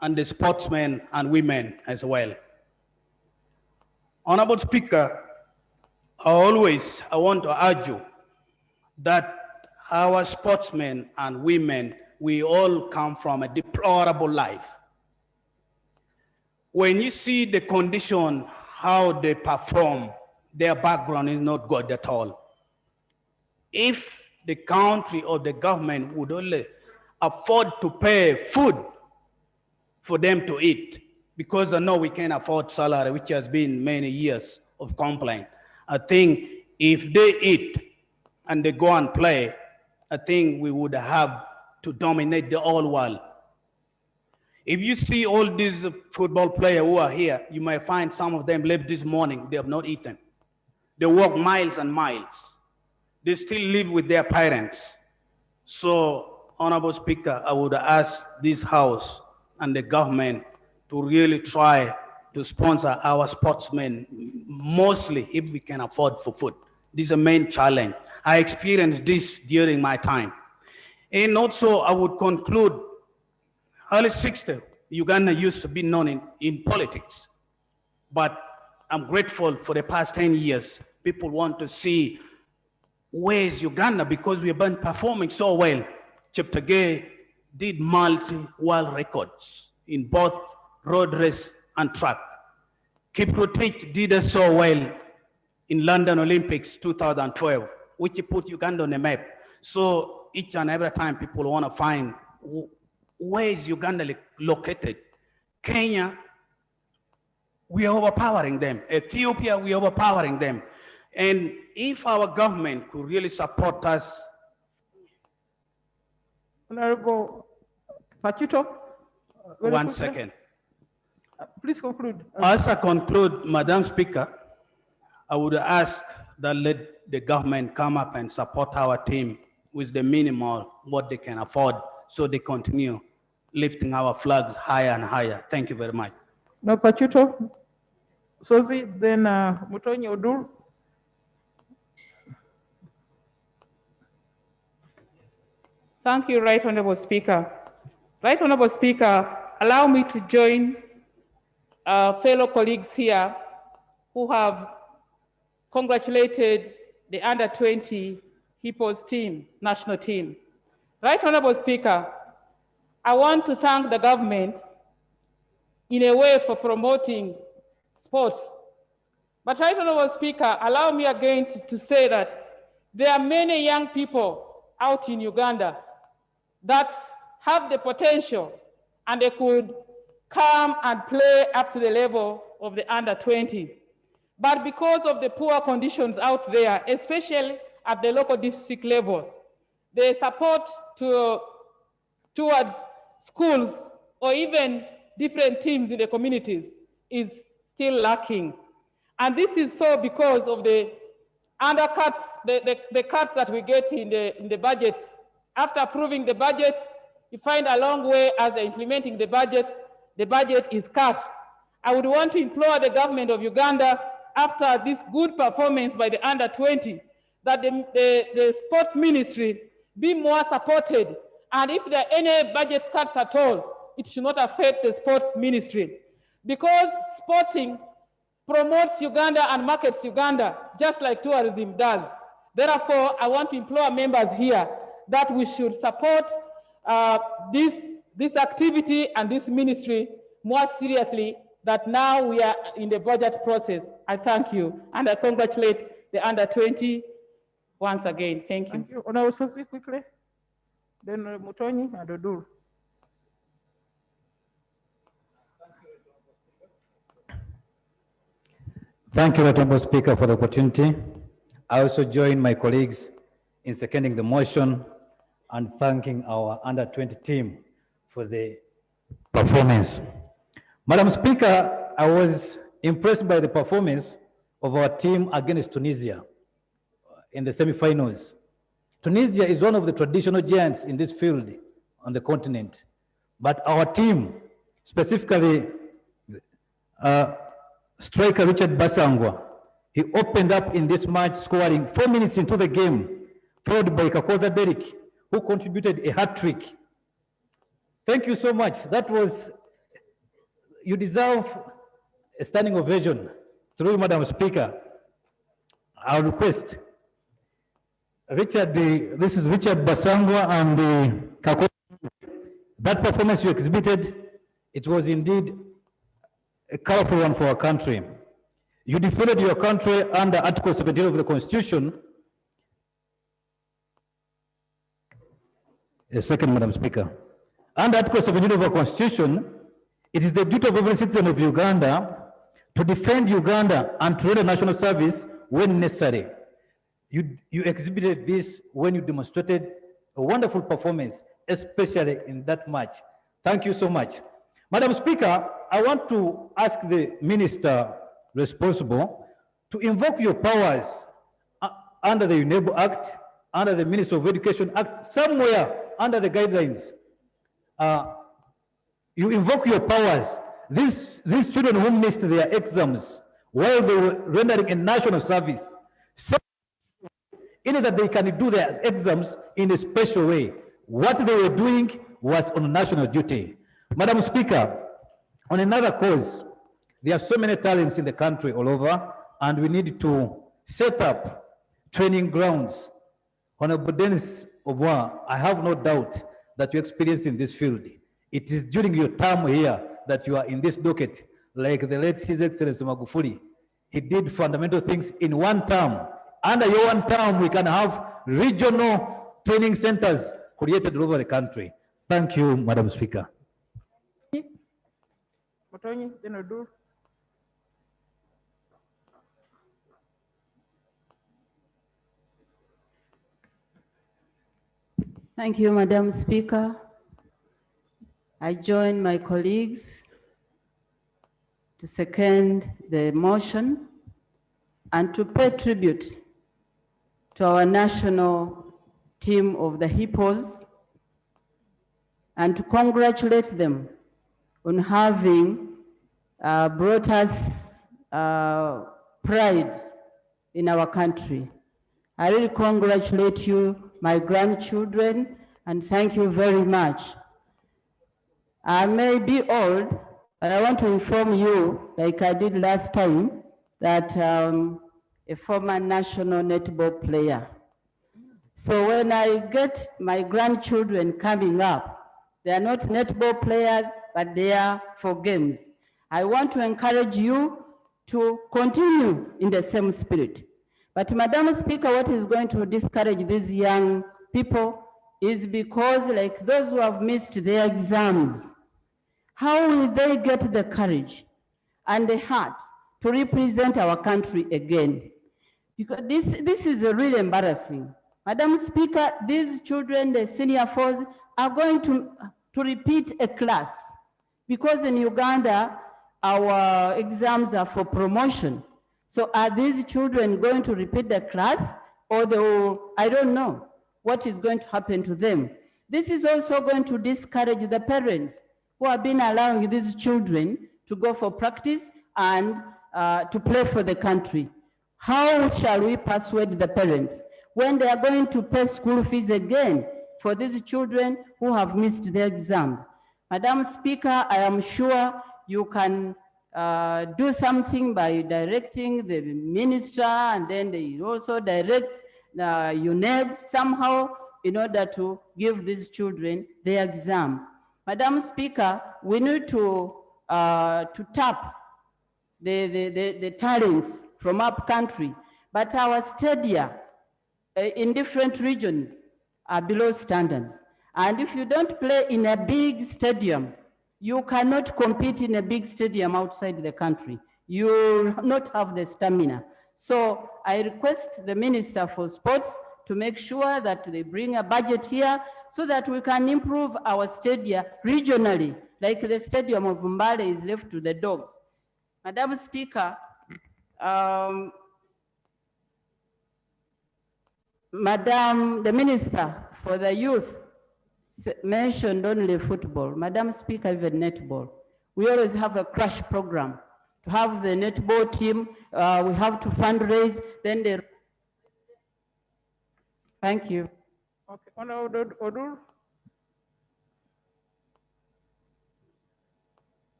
and the sportsmen and women as well. Honorable Speaker, I want to argue that our sportsmen and women, we all come from a deplorable life. When you see the condition, how they perform, their background is not good at all. If the country or the government would only afford to pay food for them to eat, because I know we can't afford salary, which has been many years of complaint. I think if they eat and they go and play, I think we would have to dominate the whole world. If you see all these football players who are here, you might find some of them left this morning, they have not eaten. They walk miles and miles. They still live with their parents. So, Honorable Speaker, I would ask this House and the government to really try to sponsor our sportsmen, mostly if we can afford for food. This is a main challenge. I experienced this during my time. And also, I would conclude, early 60s, Uganda used to be known in politics. But I'm grateful for the past 10 years. People want to see where is Uganda, because we have been performing so well. Cheptegei did multi-world records in both road race and track. Kiprotich did so well in London Olympics 2012, which put Uganda on the map. So each and every time people want to find where is Uganda located. Kenya, we are overpowering them. Ethiopia, we are overpowering them. And if our government could really support us. Honorable Pachito. 1 second. Please conclude. As I conclude, Madam Speaker, I would ask that let the government come up and support our team with the minimal what they can afford so they continue lifting our flags higher and higher. Thank you very much. No, Pachito. Sozi, then Mutonyi Odur. Thank you, Right Honorable Speaker. Right Honorable Speaker, allow me to join fellow colleagues here who have congratulated the under-20 Hippos team, national team. Right Honorable Speaker, I want to thank the government in a way for promoting sports. But Right Honorable Speaker, allow me again to say that there are many young people out in Uganda that have the potential and they could come and play up to the level of the under-20. But because of the poor conditions out there, especially at the local district level, the support towards schools or even different teams in the communities is still lacking. And this is so because of the undercuts, the cuts that we get in the budgets. After approving the budget, you find a long way as they're implementing the budget is cut. I would want to implore the government of Uganda, after this good performance by the under-20, that the sports ministry be more supported. And if there are any budget cuts at all, it should not affect the sports ministry. Because sporting promotes Uganda and markets Uganda, just like tourism does. Therefore, I want to implore members here that we should support this activity and this ministry more seriously, that now we are in the budget process. I thank you, and I congratulate the under-20 once again. Thank you. Thank you. Honorable Sosi, quickly. Then Mutonyi and Odur. Thank you, Honorable Speaker, for the opportunity. I also join my colleagues in seconding the motion and thanking our under-20 team for the performance. Madam Speaker, I was impressed by the performance of our team against Tunisia in the semifinals. Tunisia is one of the traditional giants in this field on the continent, but our team, specifically striker Richard Basangwa, he opened up in this match, scoring 4 minutes into the game, followed by Kakoza Derek, who contributed a hat-trick. Thank you so much. That was, you deserve a standing ovation. Through you, Madam Speaker, I'll request Richard, this is Richard Basangwa and Kakoza. That performance you exhibited, it was indeed a colorful one for our country. You defended your country under Article 17 of the Constitution. A second, Madam Speaker. Under Article 17 of our Constitution, it is the duty of every citizen of Uganda to defend Uganda and to render national service when necessary. You exhibited this when you demonstrated a wonderful performance, especially in that match. Thank you so much. Madam Speaker, I want to ask the minister responsible to invoke your powers under the UNEBO Act, under the Minister of Education Act, somewhere under the guidelines. You invoke your powers. These children who missed their exams while they were rendering a national service, in that they can do their exams in a special way. What they were doing was on national duty. Madam Speaker, on another cause, there are so many talents in the country all over, and we need to set up training grounds. Honorable Dennis Obwa, I have no doubt that you experienced in this field. It is during your term here that you are in this docket, like the late His Excellency Magufuli. He did fundamental things in one term. Under your one term, we can have regional training centers created all over the country. Thank you, Madam Speaker. Motonyi, then Odur. Thank you, Madam Speaker. I join my colleagues to second the motion and to pay tribute to our national team of the Hippos and to congratulate them on having brought us pride in our country. I really congratulate you, my grandchildren, and thank you very much. I may be old, but I want to inform you, like I did last time, that a former national netball player. So when I get my grandchildren coming up, they are not netball players, but they are for games. I want to encourage you to continue in the same spirit. But Madam Speaker, what is going to discourage these young people is because, like those who have missed their exams, how will they get the courage and the heart to represent our country again? Because this is really embarrassing. Madam Speaker, these children, the senior fours, are going to repeat a class because in Uganda, our exams are for promotion. So are these children going to repeat the class, or they will, I don't know what is going to happen to them. This is also going to discourage the parents who have been allowing these children to go for practice and to play for the country. How shall we persuade the parents when they are going to pay school fees again for these children who have missed their exams? Madam Speaker, I am sure you can do something by directing the minister, and then they also direct UNEB somehow in order to give these children their exam. Madam Speaker, we need to tap the talents from up country, but our stadia in different regions are below standards. And if you don't play in a big stadium, you cannot compete in a big stadium outside the country. You will not have the stamina. So I request the Minister for Sports to make sure that they bring a budget here so that we can improve our stadia regionally, like the stadium of Mbale is left to the dogs. Madam Speaker, Madam, the Minister for the Youth mentioned only football. Madam Speaker, even netball. We always have a crash program. To have the netball team, we have to fundraise, then they... Thank you. Okay, Honorable Odur.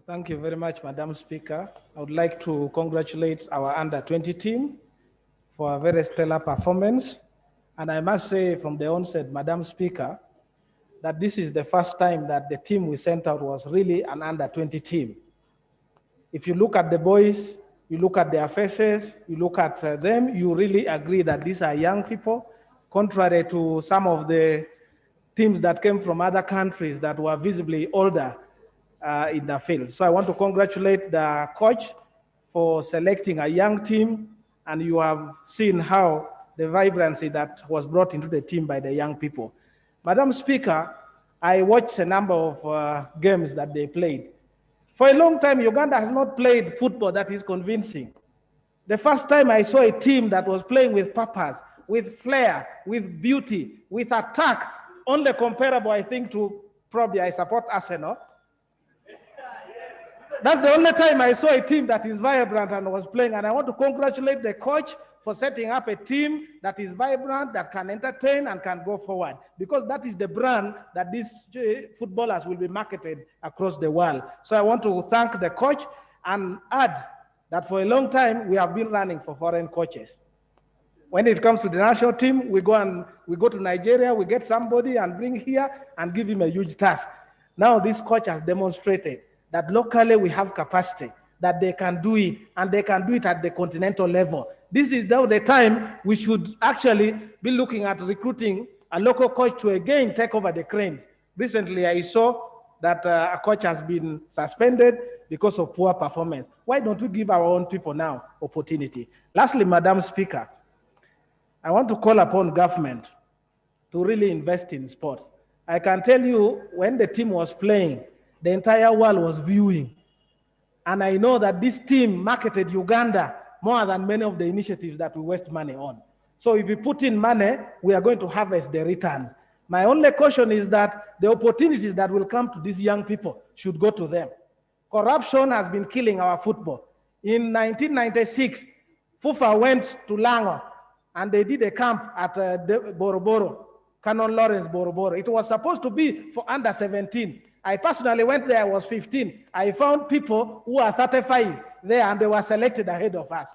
Thank you very much, Madam Speaker. I would like to congratulate our under-20 team for a very stellar performance. And I must say from the onset, Madam Speaker, that this is the first time that the team we sent out was really an under-20 team. If you look at the boys, you look at their faces, you look at them, you really agree that these are young people, contrary to some of the teams that came from other countries that were visibly older in the field. So I want to congratulate the coach for selecting a young team, and you have seen how the vibrancy that was brought into the team by the young people. Madam Speaker, I watched a number of games that they played. For a long time, Uganda has not played football that is convincing. The first time I saw a team that was playing with purpose, with flair, with beauty, with attack, only comparable, I think, to probably I support Arsenal. That's the only time I saw a team that is vibrant and was playing. And I want to congratulate the coach for setting up a team that is vibrant, that can entertain and can go forward. Because that is the brand that these footballers will be marketed across the world. So I want to thank the coach and add that for a long time, we have been running for foreign coaches. When it comes to the national team, we go to Nigeria, we get somebody and bring here and give him a huge task. Now this coach has demonstrated that locally we have capacity, that they can do it, and they can do it at the continental level. This is now the time we should actually be looking at recruiting a local coach to again take over the Cranes. Recently, I saw that a coach has been suspended because of poor performance. Why don't we give our own people now opportunity? Lastly, Madam Speaker, I want to call upon government to really invest in sports. I can tell you when the team was playing, the entire world was viewing. And I know that this team marketed Uganda more than many of the initiatives that we waste money on. So if we put in money, we are going to harvest the returns. My only caution is that the opportunities that will come to these young people should go to them. Corruption has been killing our football. In 1996, FIFA went to Lango and they did a camp at Boroboro, Canon Lawrence Boroboro. It was supposed to be for under 17. I personally went there, I was 15. I found people who are 35 there and they were selected ahead of us.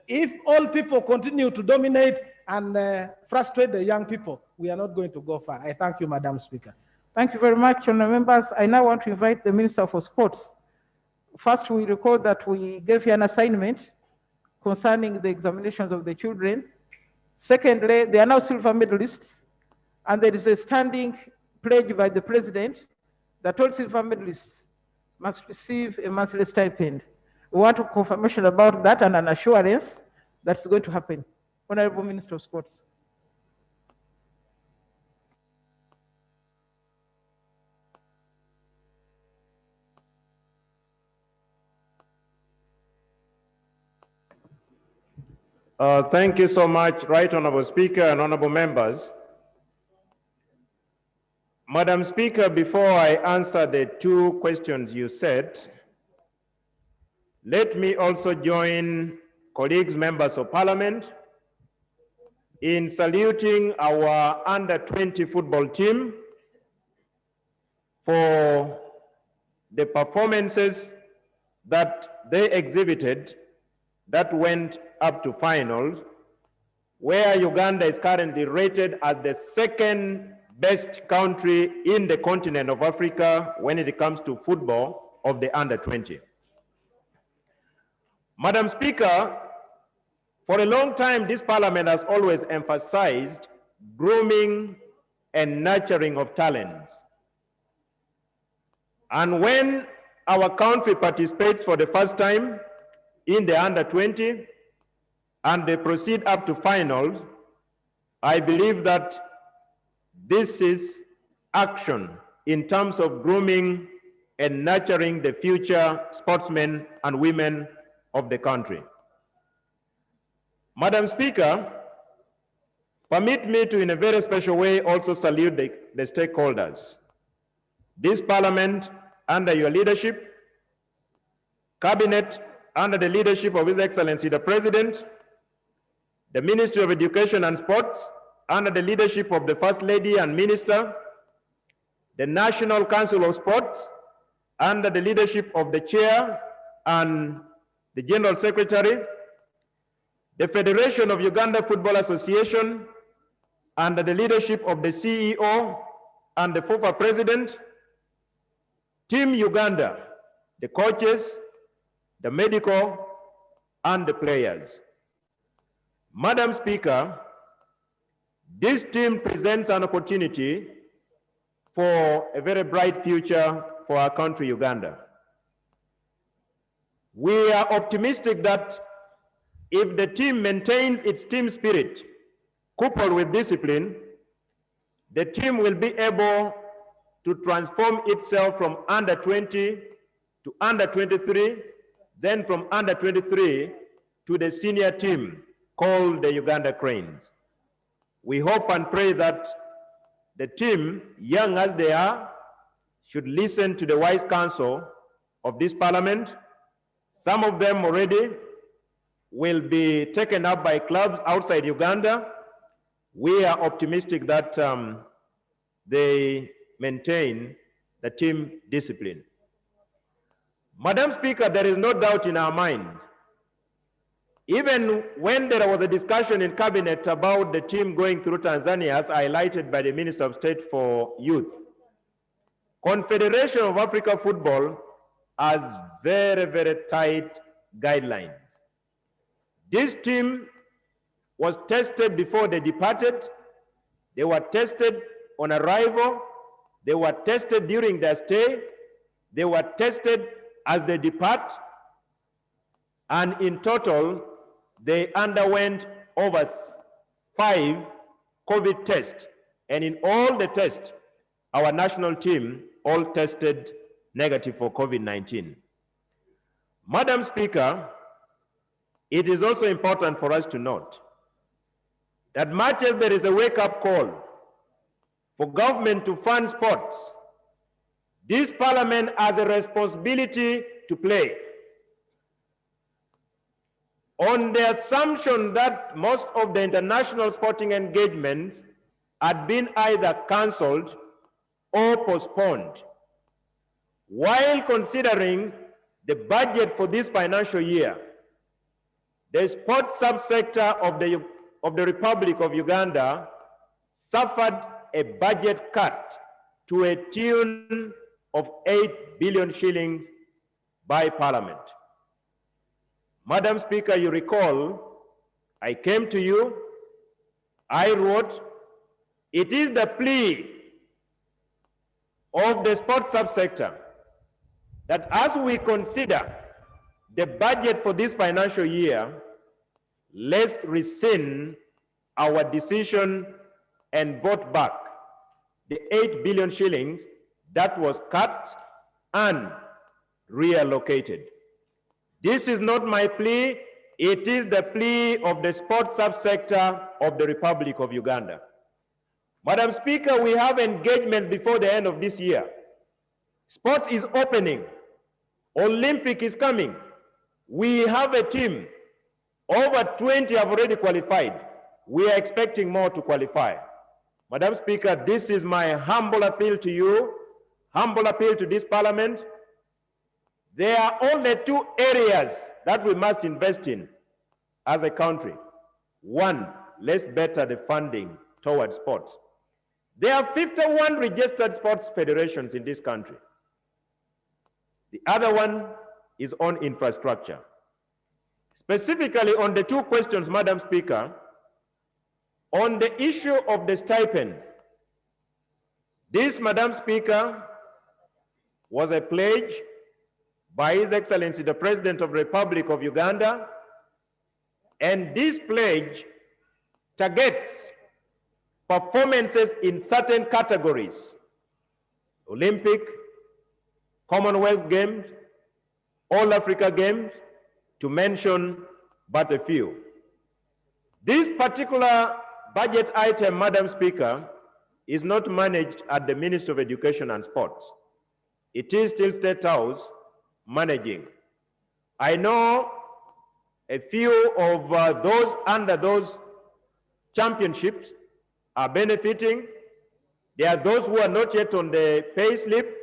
If all people continue to dominate and frustrate the young people, we are not going to go far. I thank you, Madam Speaker. Thank you very much, honourable members. I now want to invite the Minister for Sports. First, we recall that we gave you an assignment concerning the examinations of the children. Secondly, they are now silver medalists, and there is a standing pledge by the President that all silver medalists must receive a monthly stipend. We want a confirmation about that and an assurance that's going to happen. Honourable Minister of Sports. Thank you so much, Right Honourable Speaker and Honourable Members. Madam Speaker, before I answer the two questions you said, let me also join colleagues, members of Parliament, in saluting our under-20 football team for the performances that they exhibited that went up to finals, where Uganda is currently rated as the second best country in the continent of Africa when it comes to football of the under-20. Madam Speaker, for a long time, this Parliament has always emphasized grooming and nurturing of talents. And when our country participates for the first time in the under-20 and they proceed up to finals, I believe that this is action in terms of grooming and nurturing the future sportsmen and women of the country. Madam Speaker, permit me to, in a very special way, also salute the stakeholders. This Parliament, under your leadership, Cabinet, under the leadership of His Excellency the President, the Ministry of Education and Sports, under the leadership of the First Lady and Minister, the National Council of Sports, under the leadership of the Chair and the General Secretary, the Federation of Uganda Football Association, under the leadership of the CEO and the former President, Team Uganda, the coaches, the medical, and the players. Madam Speaker, this team presents an opportunity for a very bright future for our country, Uganda. We are optimistic that if the team maintains its team spirit, coupled with discipline, the team will be able to transform itself from under-20 to under-23, then from under-23 to the senior team called the Uganda Cranes. We hope and pray that the team, young as they are, should listen to the wise counsel of this Parliament. Some of them already will be taken up by clubs outside Uganda. We are optimistic that they maintain the team discipline. Madam Speaker, there is no doubt in our mind, Even when there was a discussion in cabinet about the team going through Tanzania, as highlighted by the Minister of State for Youth, Confederation of Africa Football has very, very tight guidelines. This team was tested before they departed. They were tested on arrival. They were tested during their stay. They were tested as they depart. And in total, they underwent over 5 COVID tests. And in all the tests, our national team all tested negative for COVID-19. Madam Speaker, it is also important for us to note that much as there is a wake-up call for government to fund sports, this parliament has a responsibility to play. On the assumption that most of the international sporting engagements had been either cancelled or postponed, while considering the budget for this financial year, the sports subsector of the Republic of Uganda suffered a budget cut to a tune of 8 billion shillings by Parliament. Madam Speaker, you recall, I came to you, I wrote, it is the plea of the sports subsector that as we consider the budget for this financial year, let's rescind our decision and vote back the 8 billion shillings that was cut and reallocated. This is not my plea, it is the plea of the sports subsector of the Republic of Uganda. Madam Speaker, we have engagements before the end of this year. Sports is opening. Olympic is coming. We have a team. Over 20 have already qualified. We are expecting more to qualify. Madam Speaker, this is my humble appeal to you, humble appeal to this parliament. There are only 2 areas that we must invest in as a country. One, let's better the funding towards sports. There are 51 registered sports federations in this country. The other one is on infrastructure. Specifically on the 2 questions, Madam Speaker, on the issue of the stipend, this, Madam Speaker, was a pledge by His Excellency the President of the Republic of Uganda, and this pledge targets performances in certain categories: Olympic, Commonwealth Games, All Africa Games, to mention but a few. This particular budget item, Madam Speaker, is not managed at the Ministry of Education and Sports. It is still State House managing. I know a few of those under those championships are benefiting. There are those who are not yet on the pay slip.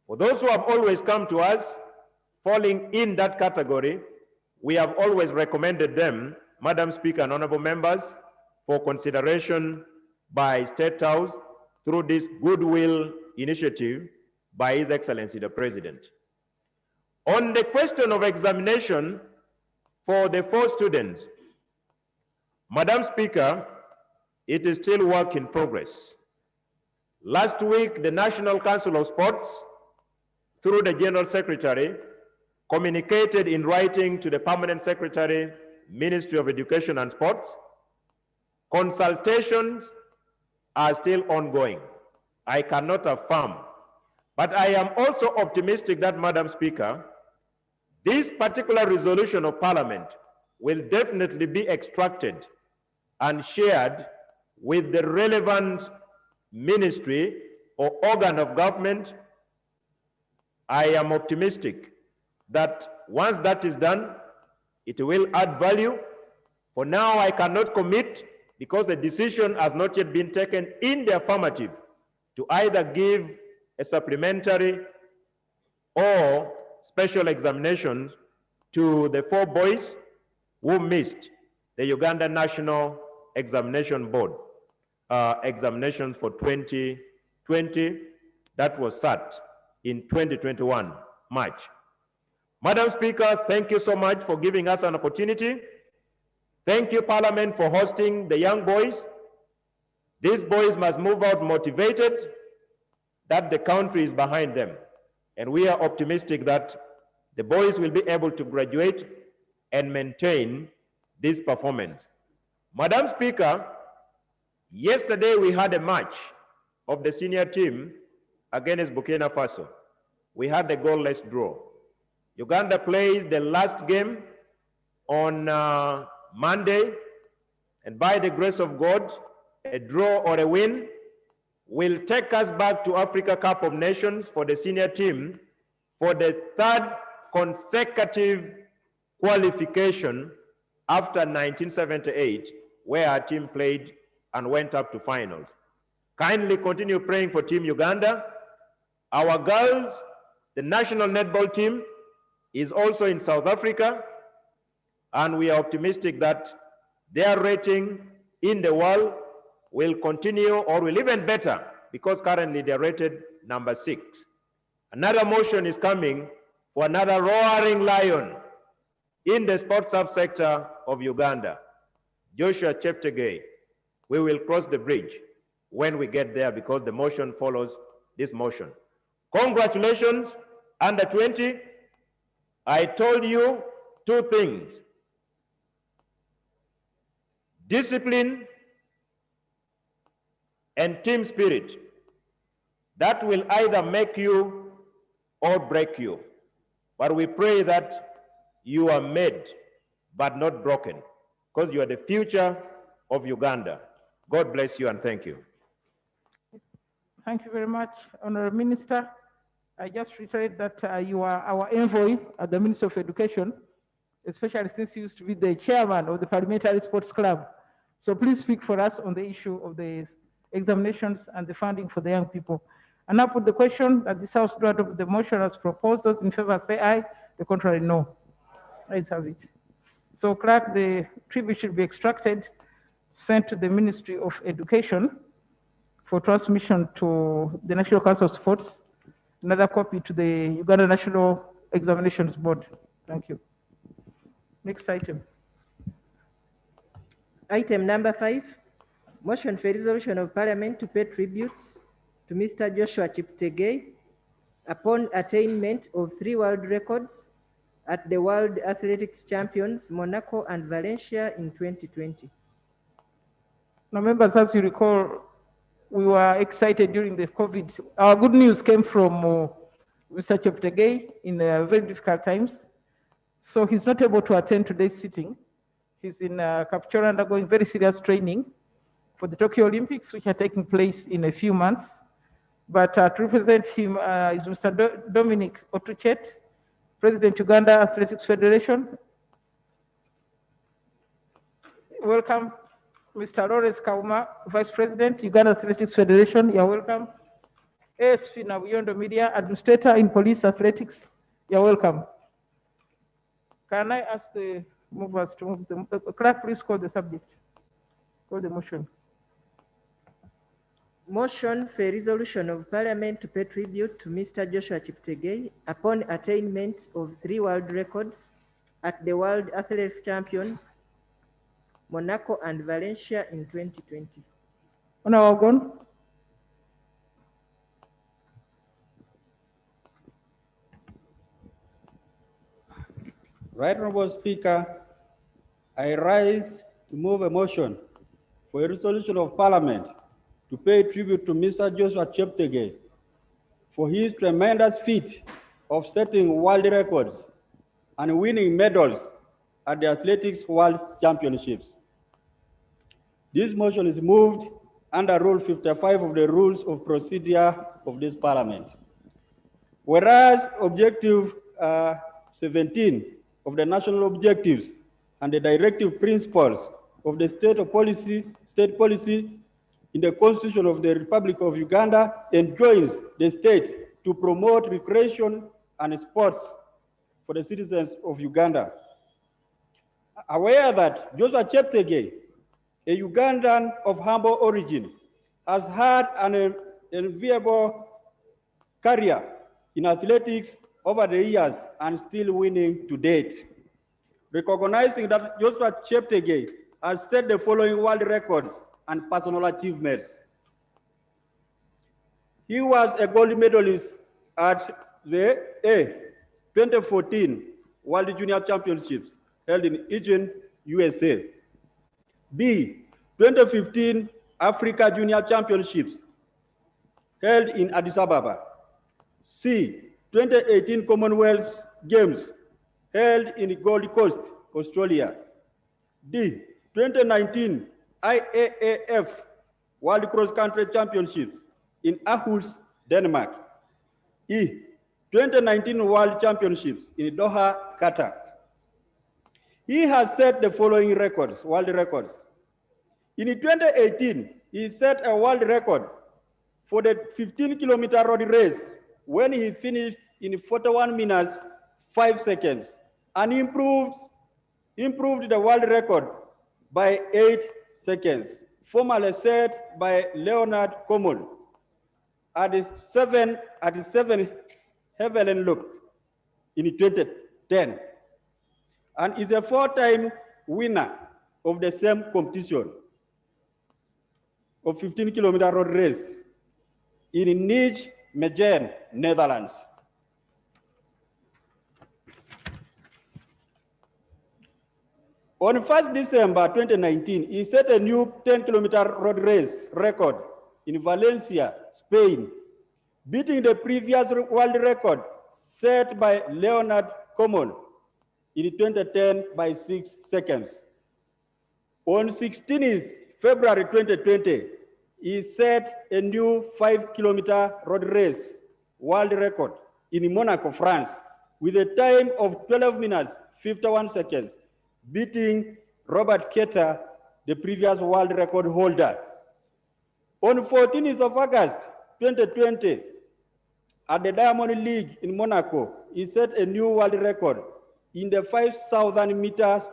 For those who have always come to us, falling in that category, we have always recommended them, Madam Speaker and honorable members, for consideration by State House through this goodwill initiative by His Excellency the President. On the question of examination for the 4 students, Madam Speaker, it is still work in progress. Last week, the National Council of Sports, through the General Secretary, communicated in writing to the Permanent Secretary, Ministry of Education and Sports. Consultations are still ongoing. I cannot affirm, but I am also optimistic that, Madam Speaker, this particular resolution of Parliament will definitely be extracted and shared with the relevant ministry or organ of government. I am optimistic that once that is done, it will add value. For now, I cannot commit because the decision has not yet been taken in the affirmative to either give a supplementary or special examinations to the 4 boys who missed the Uganda National Examination Board examinations for 2020 that was sat in 2021 March. Madam Speaker, thank you so much for giving us an opportunity. Thank you, Parliament, for hosting the young boys. These boys must move out motivated that the country is behind them. And we are optimistic that the boys will be able to graduate and maintain this performance. Madam Speaker, yesterday we had a match of the senior team against Burkina Faso. We had a goalless draw. Uganda plays the last game on Monday, and by the grace of God, a draw or a win will take us back to Africa Cup of Nations for the senior team for the third consecutive qualification after 1978, where our team played and went up to finals. Kindly continue praying for Team Uganda. Our girls, the national netball team, is also in South Africa, and we are optimistic that their rating in the world will continue or will even better, because currently they're rated number 6. Another motion is coming for another roaring lion in the sports subsector of Uganda, Joshua Cheptegei. We will cross the bridge when we get there, because the motion follows this motion. Congratulations, under 20. I told you 2 things: discipline and team spirit. That will either make you or break you. But we pray that you are made but not broken, because you are the future of Uganda. God bless you and thank you. Thank you very much, Honorable Minister. I just reiterate that you are our envoy at the Ministry of Education, especially since you used to be the chairman of the Parliamentary Sports Club. So please speak for us on the issue of the examinations and the funding for the young people. And now put the question that this House do adopt the motion as proposed. Those in favor say aye, the contrary no. Ayes have it. So clerk, the tribute should be extracted, sent to the Ministry of Education for transmission to the National Council of Sports, another copy to the Uganda National Examinations Board. Thank you. Next item. Item number 5, motion for resolution of Parliament to pay tributes to Mr. Joshua Cheptegei upon attainment of 3 world records at the World Athletics Champions, Monaco and Valencia in 2020. Now, members, as you recall, we were excited during the COVID. Our good news came from Mr. Cheptegei in very difficult times. So he's not able to attend today's sitting. He's in Kapchora undergoing very serious training for the Tokyo Olympics, which are taking place in a few months. But to represent him is Mr. Dominic Otuchet, President, Uganda Athletics Federation. Welcome. Mr. Lawrence Kauma, Vice President, Uganda Athletics Federation. You're welcome. ASP Nabuyondo Media, Administrator in Police Athletics. You're welcome. Can I ask the movers to move the clerk, please call the subject. Call the motion. Motion for resolution of Parliament to pay tribute to Mr. Joshua Cheptegei upon attainment of 3 world records at the World Athletics Champions, Monaco and Valencia in 2020. Honorable Ogon. Right Honorable Speaker, I rise to move a motion for a resolution of Parliament to pay tribute to Mr. Joshua Cheptegei for his tremendous feat of setting world records and winning medals at the Athletics World Championships. This motion is moved under Rule 55 of the Rules of Procedure of this Parliament. Whereas Objective 17 of the National Objectives and the Directive Principles of the State Policy in the Constitution of the Republic of Uganda enjoins the state to promote recreation and sports for the citizens of Uganda. aware that Joshua Cheptegei, a Ugandan of humble origin, has had an enviable career in athletics over the years and still winning to date. Recognizing that Joshua Cheptegei has set the following world records and personal achievements. He was a gold medalist at the 2014 World Junior Championships held in Eugene, USA. B, 2015 Africa Junior Championships held in Addis Ababa. C, 2018 Commonwealth Games held in Gold Coast, Australia. D, 2019 IAAF World Cross Country Championships in Aarhus, Denmark. E, 2019 World Championships in Doha, Qatar. He has set the following records, world records. In 2018, he set a world record for the 15-kilometer road race when he finished in 41 minutes, 5 seconds, and improved the world record by 8 seconds, formerly set by Leonard Common at the 7 Heaven Loop in 2010, and is a 4-time winner of the same competition of 15-kilometer road race in Nijmegen, Netherlands. On 1st December 2019, he set a new 10-kilometer road race record in Valencia, Spain, beating the previous world record set by Leonard Common in 2010 by 6 seconds. On 16th February 2020, he set a new 5-kilometer road race world record in Monaco, France, with a time of 12 minutes, 51 seconds, beating Robert Ketter, the previous world record holder. On 14th of August 2020, at the Diamond League in Monaco, he set a new world record in the 5,000 meters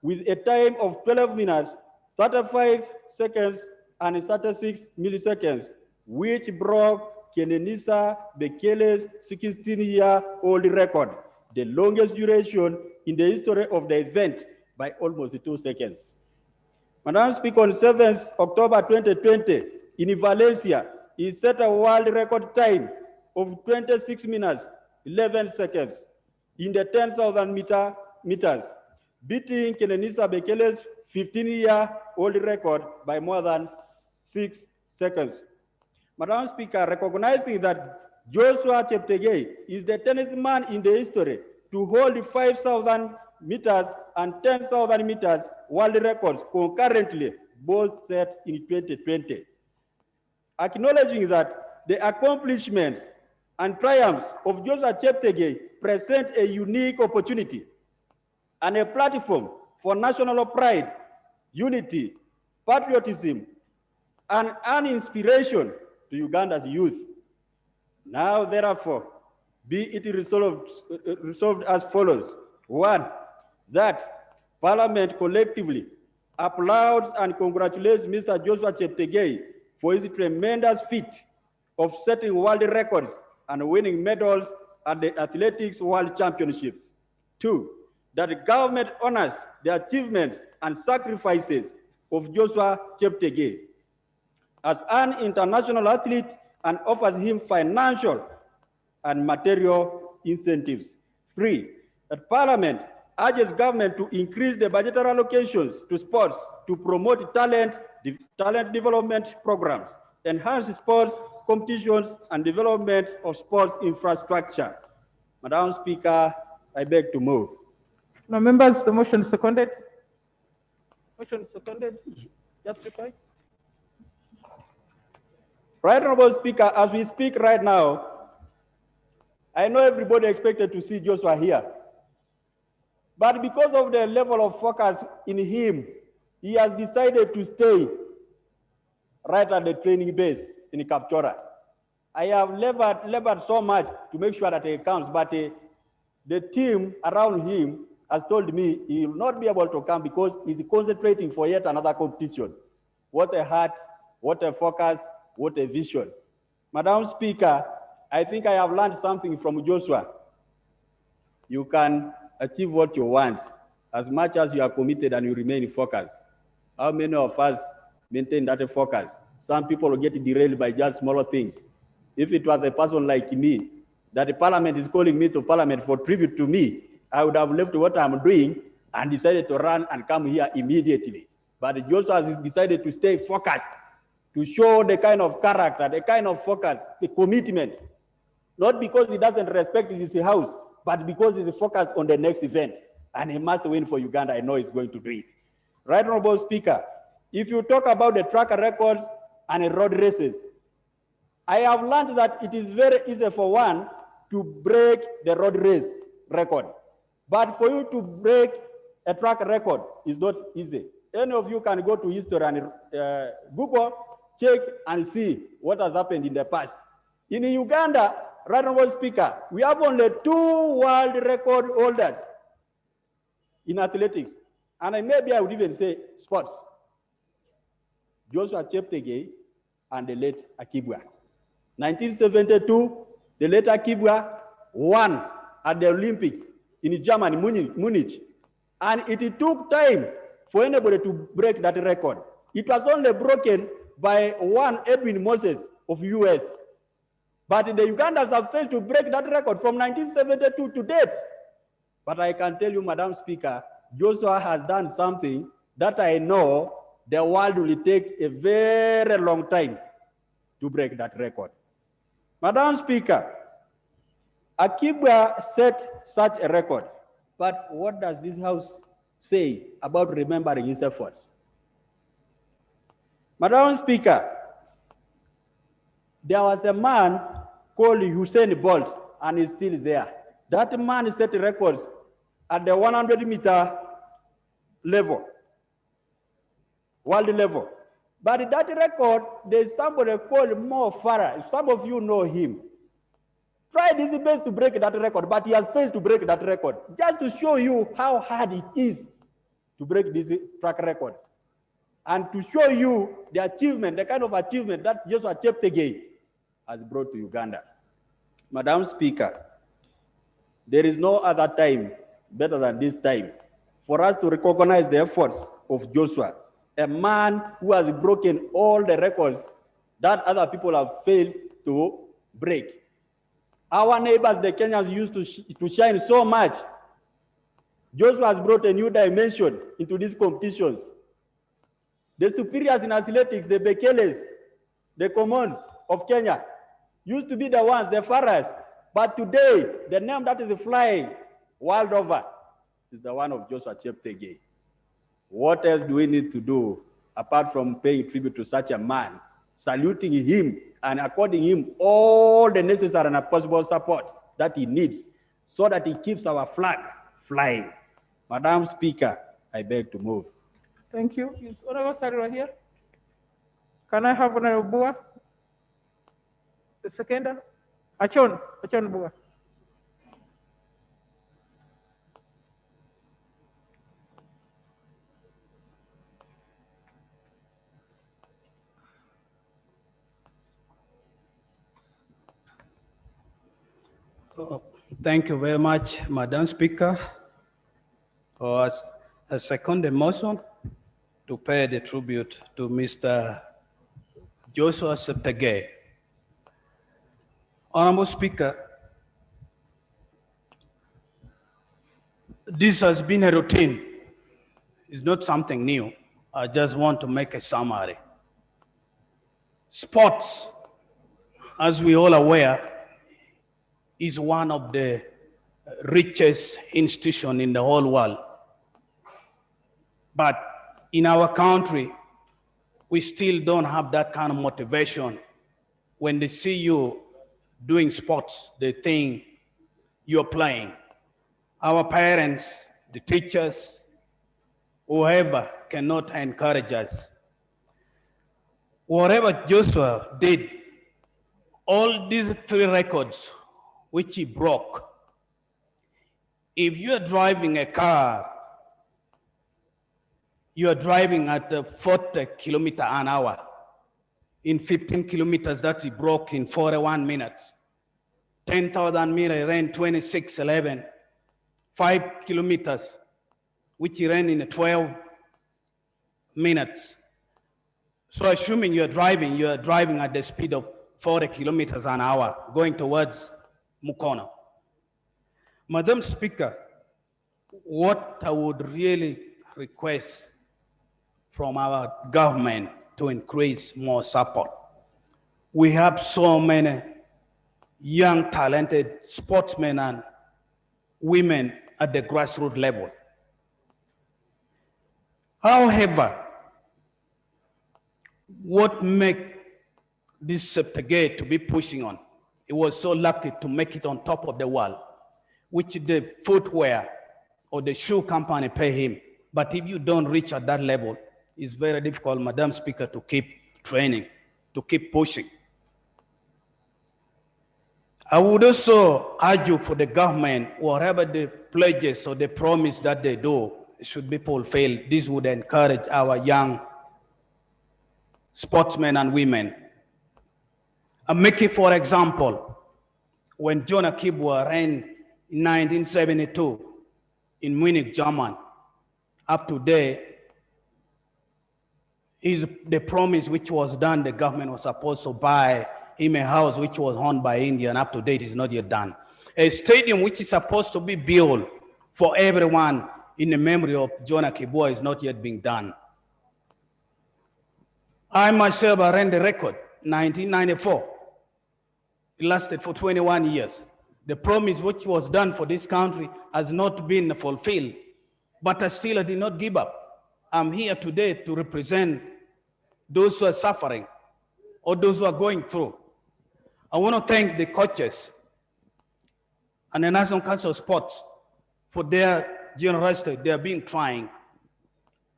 with a time of 12 minutes, 35 seconds, and 36 milliseconds, which broke Kenenisa Bekele's 16-year-old record, the longest duration in the history of the event, by almost 2 seconds. Madam Speaker, on 7th October 2020, in Valencia, he set a world record time of 26 minutes, 11 seconds in the 10,000 meters, beating Kenenisa Bekele's 15-year-old record by more than 6 seconds. Madam Speaker, recognizing that Joshua Cheptegei is the 10th man in the history to hold 5,000 meters and 10,000 meters world records concurrently, both set in 2020. Acknowledging that the accomplishments and triumphs of Joshua Cheptegei present a unique opportunity and a platform for national pride, unity, patriotism, and an inspiration to Uganda's youth. Now, therefore, be it resolved as follows. 1, that Parliament collectively applauds and congratulates Mr. Joshua Cheptegei for his tremendous feat of setting world records and winning medals at the Athletics World Championships. 2, that the government honors the achievements and sacrifices of Joshua Cheptegei as an international athlete and offers him financial and material incentives. 3, that Parliament urges government to increase the budgetary allocations to sports to promote talent development programs, enhance sports competitions, and development of sports infrastructure. Madam Speaker, I beg to move. Now, members, the motion is seconded. Motion is seconded. Justify. Right, Honorable Speaker, as we speak right now, I know everybody expected to see Joshua here. But because of the level of focus in him, he has decided to stay right at the training base in Kapchora. I have labored so much to make sure that he comes, but the team around him has told me he will not be able to come because he's concentrating for yet another competition. What a heart, what a focus, what a vision. Madam Speaker, I think I have learned something from Joshua. You can achieve what you want as much as you are committed and you remain focused. How many of us maintain that focus? Some people get derailed by just smaller things. If it was a person like me, that the parliament is calling me to parliament for tribute to me, I would have left what I'm doing and decided to run and come here immediately. But Joshua has decided to stay focused, to show the kind of character, the kind of focus, the commitment, not because he doesn't respect his house, but because he's focused on the next event. And he must win for Uganda. I know he's going to do it. Right, Honorable Speaker, if you talk about the track records and road races, I have learned that it is very easy for one to break the road race record. But for you to break a track record is not easy. Any of you can go to history and Google, check and see what has happened in the past. In Uganda, right, Honorable Speaker, we have only 2 world record holders in athletics. And maybe I would even say sports. Joshua Cheptegei and the late Akibwa. 1972, the late Akibwa won at the Olympics in Germany, Munich. And it took time for anybody to break that record. It was only broken by one Edwin Moses of US. But the Ugandans have failed to break that record from 1972 to date. But I can tell you, Madam Speaker, Joshua has done something that I know the world will take a very long time to break that record. Madam Speaker, Akibwa set such a record, but what does this House say about remembering his efforts? Madam Speaker, there was a man called Usain Bolt, and he's still there. That man set records at the 100-meter level, world level. But that record, there's somebody called Mo Farah. Some of you know him. Tried his best to break that record, but he has failed to break that record. Just to show you how hard it is to break these track records. And to show you the achievement, the kind of achievement that Joshua Cheptegei has brought to Uganda. Madam Speaker, there is no other time better than this time for us to recognize the efforts of Joshua, a man who has broken all the records that other people have failed to break. Our neighbors, the Kenyans, used to shine so much. Joshua has brought a new dimension into these competitions. The superiors in athletics, the Bekeles, the Commons of Kenya, used to be the ones, the Farahs. But today, the name that is flying world over is the one of Joshua Cheptegei. What else do we need to do apart from paying tribute to such a man, saluting him and according him all the necessary and possible support that he needs so that he keeps our flag flying? Madam Speaker, I beg to move. Thank you. Is Honorable Sarira here? Can I have Honorable Bua? The seconder? Achon Bua. Thank you very much, Madam Speaker. I second the motion to pay the tribute to Mr. Joshua Cheptegei. Honorable Speaker, this has been a routine. It's not something new. I just want to make a summary. Sports, as we all aware, is one of the richest institutions in the whole world. But in our country, we still don't have that kind of motivation. When they see you doing sports, they think you're playing. Our parents, the teachers, whoever cannot encourage us. Whatever Joshua did, all these 3 records which he broke, If you are driving a car, you are driving at 40 kilometers an hour. In 15 kilometers, that is broke in 41 minutes. 10,000 meters ran 26:11. 5 kilometers, which he ran in 12 minutes. So assuming you are driving at the speed of 40 kilometers an hour, going towards Mukono. Madam Speaker, what I would really request from our government to increase more support. We have so many young, talented sportsmen and women at the grassroots level. However, what make this Septegate to be pushing on? It was so lucky to make it on top of the world, which the footwear or the shoe company pay him. But if you don't reach at that level, it's very difficult, Madam Speaker, to keep training, to keep pushing. I would also argue for the government, whatever the pledges or the promise that they do should be fulfilled. This would encourage our young sportsmen and women. I'm making, for example, when John Akibwa ran in 1972 in Munich, Germany, up to date, is the promise which was done, the government was supposed to buy him a house which was owned by India, and up to date is not yet done. A stadium which is supposed to be built for everyone in the memory of John Akibwa is not yet being done. I myself ran the record, 1994. It lasted for 21 years. The promise which was done for this country has not been fulfilled, but I still did not give up. I'm here today to represent those who are suffering or those who are going through. I want to thank the coaches and the National Council of Sports for their generosity. They have been trying.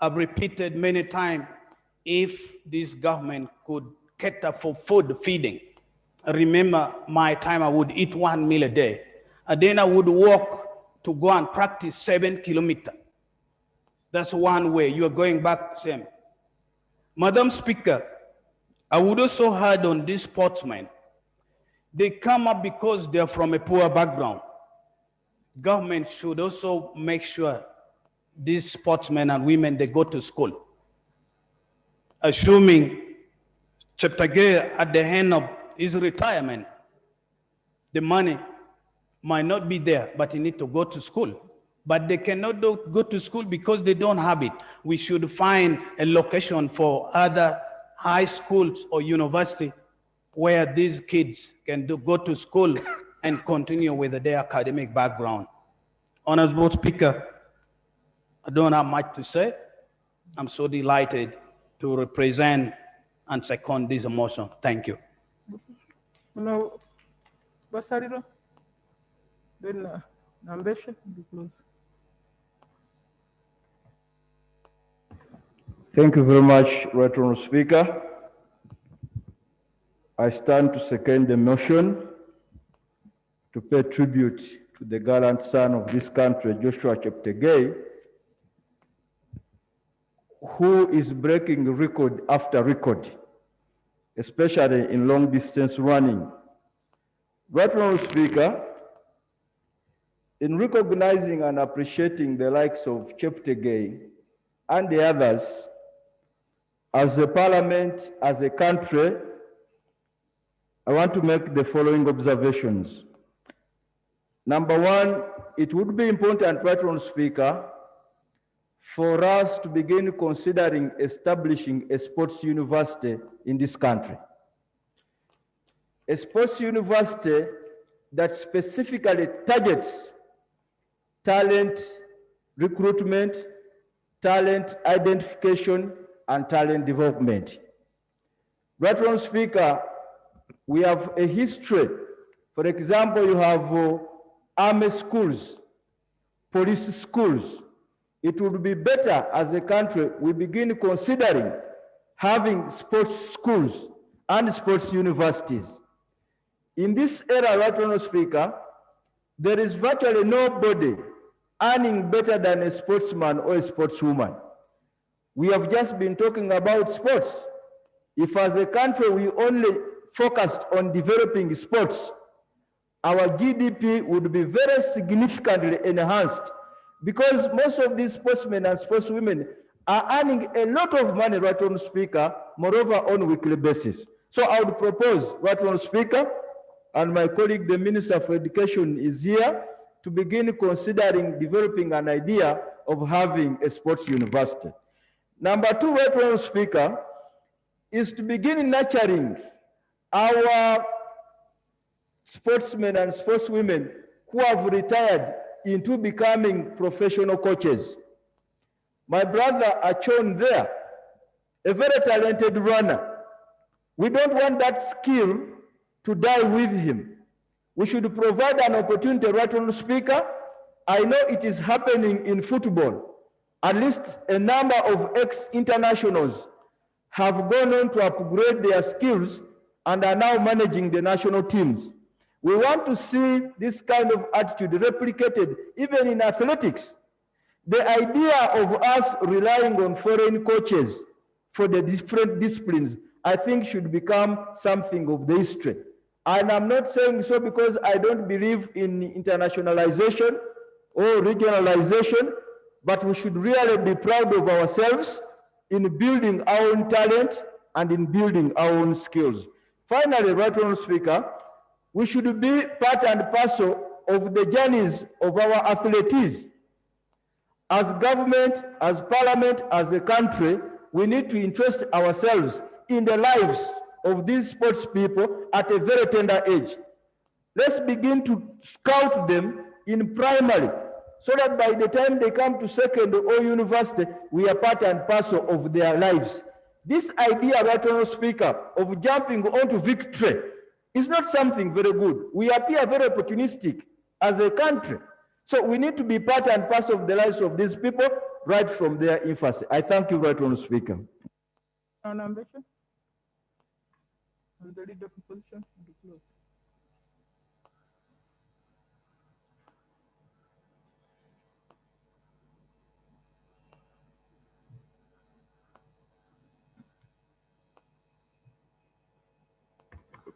I've repeated many times, if this government could cater for food feeding. I remember my time I would eat 1 meal a day, and then I would walk to go and practice 7 kilometers. That's one way. You are going back, same. Madam Speaker, I would also add on these sportsmen. They come up because they're from a poor background. Government should also make sure these sportsmen and women, they go to school. Assuming Cheptegei at the end of his retirement, the money might not be there, but he need to go to school. But they cannot go to school because they don't have it. We should find a location for other high schools or university where these kids can go to school and continue with their academic background. Honorable Speaker, I don't have much to say. I'm so delighted to represent and second this motion. Thank you. No, Basariro, then Nambeshe, close. Thank you very much, Right Honourable Speaker. I stand to second the motion to pay tribute to the gallant son of this country, Joshua Cheptegei, who is breaking record after record, especially in long distance running. Right Honourable Speaker, in recognizing and appreciating the likes of Cheptegei and the others, as a parliament, as a country, I want to make the following observations. Number one, it would be important, Right Honourable Speaker, for us to begin considering establishing a sports university in this country. A sports university that specifically targets talent recruitment, talent identification, and talent development. Right Honourable Speaker, we have a history. For example, you have army schools, police schools. It would be better as a country we begin considering having sports schools and sports universities. In this era, Right Honourable Speaker, there is virtually nobody earning better than a sportsman or a sportswoman. We have just been talking about sports. If as a country we only focused on developing sports, our GDP would be very significantly enhanced, because most of these sportsmen and sportswomen are earning a lot of money, right on Speaker, moreover on a weekly basis. So I would propose, right on Speaker, and my colleague, the Minister for Education, is here to begin considering developing an idea of having a sports university. Number two, right on Speaker, is to begin nurturing our sportsmen and sportswomen who have retired into becoming professional coaches. My brother Achon there, a very talented runner. We don't want that skill to die with him. We should provide an opportunity, right on Speaker. I know it is happening in football. At least a number of ex-internationals have gone on to upgrade their skills and are now managing the national teams. We want to see this kind of attitude replicated even in athletics. The idea of us relying on foreign coaches for the different disciplines, I think, should become something of the history. And I'm not saying so because I don't believe in internationalization or regionalization, but we should really be proud of ourselves in building our own talent and in building our own skills. Finally, right on Speaker, we should be part and parcel of the journeys of our athletes. As government, as parliament, as a country, we need to interest ourselves in the lives of these sports people at a very tender age. Let's begin to scout them in primary, so that by the time they come to secondary or university, we are part and parcel of their lives. This idea, right on Speaker, of jumping onto victory is not something very good. We appear very opportunistic as a country. So we need to be part and parcel of the lives of these people right from their infancy. I thank you, right on Speaker. Ambition? The leader position to close.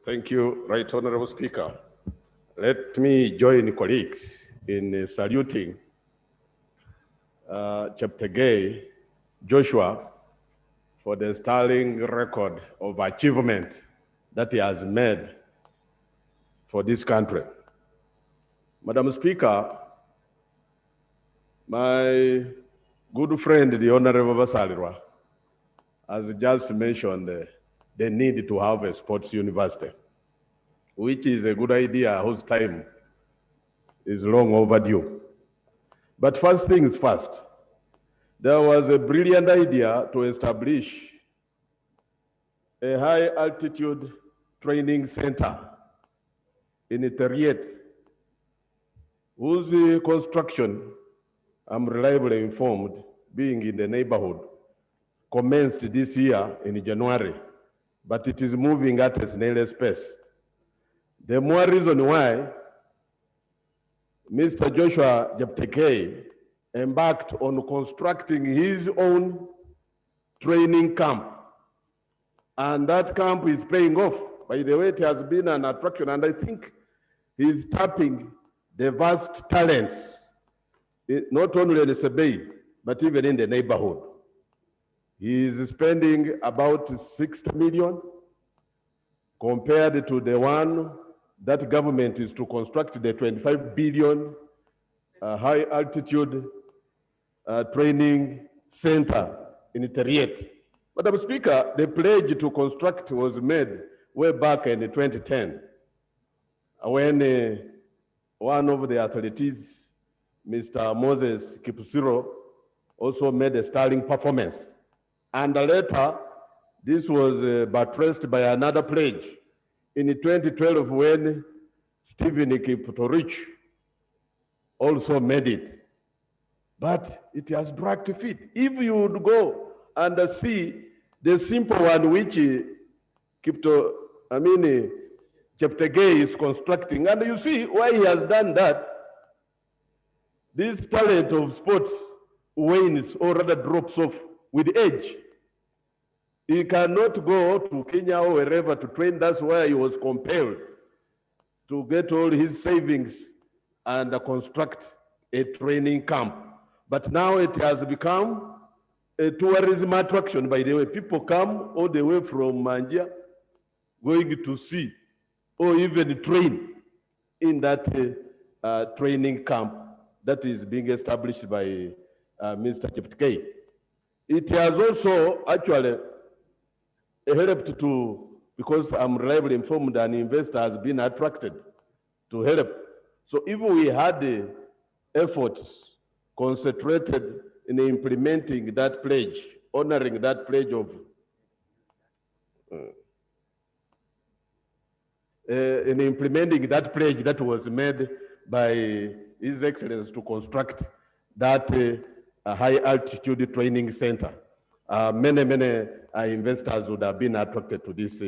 Thank you, Right Honorable Speaker. Let me join colleagues in saluting Cheptegei Joshua for the sterling record of achievement that he has made for this country. Madam Speaker, my good friend, the Honorable Basalirwa, has just mentioned the need to have a sports university, which is a good idea whose time is long overdue. But first things first, there was a brilliant idea to establish a high altitude training center in Teriet, whose construction, I'm reliably informed, being in the neighborhood, commenced this year in January, but it is moving at a snail's pace. The more reason why Mr. Joshua Cheptegei embarked on constructing his own training camp. And that camp is paying off. By the way, it has been an attraction, and I think he's tapping the vast talents, not only in Sebei, but even in the neighborhood. He is spending about 60 million compared to the one that government is to construct the 25 billion high altitude training center in Teriet. Madam Speaker, the pledge to construct was made way back in 2010 when one of the athletes, Mr. Moses Kipusiro, also made a sterling performance. And later, this was buttressed by another pledge in 2012 when Stephen Kiptorich also made it. But it has dragged feet. If you would go and see the simple one which Cheptegei is constructing, and you see why he has done that, this talent of sports wanes or rather drops off with age. He cannot go to Kenya or wherever to train. That's why he was compelled to get all his savings and construct a training camp. But now it has become a tourism attraction. By the way, people come all the way from Manjia going to see or even train in that training camp that is being established by Mr. Cheptegei. It has also actually helped to, because I'm reliably informed an investor has been attracted to help. So if we had the efforts concentrated in implementing that pledge, honoring that pledge of in implementing that pledge that was made by His Excellency to construct that high altitude training center, many investors would have been attracted to this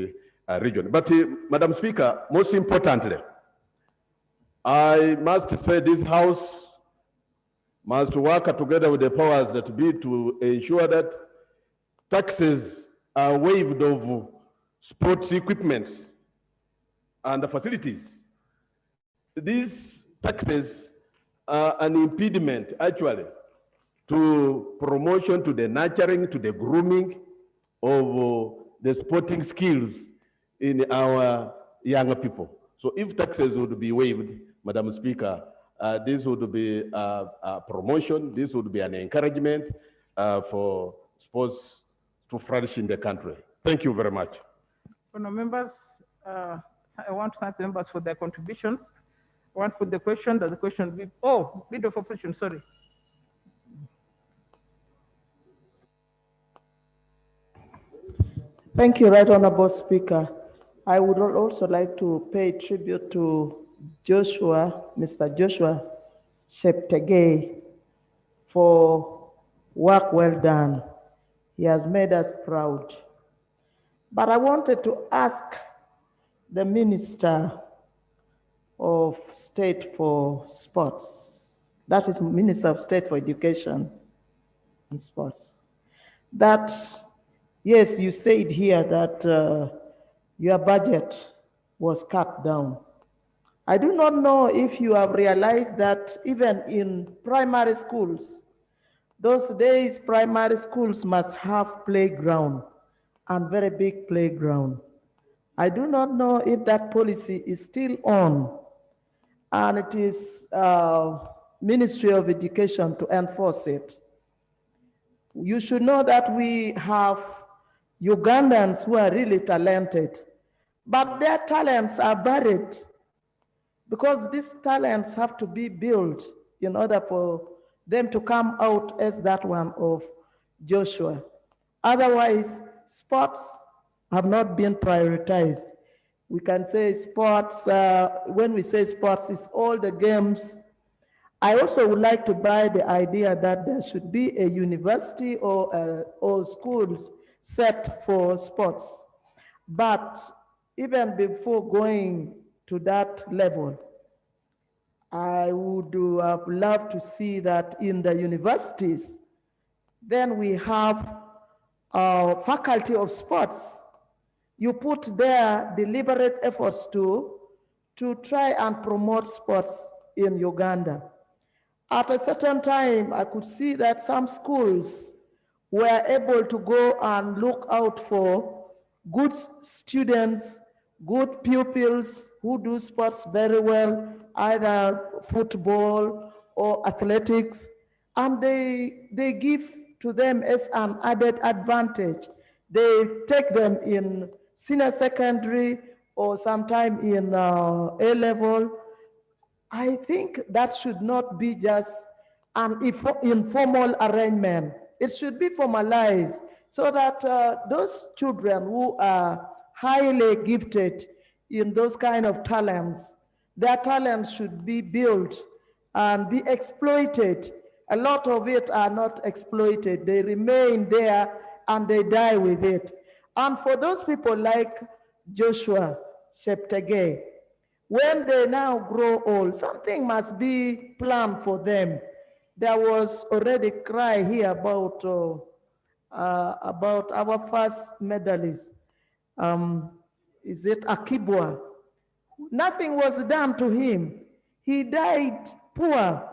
region. But Madam Speaker, most importantly, I must say this House must work together with the powers that be to ensure that taxes are waived of sports equipment and facilities. These taxes are an impediment, actually, to promotion, to the nurturing, to the grooming of the sporting skills in our younger people. So if taxes would be waived, Madam Speaker, this would be a promotion, this would be an encouragement for sports to flourish in the country. Thank you very much. Honourable members, I want to thank the members for their contributions. I want to put the question that the question be, oh, bit of opposition, sorry. Thank you, Right Honorable Speaker. I would also like to pay tribute to Mr. Joshua Cheptegei for work well done. He has made us proud. But I wanted to ask the Minister of State for Sports, that is Minister of State for Education and Sports, that yes, you said here that your budget was cut down. I do not know if you have realized that even in primary schools, those days primary schools must have playground and very big playground. I do not know if that policy is still on, and it is Ministry of Education to enforce it. You should know that we have Ugandans who are really talented, but their talents are buried because these talents have to be built in order for them to come out as that one of Joshua. Otherwise, sports have not been prioritized. We can say sports, when we say sports, it's all the games. I also would like to buy the idea that there should be a university or schools set for sports. But even before going to that level, I would have loved to see that in the universities, then we have a faculty of sports. You put their deliberate efforts to try and promote sports in Uganda. At a certain time, I could see that some schools were able to go and look out for good students, good pupils who do sports very well, either football or athletics, and they give to them as an added advantage. They take them in senior secondary or sometime in A-level. I think that should not be just an informal arrangement. It should be formalized so that those children who are highly gifted in those kind of talents, their talents should be built and be exploited. A lot of it are not exploited. They remain there and they die with it. And for those people like Joshua Cheptegei, when they now grow old, something must be planned for them. there was already cry here about our first medalist. Is it Akibwa? Nothing was done to him. He died poor.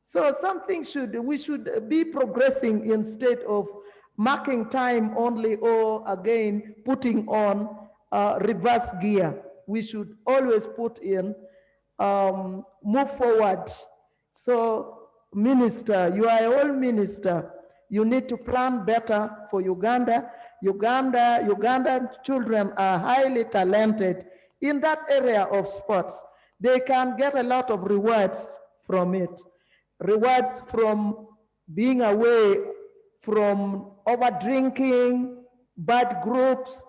So something we should be progressing instead of marking time only or again putting on reverse gear. We should always put in, move forward. So minister, you are a old minister. You need to plan better for Uganda. Ugandan children are highly talented in that area of sports. They can get a lot of rewards from it. Rewards from being away from over drinking, bad groups.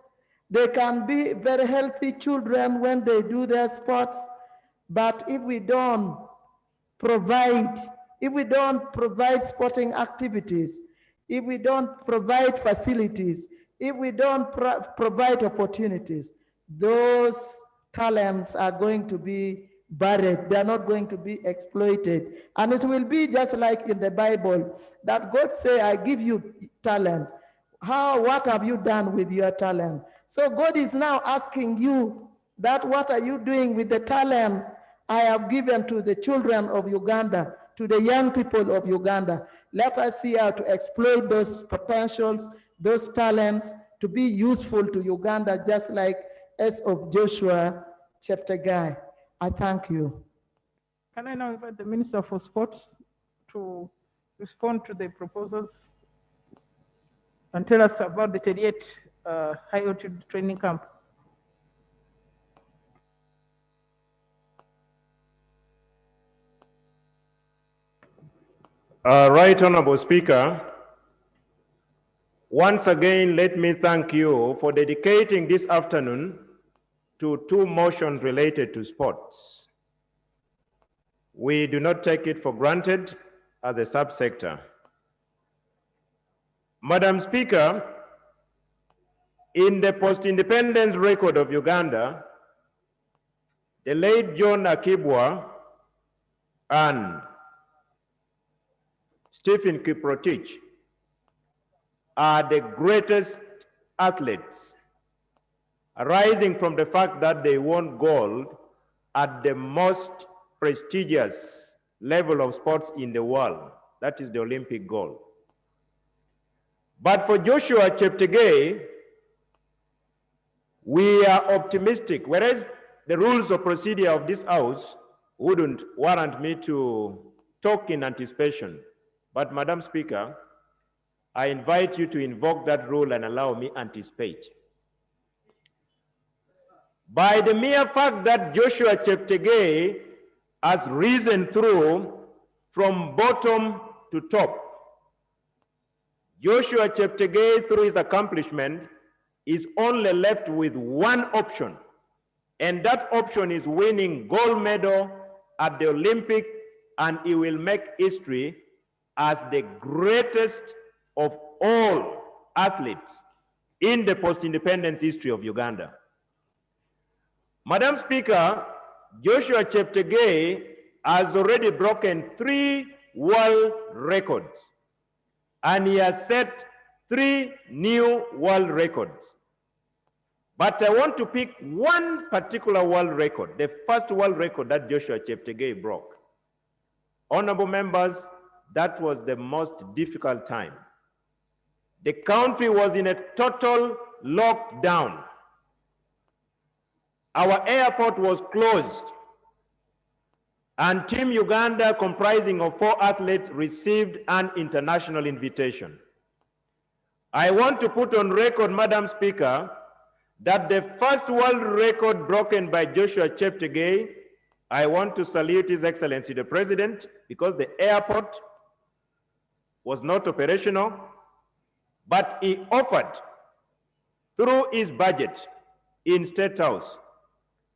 They can be very healthy children when they do their sports. But if we don't provide sporting activities, if we don't provide facilities, if we don't provide opportunities, those talents are going to be buried. They are not going to be exploited. And it will be just like in the Bible, that God say, I give you talent. What have you done with your talent? So God is now asking you that what are you doing with the talent I have given to the children of Uganda, to the young people of Uganda? Let us see how to exploit those potentials, those talents to be useful to Uganda, just like as of Joshua Cheptegei. I thank you. Can I now invite the Minister for Sports to respond to the proposals and tell us about the 38 high altitude training camp? Right Honorable Speaker, once again, let me thank you for dedicating this afternoon to two motions related to sports. We do not take it for granted as a subsector. Madam Speaker, in the post-independence record of Uganda, the late John Akibwa and Stephen Kiprotich are the greatest athletes, arising from the fact that they won gold at the most prestigious level of sports in the world, that is the Olympic gold. But for Joshua Cheptegei, we are optimistic, whereas the rules of procedure of this House wouldn't warrant me to talk in anticipation. But Madam Speaker, I invite you to invoke that rule and allow me anticipate. By the mere fact that Joshua Cheptegei has risen through from bottom to top, Joshua Cheptegei, through his accomplishment, is only left with one option, and that option is winning gold medal at the Olympic, and he will make history as the greatest of all athletes in the post-independence history of Uganda. Madam Speaker, Joshua Cheptegei has already broken 3 world records, and he has set 3 new world records. But I want to pick one particular world record, the first world record that Joshua Cheptegei broke. Honorable members, that was the most difficult time. The country was in a total lockdown. Our airport was closed, and Team Uganda, comprising of 4 athletes, received an international invitation. I want to put on record, Madam Speaker, that the first world record broken by Joshua Cheptegei, I want to salute His Excellency the President, because the airport was not operational, but he offered, through his budget in State House,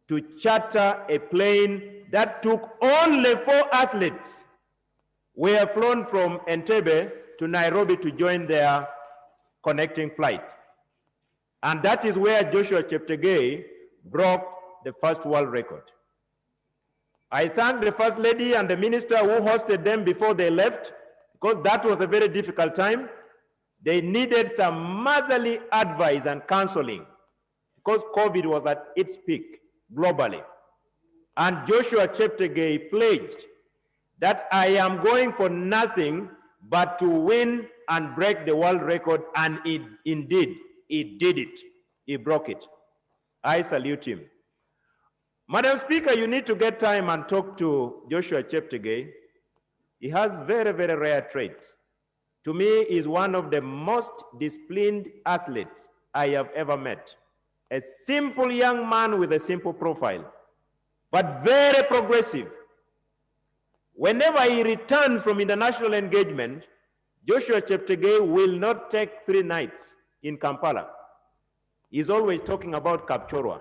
to charter a plane that took only 4 athletes, were flown from Entebbe to Nairobi to join their connecting flight. And that is where Joshua Cheptegei broke the first world record. I thank the First Lady and the Minister who hosted them before they left, because that was a very difficult time. They needed some motherly advice and counseling because COVID was at its peak globally. And Joshua Cheptegei pledged that I am going for nothing but to win and break the world record, and indeed, he did it. He broke it. I salute him. Madam Speaker, you need to get time and talk to Joshua Cheptegei. He has very, very rare traits. To me, he is one of the most disciplined athletes I have ever met. A simple young man with a simple profile, but very progressive. Whenever he returns from international engagement, Joshua Cheptegei will not take 3 nights in Kampala. He's always talking about Kapchorwa.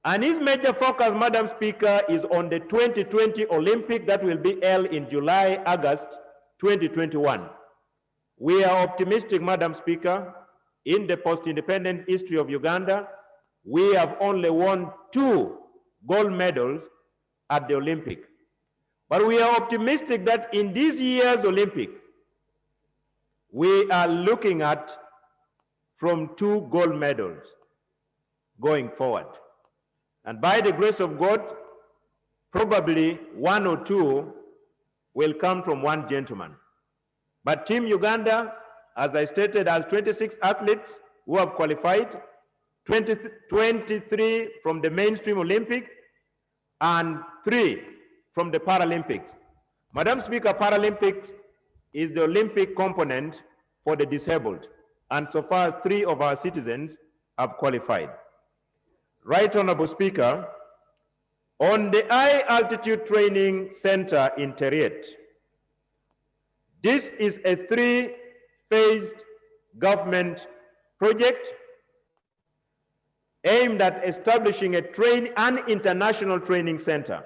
And his major focus, Madam Speaker, is on the 2020 Olympic that will be held in July, August 2021. We are optimistic, Madam Speaker. In the post-independence history of Uganda, we have only won 2 gold medals at the Olympic. But we are optimistic that in this year's Olympic, we are looking at from 2 gold medals going forward. And by the grace of God, probably 1 or 2 will come from one gentleman. But Team Uganda, as I stated, has 26 athletes who have qualified, 23 from the mainstream Olympic, and 3 from the Paralympics. Madam Speaker, Paralympics is the Olympic component for the disabled, and so far 3 of our citizens have qualified. Right Honorable Speaker, on the High Altitude Training Center in Teriet, this is a 3-phased government project aimed at establishing an international training center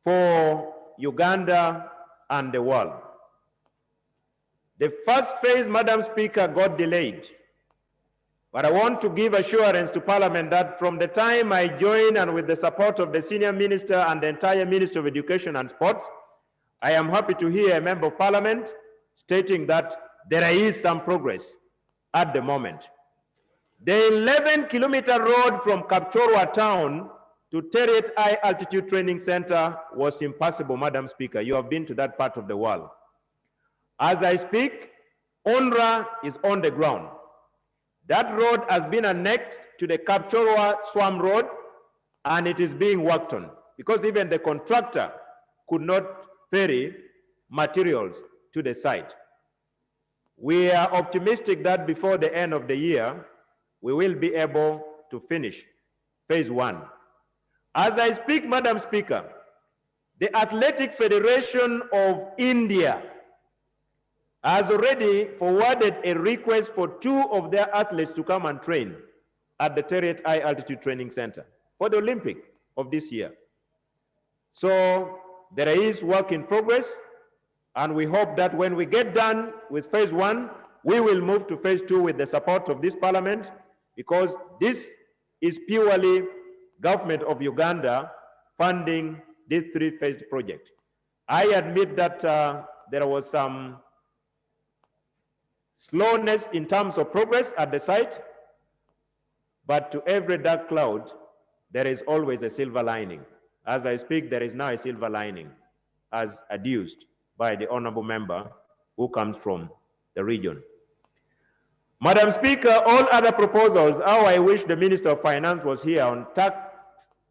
for Uganda and the world. The first phase, Madam Speaker, got delayed. But I want to give assurance to Parliament that from the time I joined, and with the support of the Senior Minister and the entire Ministry of Education and Sports, I am happy to hear a Member of Parliament stating that there is some progress at the moment. The 11-kilometer road from Kapchorwa town to Teriet High Altitude Training Center was impassable, Madam Speaker. You have been to that part of the world. As I speak, UNRWA is on the ground. That road has been annexed to the Kapchorwa Swam Road, and it is being worked on because even the contractor could not ferry materials to the site. We are optimistic that before the end of the year, we will be able to finish phase 1. As I speak, Madam Speaker, the Athletics Federation of India has already forwarded a request for 2 of their athletes to come and train at the Teriet High Altitude Training Center for the Olympic of this year. So there is work in progress, and we hope that when we get done with phase 1, we will move to phase 2 with the support of this Parliament, because this is purely government of Uganda funding this 3-phased project. I admit that there was some slowness in terms of progress at the site, but to every dark cloud, there is always a silver lining. As I speak, there is now a silver lining, as adduced by the honorable member who comes from the region. Madam Speaker, all other proposals, how I wish the Minister of Finance was here, on tax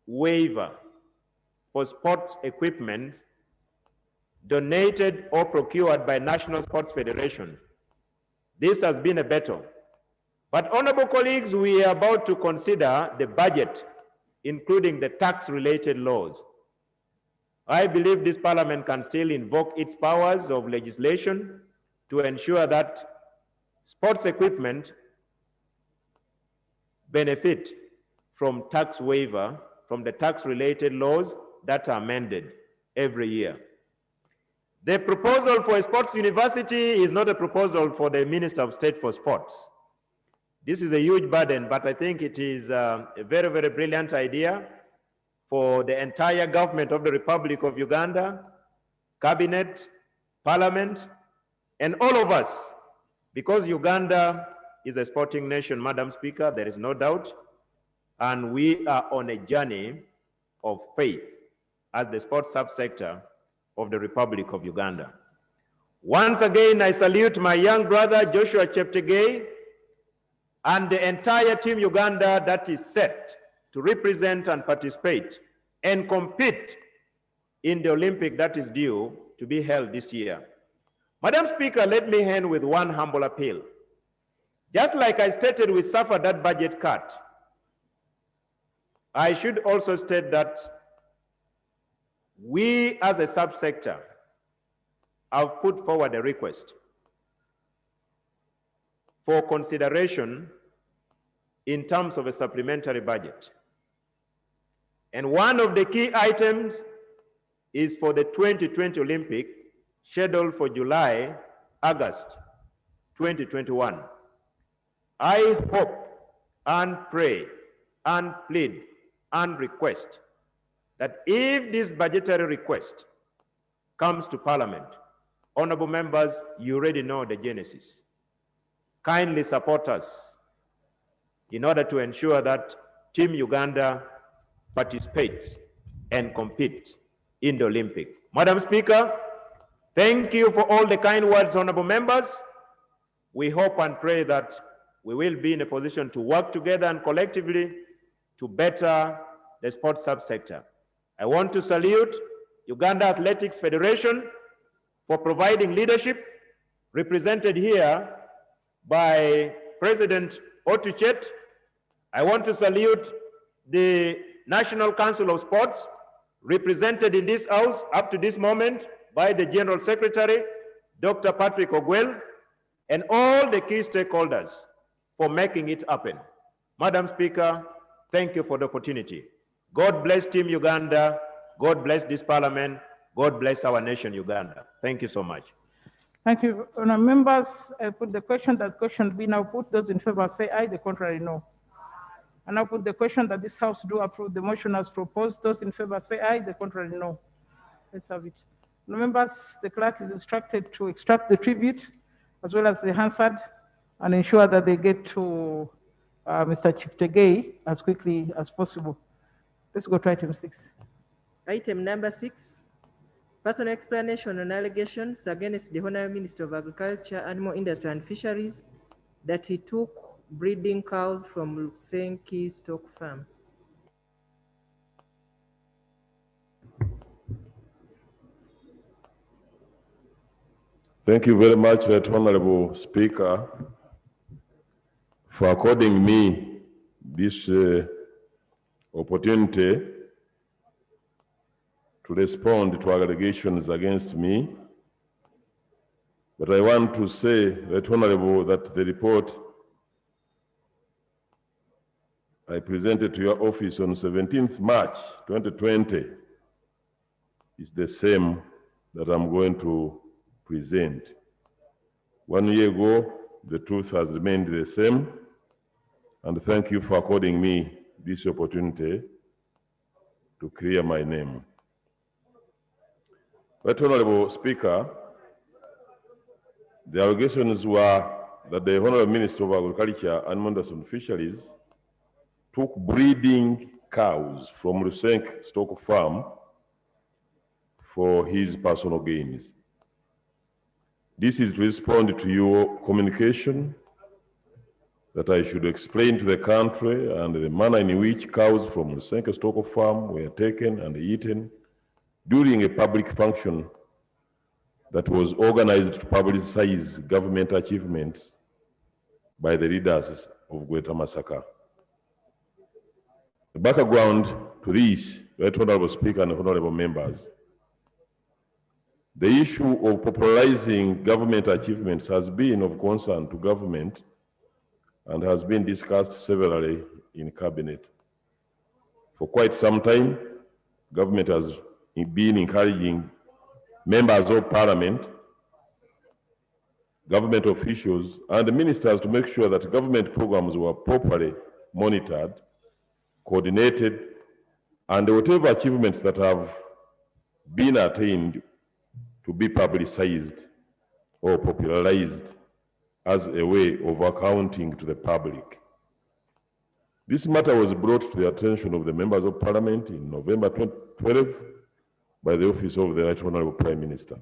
waiver for sports equipment donated or procured by National Sports Federation. This has been a battle. But honorable colleagues, we are about to consider the budget, including the tax-related laws. I believe this Parliament can still invoke its powers of legislation to ensure that sports equipment benefit from tax waiver from the tax-related laws that are amended every year. The proposal for a sports university is not a proposal for the Minister of State for Sports. This is a huge burden, but I think it is a very, very brilliant idea for the entire government of the Republic of Uganda, Cabinet, Parliament, and all of us, because Uganda is a sporting nation, Madam Speaker, there is no doubt, and we are on a journey of faith as the sports subsector of the Republic of Uganda. Once again, I salute my young brother, Joshua Cheptegei, and the entire Team Uganda that is set to represent and participate and compete in the Olympic that is due to be held this year. Madam Speaker, let me end with one humble appeal. Just like I stated we suffered that budget cut, I should also state that we as a subsector have put forward a request for consideration in terms of a supplementary budget. And one of the key items is for the 2020 Olympic scheduled for July, August 2021. I hope and pray and plead and request that if this budgetary request comes to Parliament, honorable members, you already know the genesis. Kindly support us in order to ensure that Team Uganda participates and competes in the Olympic. Madam Speaker, thank you for all the kind words, honorable members. We hope and pray that we will be in a position to work together and collectively to better the sports subsector. I want to salute Uganda Athletics Federation for providing leadership, represented here by President Otuchet. I want to salute the National Council of Sports, represented in this house up to this moment by the General Secretary, Dr. Patrick Ogwell, and all the key stakeholders for making it happen. Madam Speaker, thank you for the opportunity. God bless Team Uganda. God bless this Parliament. God bless our nation, Uganda. Thank you so much. Thank you. Members, I put the question, that question be now put. Those in favor say aye, the contrary no. And I put the question that this House do approve the motion as proposed. Those in favor say aye, the contrary no. Let's have it. Members, the clerk is instructed to extract the tribute as well as the Hansard and ensure that they get to Mr. Cheptegei as quickly as possible. Let's go to item 6. Item number 6, personal explanation on allegations against the Honorable Minister of Agriculture, Animal Industry and Fisheries that he took breeding cows from Lusenki Stock Farm. Thank you very much, Right Honorable Speaker, for according me this opportunity to respond to allegations against me. But I want to say, Right Honorable, that the report I presented to your office on 17th March 2020 is the same that I'm going to present. 1 year ago, the truth has remained the same, and thank you for according me this opportunity to clear my name. Right Honorable Speaker, the allegations were that the Honorable Minister of Agriculture, Animal Industry and Fisheries took breeding cows from Lusenki Stock Farm for his personal gains. This is to respond to your communication that I should explain to the country and the manner in which cows from Lusenki Stock Farm were taken and eaten during a public function that was organized to publicize government achievements by the leaders of Gweta Massacre. The background to this, Right Honorable Speaker and Honorable Members, the issue of popularizing government achievements has been of concern to government and has been discussed severally in Cabinet. For quite some time, government has been encouraging members of Parliament, government officials, and ministers to make sure that government programs were properly monitored, coordinated, and whatever achievements that have been attained to be publicized or popularized as a way of accounting to the public. This matter was brought to the attention of the members of parliament in November 2012 by the office of the Right Honorable Prime Minister.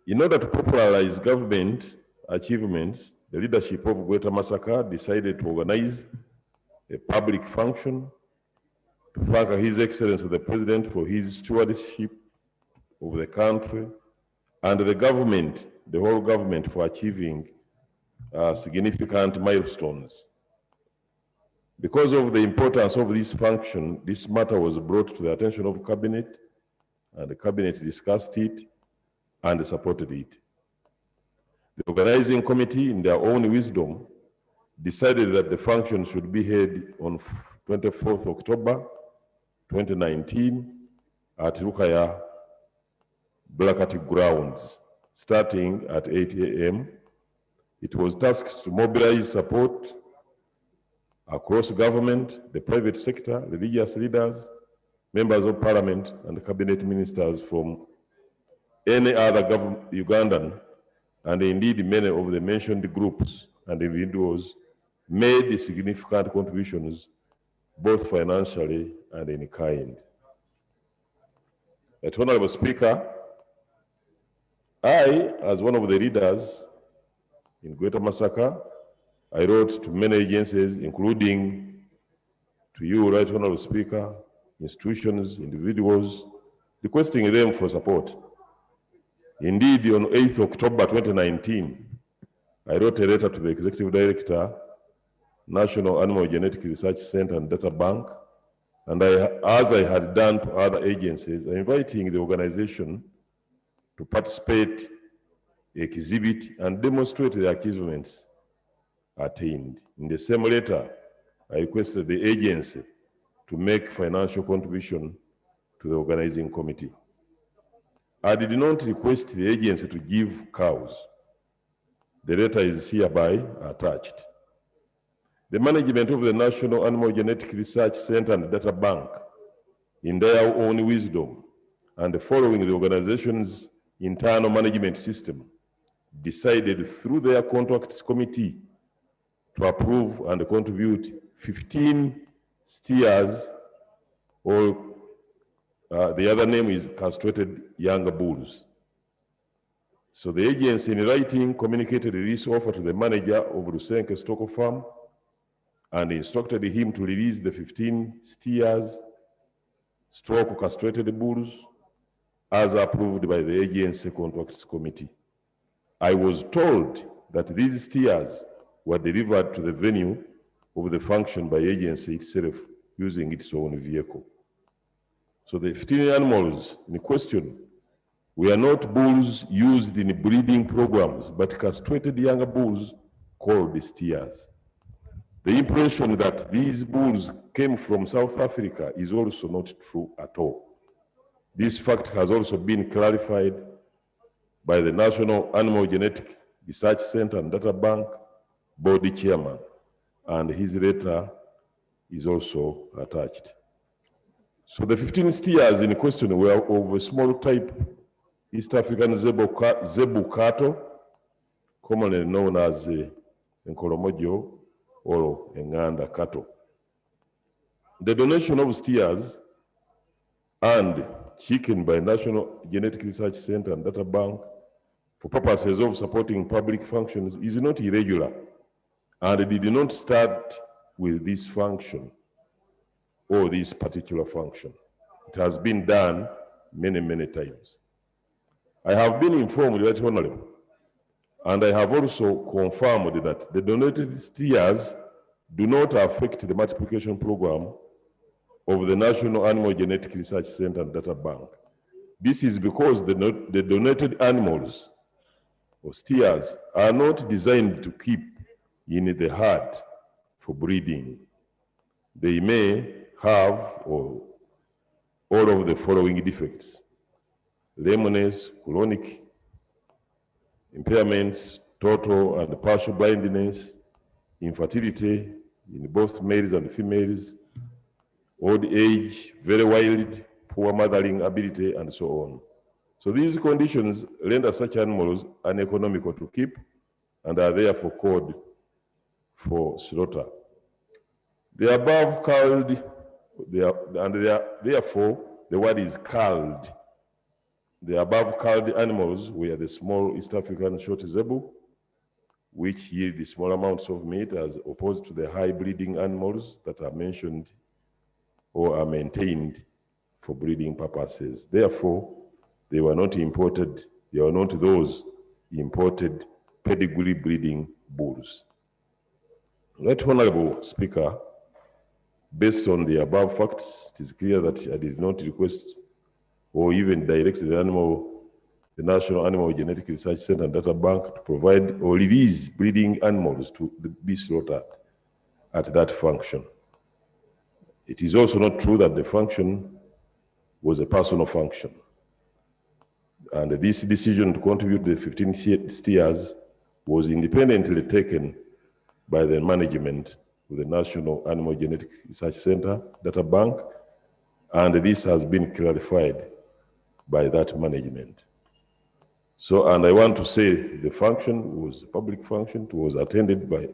In order to popularize government achievements, the leadership of Gweta Masaka decided to organize a public function to thank His Excellency the President for his stewardship of the country and the government, the whole government, for achieving significant milestones. Because of the importance of this function, this matter was brought to the attention of Cabinet, and the Cabinet discussed it and supported it. The organizing committee, in their own wisdom, decided that the function should be held on 24th October 2019 at Rukaya Blackati grounds, starting at 8 a.m. It was tasked to mobilize support across government, the private sector, religious leaders, members of parliament, and cabinet ministers from any other Ugandan, and indeed many of the mentioned groups and individuals made significant contributions, both financially and in kind. Right Honorable Speaker, I, as one of the leaders in Gweta Masaka, I wrote to many agencies, including to you, Right Honorable Speaker, institutions, individuals, requesting them for support. Indeed, on 8th October 2019, I wrote a letter to the Executive Director, National Animal Genetic Research Center and Data Bank, and as I had done to other agencies, inviting the organization to participate, exhibit, and demonstrate the achievements attained. In the same letter, I requested the agency to make financial contribution to the organizing committee. I did not request the agency to give cows. The letter is hereby attached. The management of the National Animal Genetic Research Center and Data Bank, in their own wisdom and following the organization's internal management system, decided through their contracts committee to approve and contribute 15 steers, or the other name is castrated young bulls. So the agency in writing communicated this offer to the manager of Rusenke Stock Farm and instructed him to release the 15 steers, stroke castrated bulls, as approved by the agency contracts committee. I was told that these steers were delivered to the venue of the function by agency itself using its own vehicle. So the 15 animals in question were not bulls used in breeding programs, but castrated young bulls called steers. The impression that these bulls came from South Africa is also not true at all. This fact has also been clarified by the National Animal Genetic Research Center and Data Bank Board Chairman, and his letter is also attached. So the 15 steers in question were of a small type East African zebu cattle, commonly known as Nkolomojo or Enganda cattle. The donation of steers and chicken by National Genetic Research Center and Data Bank for purposes of supporting public functions is not irregular, and it did not start with this function or this particular function. It has been done many, many times. I have been informed, Right Honorable, and I have also confirmed that the donated steers do not affect the multiplication program of the National Animal Genetic Research Center and Data Bank. This is because the donated animals or steers are not designed to keep in the herd for breeding. They may have all of the following defects: lameness, chronic impairments, total and partial blindness, infertility in both males and females, old age, very wild, poor mothering ability, and so on. So these conditions render such animals uneconomical to keep and are therefore called for slaughter. The above culled, therefore the word is culled. The above culled animals were the small East African short zebu, which yield small amounts of meat as opposed to the high breeding animals that are mentioned or are maintained for breeding purposes. Therefore, they were not imported, they were not those imported pedigree breeding bulls. Right Honorable Speaker, based on the above facts, it is clear that I did not request or even direct the National Animal Genetic Research Center and Data Bank to provide or release breeding animals to be slaughtered at that function. It is also not true that the function was a personal function. And this decision to contribute the 15 steers was independently taken by the management of the National Animal Genetic Research Center Data Bank, and this has been clarified by that management. So, and I want to say the function was a public function. It was attended by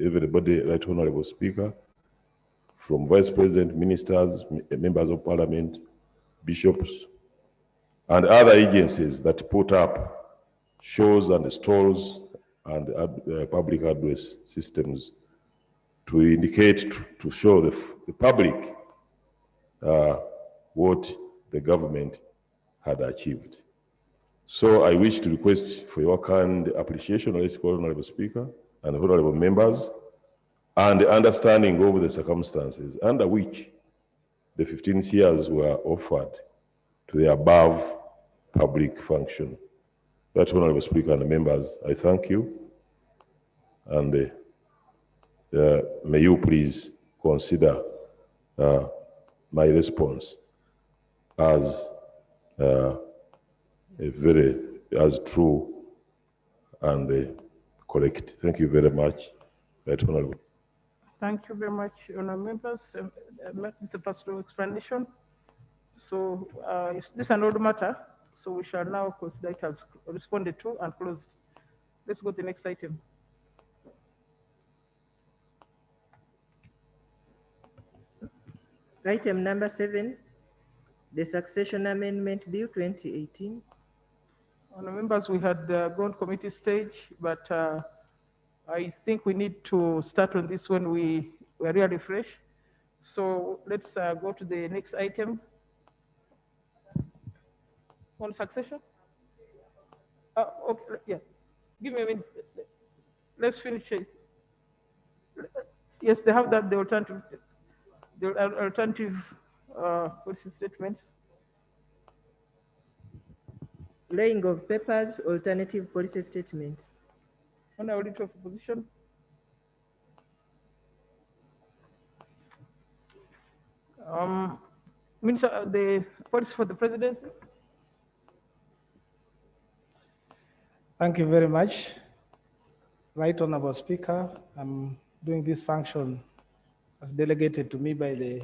everybody, Right Honorable Speaker, from Vice President, ministers, members of Parliament, bishops, and other agencies that put up shows and stalls and public address systems to indicate, to show the public what the government had achieved. So I wish to request for your kind appreciation, Honorable Speaker and honorable members, and the understanding of the circumstances under which the 15 years were offered to the above public function. That Honorable Speaker and members, I thank you, and may you please consider my response as as true and correct. Thank you very much, Right Honorable. Thank you very much, honourable members. This is the first explanation. So this is an old matter, so we shall now consider it as responded to and closed. Let's go to the next item. Item number 7, the Succession Amendment Bill 2018. Honourable members, we had gone committee stage, but I think we need to start on this when we are really fresh. So let's go to the next item. On succession? Okay, yeah. Give me a minute. Let's finish it. Yes, they have that, the alternative policy statements. Laying of papers, alternative policy statements. On our leader of opposition. Minister, the policy for the presidency. Thank you very much. Right Honorable Speaker, I'm doing this function as delegated to me by the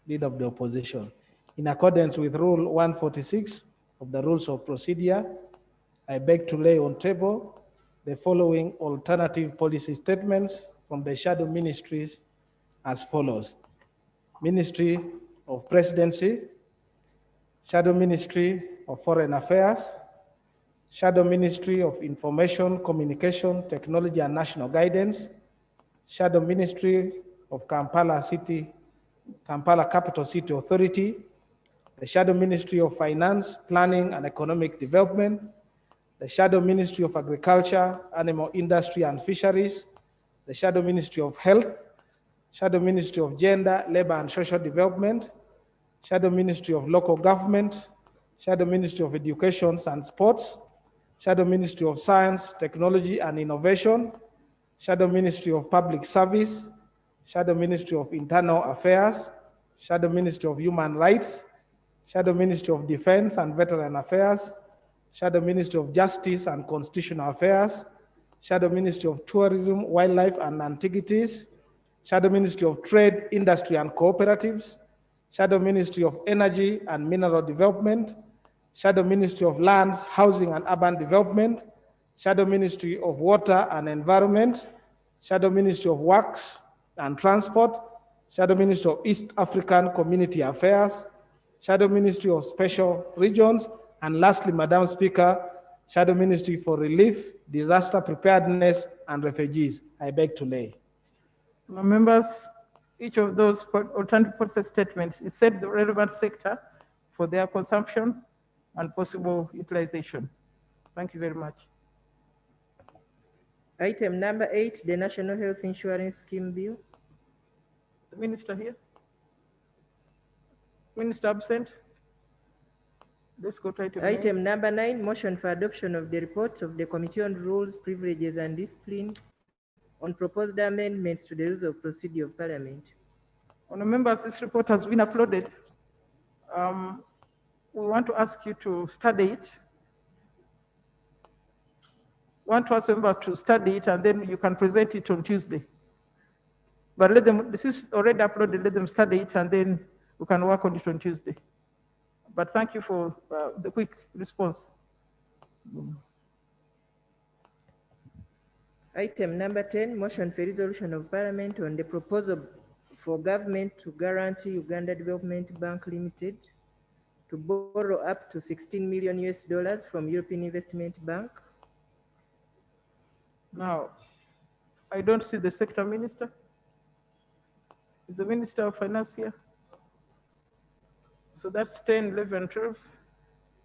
leader of the opposition. In accordance with Rule 146 of the Rules of Procedure, I beg to lay on table the following alternative policy statements from the shadow ministries as follows. Ministry of Presidency, Shadow Ministry of Foreign Affairs, Shadow Ministry of Information, Communication, Technology and National Guidance, Shadow Ministry of Kampala Capital City Authority, the Shadow Ministry of Finance, Planning and Economic Development, the Shadow Ministry of Agriculture, Animal Industry and Fisheries, the Shadow Ministry of Health, Shadow Ministry of Gender, Labor and Social Development, Shadow Ministry of Local Government, Shadow Ministry of Education and Sports, Shadow Ministry of Science, Technology and Innovation, Shadow Ministry of Public Service, Shadow Ministry of Internal Affairs, Shadow Ministry of Human Rights, Shadow Ministry of Defense and Veteran Affairs, Shadow Ministry of Justice and Constitutional Affairs, Shadow Ministry of Tourism, Wildlife and Antiquities, Shadow Ministry of Trade, Industry and Cooperatives, Shadow Ministry of Energy and Mineral Development, Shadow Ministry of Lands, Housing and Urban Development, Shadow Ministry of Water and Environment, Shadow Ministry of Works and Transport, Shadow Ministry of East African Community Affairs, Shadow Ministry of Special Regions, and lastly, Madam Speaker, Shadow Ministry for Relief, Disaster Preparedness, and Refugees. I beg to lay. Members, each of those alternative policy statements is set the relevant sector for their consumption and possible utilization. Thank you very much. Item number 8, the National Health Insurance Scheme Bill. The Minister here? Minister absent? Let's go to item number 9, motion for adoption of the report of the Committee on Rules, Privileges and Discipline on proposed amendments to the Rules of Procedure of Parliament. Honourable members, this report has been uploaded. We want to ask you to study it. We want to ask members to study it, and then you can present it on Tuesday. But let them, this is already uploaded, let them study it, and then we can work on it on Tuesday. But thank you for the quick response. Item number 10, motion for resolution of Parliament on the proposal for government to guarantee Uganda Development Bank Limited to borrow up to $16 million from European Investment Bank. Now, I don't see the sector minister. Is the Minister of Finance here? So that's 10, 11, 12.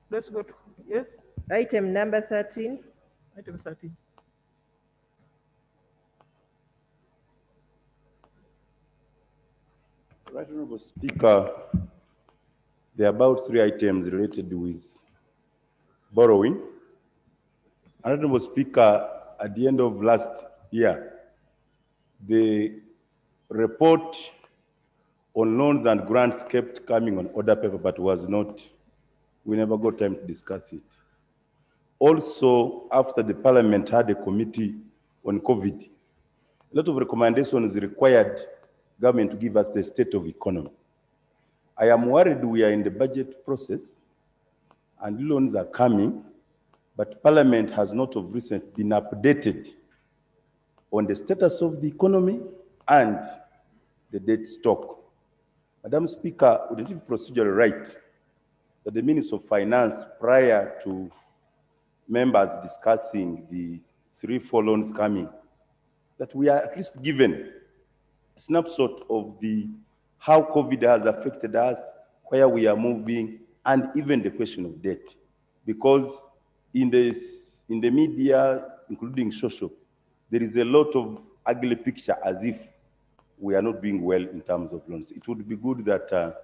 Let's go to, yes? Item number 13. Item 13. Right, Honorable Speaker, there are about 3 items related with borrowing. Honorable Speaker, at the end of last year, the report on loans and grants kept coming on order paper, but we never got time to discuss it. Also, after the Parliament had a committee on COVID, a lot of recommendations required government to give us the state of economy. I am worried we are in the budget process and loans are coming, but Parliament has not of recent been updated on the status of the economy and the debt stock. Madam Speaker, would it be procedural right that the Minister of Finance, prior to members discussing the 3-4 loans coming, that we are at least given a snapshot of how COVID has affected us, where we are moving, and even the question of debt? Because in the media, including social, there is a lot of ugly picture as if we are not doing well in terms of loans. It would be good that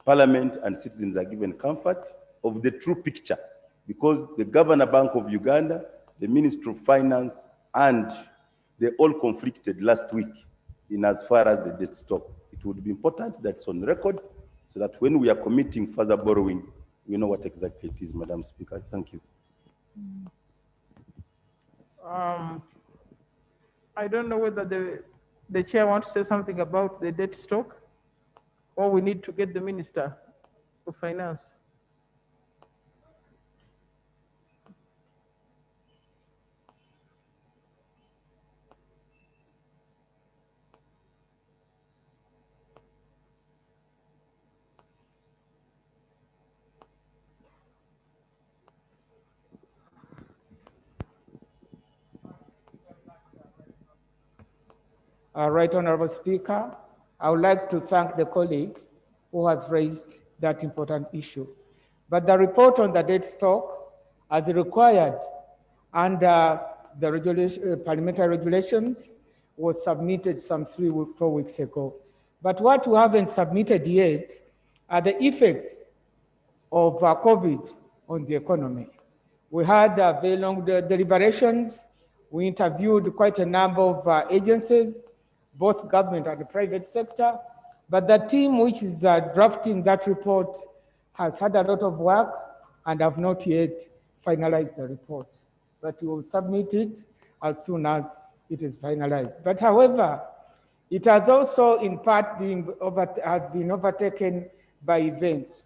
Parliament and citizens are given comfort of the true picture, because the Governor Bank of Uganda, the Minister of Finance, and they all conflicted last week in as far as the debt stock. It would be important that it's on record so that when we are committing further borrowing, we know what exactly it is, Madam Speaker. Thank you. I don't know whether the chair wants to say something about the debt stock, or we need to get the Minister of Finance. Right, Honorable Speaker, I would like to thank the colleague who has raised that important issue. But the report on the debt stock, as required under the parliamentary regulations, was submitted some 3 or 4 weeks ago. But what we haven't submitted yet are the effects of COVID on the economy. We had very long deliberations. We interviewed quite a number of agencies, both government and the private sector, but the team which is drafting that report has had a lot of work and have not yet finalized the report. But we will submit it as soon as it is finalized. But however, it has also in part been overtaken by events.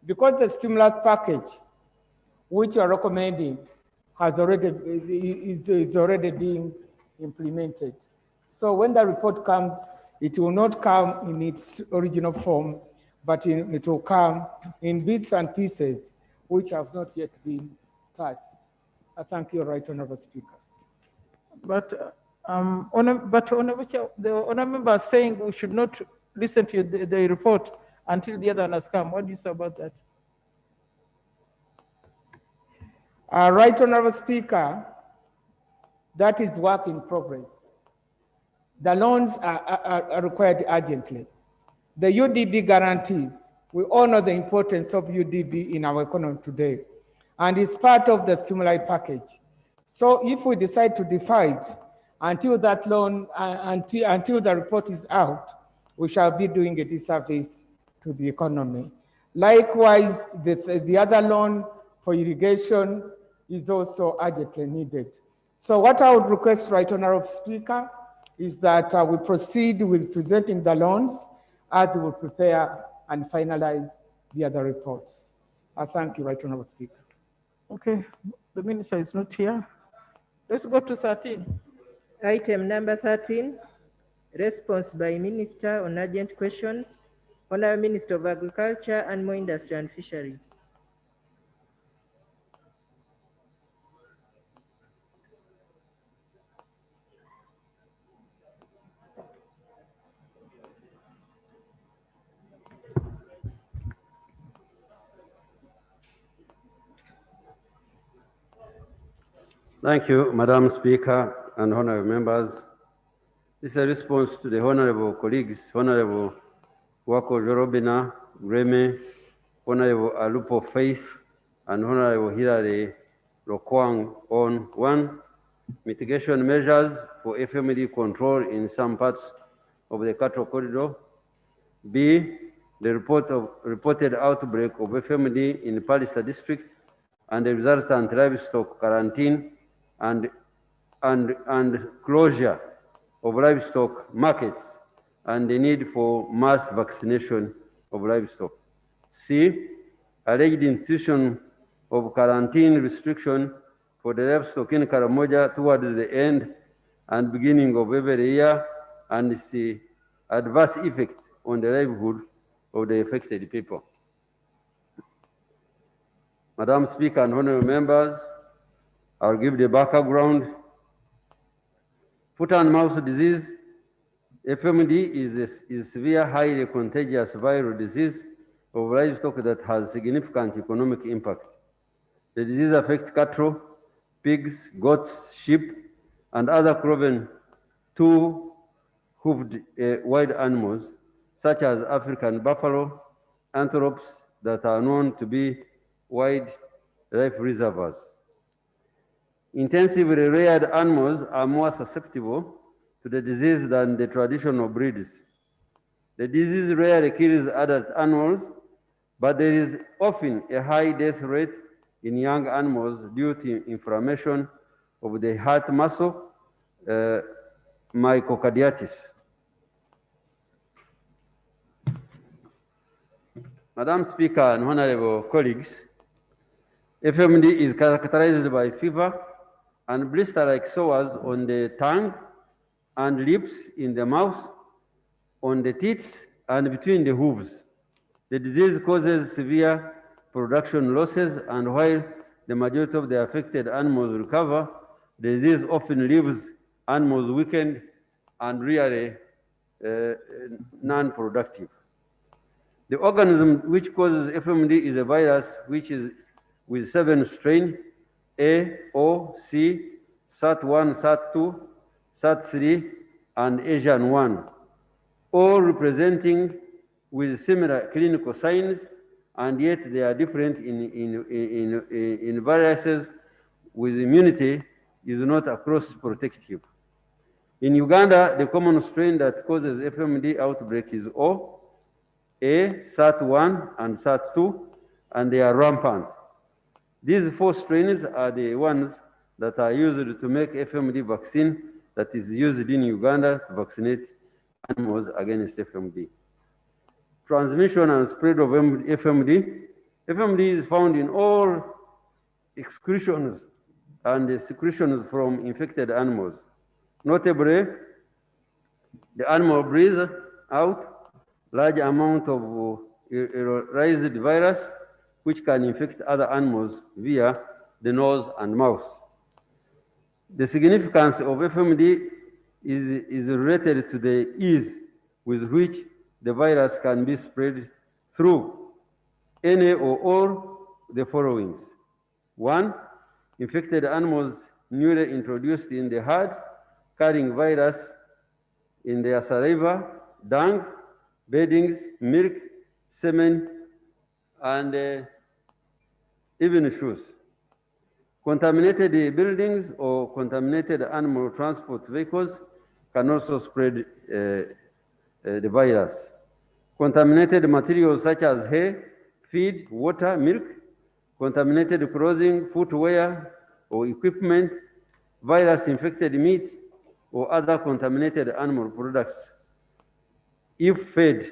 because the stimulus package which you are recommending is already being implemented. So when the report comes, it will not come in its original form, but it will come in bits and pieces which have not yet been touched. I thank you, Right Honorable Speaker. But the honourable member is saying we should not listen to the report until the other one has come. What do you say about that? Right Honorable Speaker, that is work in progress. The loans are required urgently. The UDB guarantees, we all know the importance of UDB in our economy today, and it's part of the stimuli package. So if we decide to defer it until that loan, until the report is out, we shall be doing a disservice to the economy. Likewise, the other loan for irrigation is also urgently needed. So what I would request, Right Honorable Speaker, is that we proceed with presenting the loans as we prepare and finalize the other reports. I thank you, Right Honorable Speaker. Okay, the minister is not here. Let's go to 13. Item number 13, response by Minister on urgent question. Honorable Minister of Agriculture, Animal Industry and Fisheries. Thank you, Madam Speaker and honorable members. This is a response to the honorable colleagues, Honorable Wako Jorobina, Reme, Honorable Alupo Faith, and Honorable Hilary Lokwang on 1, mitigation measures for FMD control in some parts of the cattle corridor. B, the reported outbreak of FMD in Palisa district and the resultant livestock quarantine and closure of livestock markets and the need for mass vaccination of livestock. C, alleged institution of quarantine restriction for the livestock in Karamoja towards the end and beginning of every year and its adverse effect on the livelihood of the affected people. Madam Speaker and honorable members, I'll give the background. Foot and mouth disease, FMD, is a severe, highly contagious viral disease of livestock that has significant economic impact. The disease affects cattle, pigs, goats, sheep, and other cloven two-hoofed wild animals, such as African buffalo, antelopes that are known to be wildlife reservoirs. Intensively reared animals are more susceptible to the disease than the traditional breeds. The disease rarely kills adult animals, but there is often a high death rate in young animals due to inflammation of the heart muscle, myocarditis. Madam Speaker and honorable colleagues, FMD is characterized by fever and blister-like sores on the tongue and lips, in the mouth, on the teeth, and between the hooves. The disease causes severe production losses, and while the majority of the affected animals recover, the disease often leaves animals weakened and really non-productive. The organism which causes FMD is a virus which is with 7 strains: A, O, C, SAT1, SAT2, SAT3, and Asian 1, all representing with similar clinical signs, and yet they are different in viruses with immunity is not across protective. In Uganda, the common strain that causes FMD outbreak is O, A, SAT1, and SAT2, and they are rampant. These 4 strains are the ones that are used to make FMD vaccine that is used in Uganda to vaccinate animals against FMD. Transmission and spread of FMD FMD is found in all excretions and secretions from infected animals. Notably, the animal breathes out large amount of aerosolized virus, which can infect other animals via the nose and mouth. The significance of FMD is related to the ease with which the virus can be spread through any or all the followings. One, infected animals newly introduced in the herd carrying virus in their saliva, dung, beddings, milk, semen, and even shoes. Contaminated buildings or contaminated animal transport vehicles can also spread the virus. Contaminated materials such as hay, feed, water, milk, contaminated clothing, footwear, or equipment, virus-infected meat, or other contaminated animal products, if fed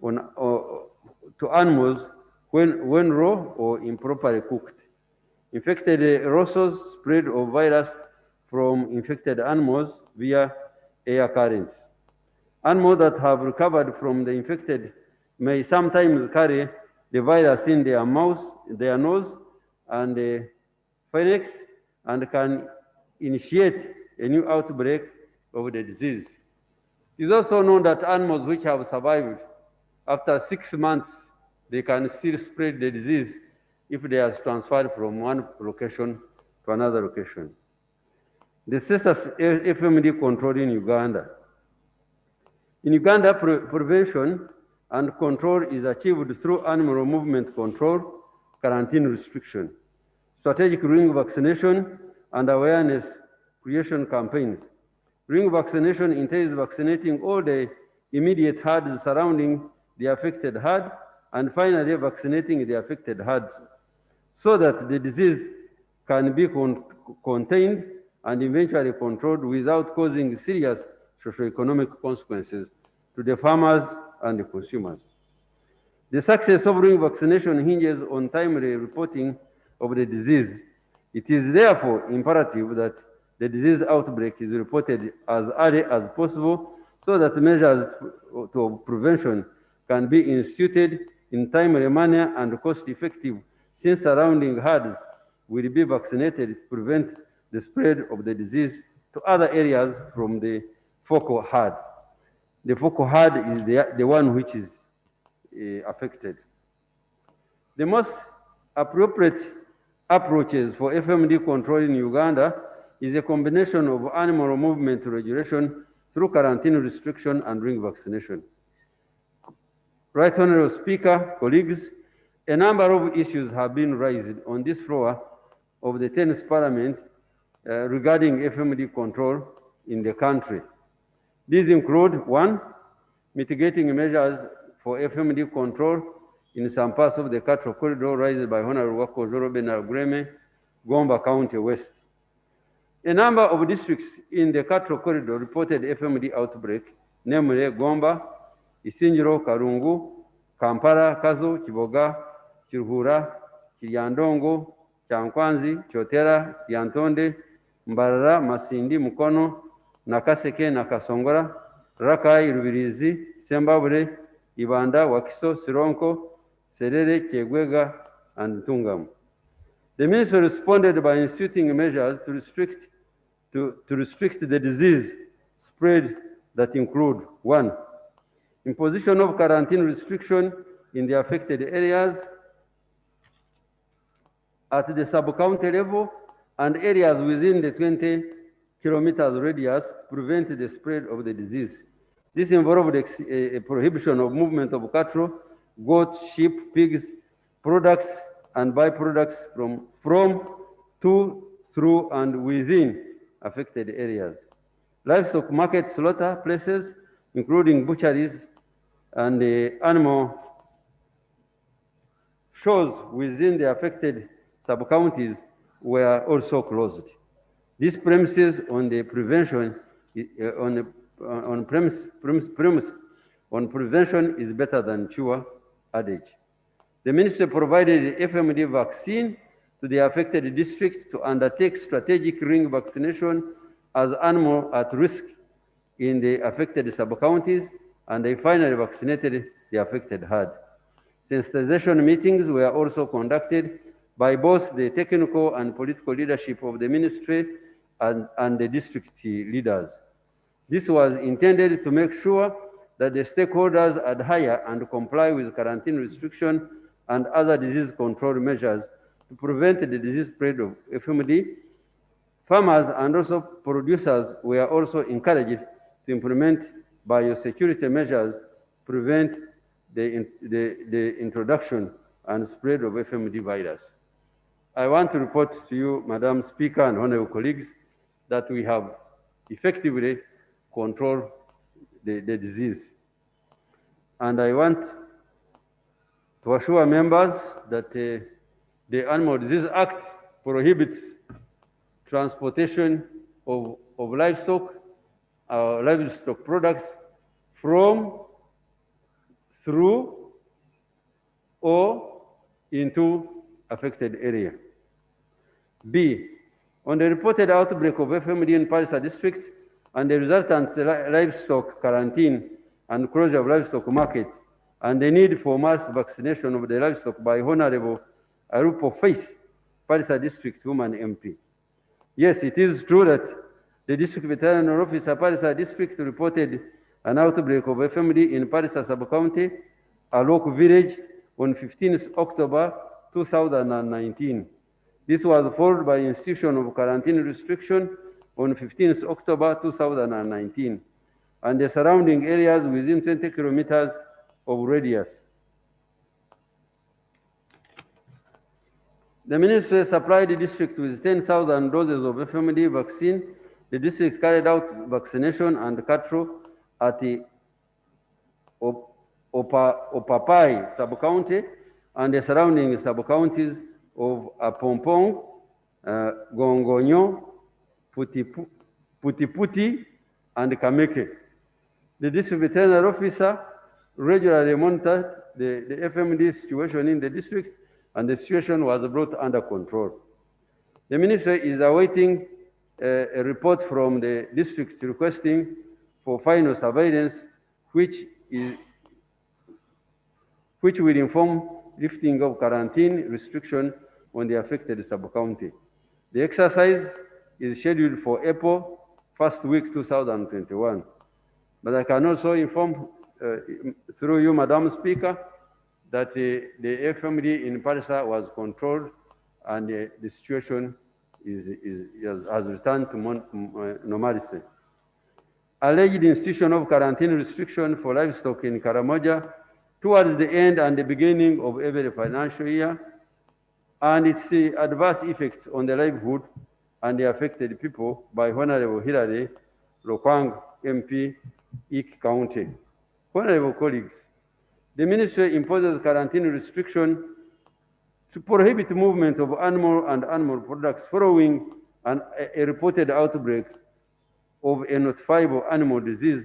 to animals when raw or improperly cooked. Infected aerosols spread of virus from infected animals via air currents. Animals that have recovered from the infected may sometimes carry the virus in their mouth, their nose, and the pharynx, and can initiate a new outbreak of the disease. It is also known that animals which have survived after 6 months, they can still spread the disease if they are transferred from one location to another location. The status FMD control in Uganda. In Uganda, prevention and control is achieved through animal movement control, quarantine restriction, strategic ring vaccination, and awareness creation campaigns. Ring vaccination entails vaccinating all the immediate herds surrounding the affected herd, and finally vaccinating the affected herds so that the disease can be contained and eventually controlled without causing serious socioeconomic consequences to the farmers and the consumers. The success of ring vaccination hinges on timely reporting of the disease. It is therefore imperative that the disease outbreak is reported as early as possible so that measures to prevention can be instituted in timely manner and cost-effective, since surrounding herds will be vaccinated to prevent the spread of the disease to other areas from the focal herd. The focal herd is the one which is affected. The most appropriate approaches for FMD control in Uganda is a combination of animal movement regulation through quarantine restriction and ring vaccination. Right Honorable Speaker, colleagues, a number of issues have been raised on this floor of the 10th Parliament regarding FMD control in the country. These include: one, mitigating measures for FMD control in some parts of the cattle corridor raised by Honorable Wako Zorobe Nagreme, Gomba County West. A number of districts in the cattle corridor reported FMD outbreak, namely Gomba, Isinjiro, Karungu, Kampala, Kazo, Kiboga, Kiruhura, Kiryandongo, Kyankwanzi, Kyotera, Yantonde, Mbarara, Masindi, Mukono, Nakaseke, Nakasongora, Rakai, Rubirizi, Sembabure, Ibanda, Wakiso, Sironko, Serere, Kyegwega, and Tungam. The ministry responded by instituting measures to restrict the disease spread that include: one, imposition of quarantine restriction in the affected areas at the sub-county level and areas within the 20 kilometers radius to prevent the spread of the disease. This involved a prohibition of movement of cattle, goats, sheep, pigs, products and byproducts from, to, through, and within affected areas. Livestock market slaughter places, including butcheries and animal shows within the affected sub-counties, were also closed. These premises on the prevention prevention is better than cure adage. The ministry provided FMD vaccine to the affected districts to undertake strategic ring vaccination as animals at risk in the affected sub-counties, and they finally vaccinated the affected herd. Sensitization meetings were also conducted by both the technical and political leadership of the ministry and the district leaders. This was intended to make sure that the stakeholders adhere and comply with quarantine restriction and other disease control measures to prevent the disease spread of FMD. Farmers and also producers were also encouraged to implement biosecurity measures to prevent the introduction and spread of FMD virus. I want to report to you, Madam Speaker and honorable colleagues, that we have effectively controlled the disease. And I want to assure members that the Animal Disease Act prohibits transportation of livestock products from, through, or into affected area. B, on the reported outbreak of FMD in Parisa district and the resultant livestock quarantine and closure of livestock markets and the need for mass vaccination of the livestock by Honorable Arupo Face, Parisa district woman MP. Yes, it is true that the district veterinary officer, Parisa district, reported an outbreak of FMD in Parisa sub-county, Alok village, on 15th October 2019. This was followed by institution of quarantine restriction on 15th October 2019, and the surrounding areas within 20 kilometers of radius. The ministry supplied the district with 10,000 doses of FMD vaccine. The district carried out vaccination and cattle at the Opapai sub-county and the surrounding sub-counties of Apompong, Gongonyo, Putiputi, and Kameke. The district veterinary officer regularly monitored the FMD situation in the district, and the situation was brought under control. The ministry is awaiting a report from the district requesting for final surveillance, which will inform lifting of quarantine restriction on the affected sub-county. The exercise is scheduled for April 1st week 2021. But I can also inform through you, Madam Speaker, that the FMD in Parisa was controlled and the situation has returned to normalcy. Alleged institution of quarantine restriction for livestock in Karamoja towards the end and the beginning of every financial year, and its adverse effects on the livelihood and the affected people by Honorable Hilary Lokwang, MP, Eek County. Honorable colleagues, the ministry imposes quarantine restriction to prohibit movement of animal and animal products following a reported outbreak of a notifiable animal disease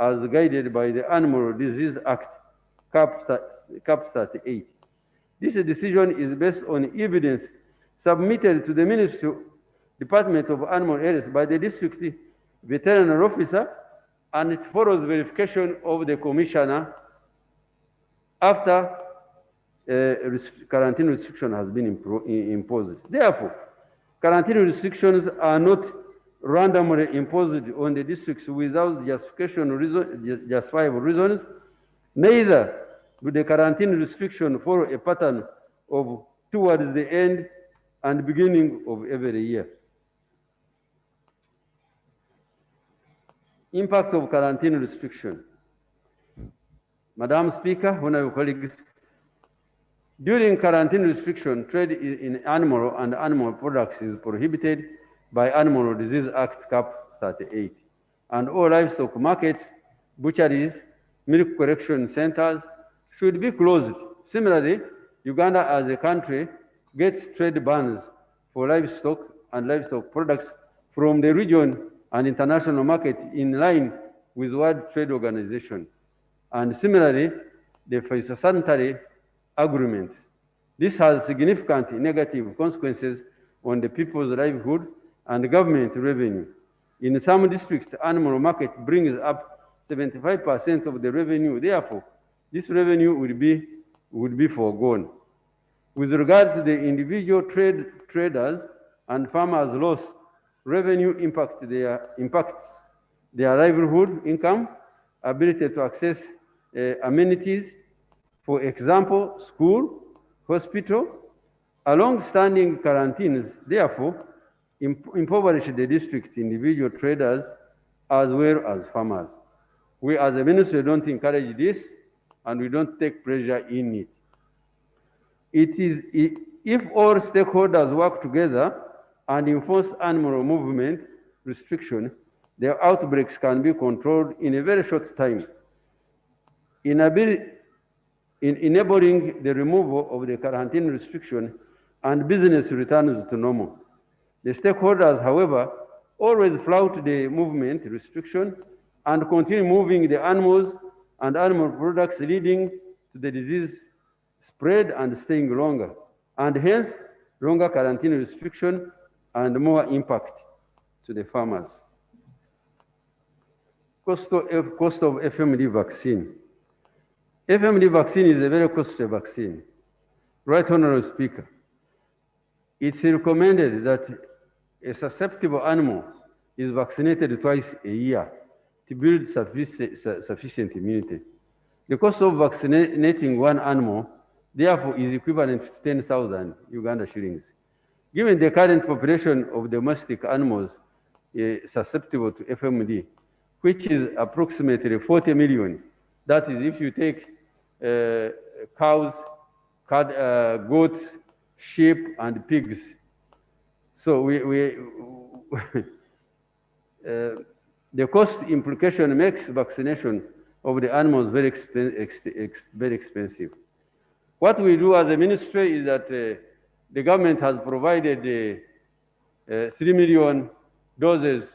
as guided by the Animal Disease Act, Cap 38. This decision is based on evidence submitted to the Ministry Department of Animal Health by the district veterinary officer, and it follows verification of the commissioner after quarantine restriction has been imposed. Therefore, quarantine restrictions are not randomly imposed on the districts without justifiable reasons. Neither do the quarantine restriction follow a pattern of towards the end and beginning of every year. Impact of quarantine restriction. Madam Speaker, honorable colleagues, during quarantine restriction, trade in animal and animal products is prohibited by Animal Disease Act Cap 38, and all livestock markets, butcheries, milk collection centers should be closed. Similarly, Uganda as a country gets trade bans for livestock and livestock products from the region and international market in line with World Trade Organization. And similarly, the phytosanitary agreements. This has significant negative consequences on the people's livelihood and government revenue. In some districts, animal market brings up 75% of the revenue. Therefore, this revenue would be foregone. With regard to the individual traders and farmers' loss, revenue impacts their livelihood, income, ability to access amenities, for example, school, hospital. Long-standing quarantines, therefore, impoverish the district's individual traders as well as farmers. We as a ministry don't encourage this, and we don't take pleasure in it. If all stakeholders work together and enforce animal movement restriction, the outbreaks can be controlled in a very short time. In enabling the removal of the quarantine restriction and business returns to normal. The stakeholders, however, always flout the movement restriction and continue moving the animals and animal products, leading to the disease spread and staying longer, and hence longer quarantine restriction and more impact to the farmers. Cost of FMD vaccine. FMD vaccine is a very costly vaccine. Right Honorable Speaker, it's recommended that a susceptible animal is vaccinated twice a year to build sufficient immunity. The cost of vaccinating one animal, therefore, is equivalent to 10,000 Uganda shillings. Given the current population of domestic animals susceptible to FMD, which is approximately 40 million, that is, if you take cows, goats, sheep, and pigs. So the cost implication makes vaccination of the animals very expensive. What we do as a ministry is that the government has provided 3 million doses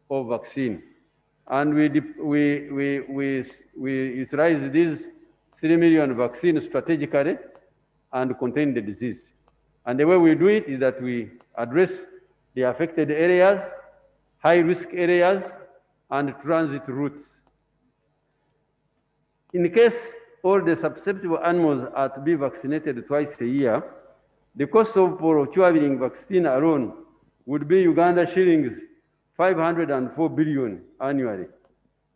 of vaccine, and we utilize these 3 million vaccines strategically and contain the disease. And the way we do it is that we address the affected areas, high-risk areas, and transit routes. In case all the susceptible animals are to be vaccinated twice a year, the cost of procuring vaccine alone would be Uganda shillings 504 billion annually.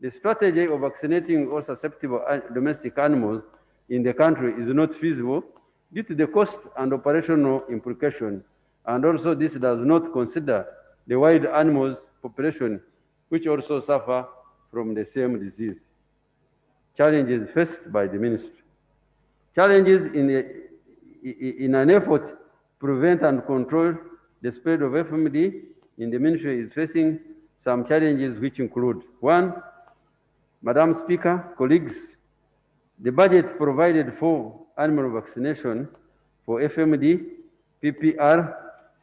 The strategy of vaccinating all susceptible domestic animals in the country is not feasible due to the cost and operational implication, and also this does not consider the wild animals population, which also suffer from the same disease. Challenges faced by the ministry. Challenges in an effort to prevent and control the spread of FMD in the ministry is facing some challenges which include: one, Madam Speaker, colleagues, the budget provided for animal vaccination for FMD, PPR,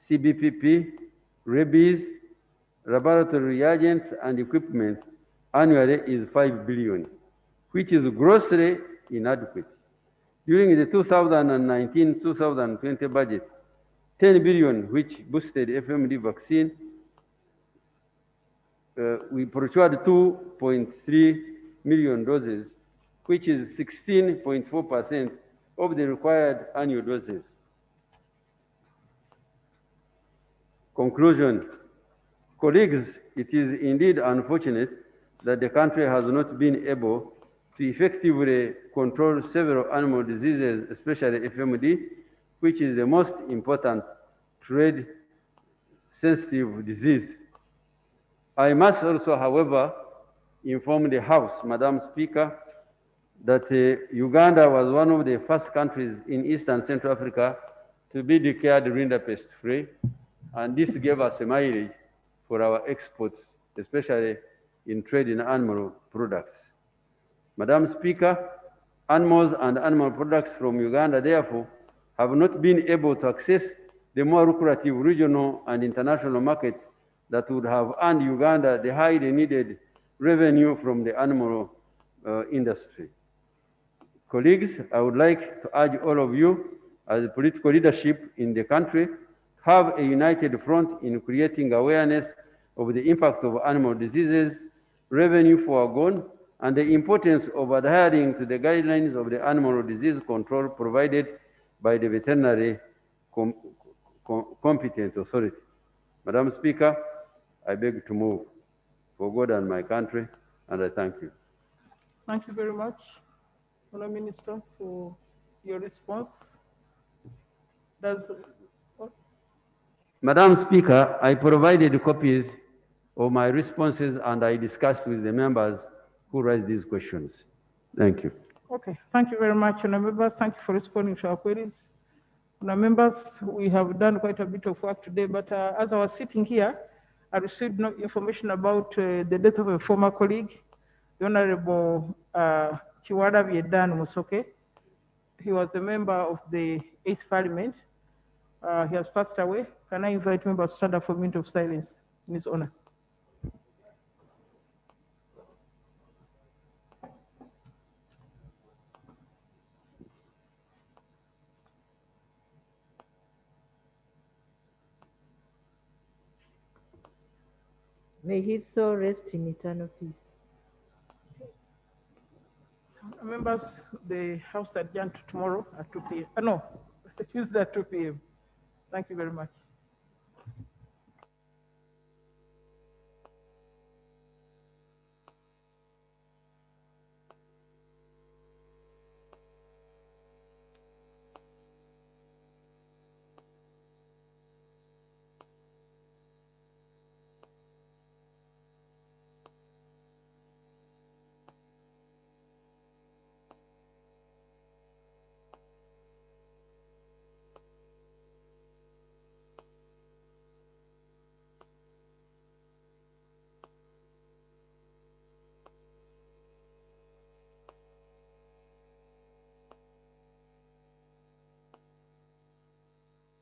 CBPP, rabies, laboratory reagents, and equipment annually is 5 billion, which is grossly inadequate. During the 2019-2020 budget, 10 billion, which boosted FMD vaccine, we procured 2.3 million doses, which is 16.4% of the required annual doses. Conclusion. Colleagues, it is indeed unfortunate that the country has not been able to effectively control several animal diseases, especially FMD, which is the most important trade-sensitive disease. I must also, however, inform the House, Madam Speaker, that Uganda was one of the first countries in East and Central Africa to be declared rinderpest-free, and this gave us a mileage for our exports, especially in trade in animal products. Madam Speaker, animals and animal products from Uganda, therefore, have not been able to access the more lucrative regional and international markets that would have earned Uganda the highly needed revenue from the animal industry. Colleagues, I would like to urge all of you as political leadership in the country to have a united front in creating awareness of the impact of animal diseases, revenue foregone, and the importance of adhering to the guidelines of the animal disease control provided by the veterinary competent authority. Madam Speaker, I beg to move for God and my country, and I thank you. Thank you very much, Honourable Minister, for your response. Madam Speaker, I provided copies of my responses and I discussed with the members who raised these questions. Thank you. Okay, thank you very much, Honourable members. Thank you for responding to our queries. Honourable members, we have done quite a bit of work today, but as I was sitting here, I received no information about the death of a former colleague, the Honourable Chiwada Viedan Musoke. He was a member of the 8th Parliament. He has passed away. Can I invite members to stand up for a minute of silence in his honor? May his soul rest in eternal peace. Members, the House adjourned tomorrow at 2 p.m. No, Tuesday at 2 p.m. Thank you very much.